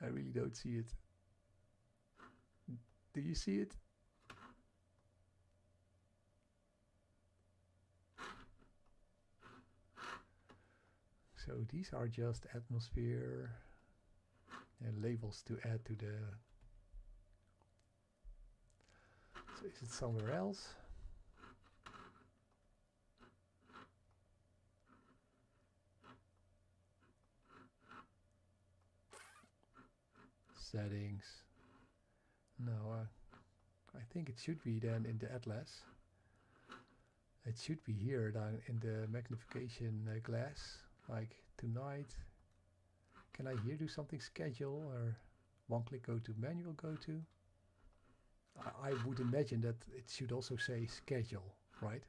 I really don't see it. Do you see it? So these are just atmosphere and labels to add to the... So is it somewhere else? Settings. No, I think it should be then in the Atlas. It should be here down in the magnification glass, like tonight. Can I here do something schedule, or one click go to manual go to? I would imagine that it should also say schedule, right?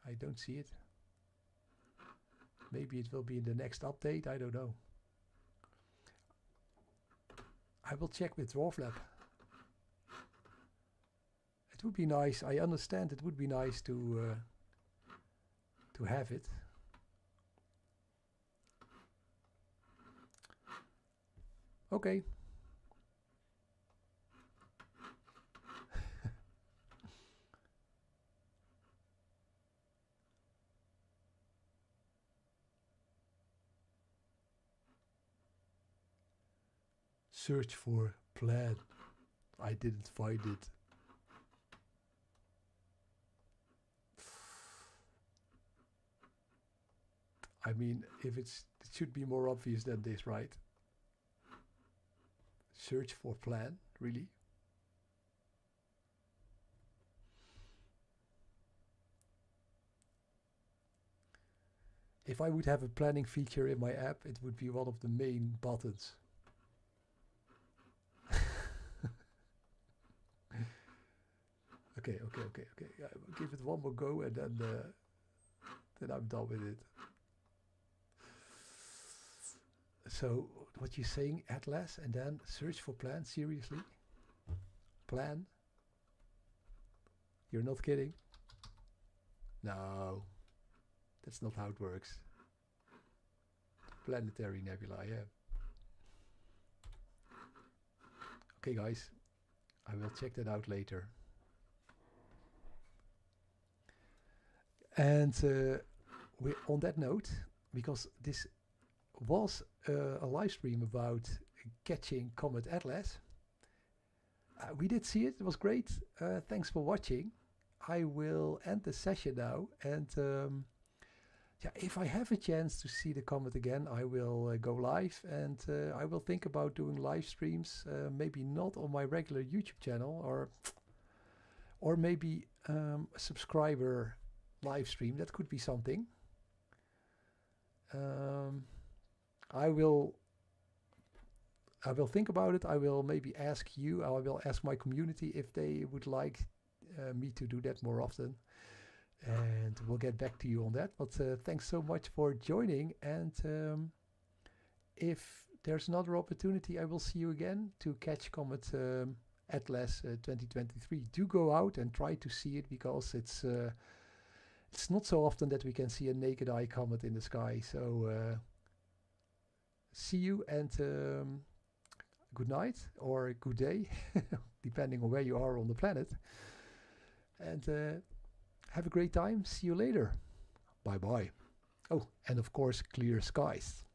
I don't see it. Maybe it will be in the next update, I don't know. I will check with Dwarf Lab. It would be nice, I understand it would be nice to have it. Okay. Search for plan. I didn't find it. I mean, if it should be more obvious than this, right? Search for plan, really? If I would have a planning feature in my app, it would be one of the main buttons. Okay. I'll give it one more go, and then I'm done with it. So what you're saying, Atlas, and then search for plan? Seriously? Plan? You're not kidding? No. That's not how it works. Planetary nebula, yeah. Okay, guys, I will check that out later. And on that note, because this was a live stream about catching Comet Atlas, we did see it. It was great. Thanks for watching. I will end the session now, and yeah, if I have a chance to see the comet again, I will go live, and I will think about doing live streams. Maybe not on my regular YouTube channel, or maybe a subscriber live stream. That could be something. I will think about it. I will maybe ask you. I will ask my community if they would like me to do that more often, and we'll get back to you on that. But thanks so much for joining, and if there's another opportunity, I will see you again to catch Comet Atlas 2023. Do go out and try to see it, because it's not so often that we can see a naked eye comet in the sky. So see you, and good night or good day, depending on where you are on the planet. And have a great time. See you later. Bye bye. Oh, and of course, clear skies.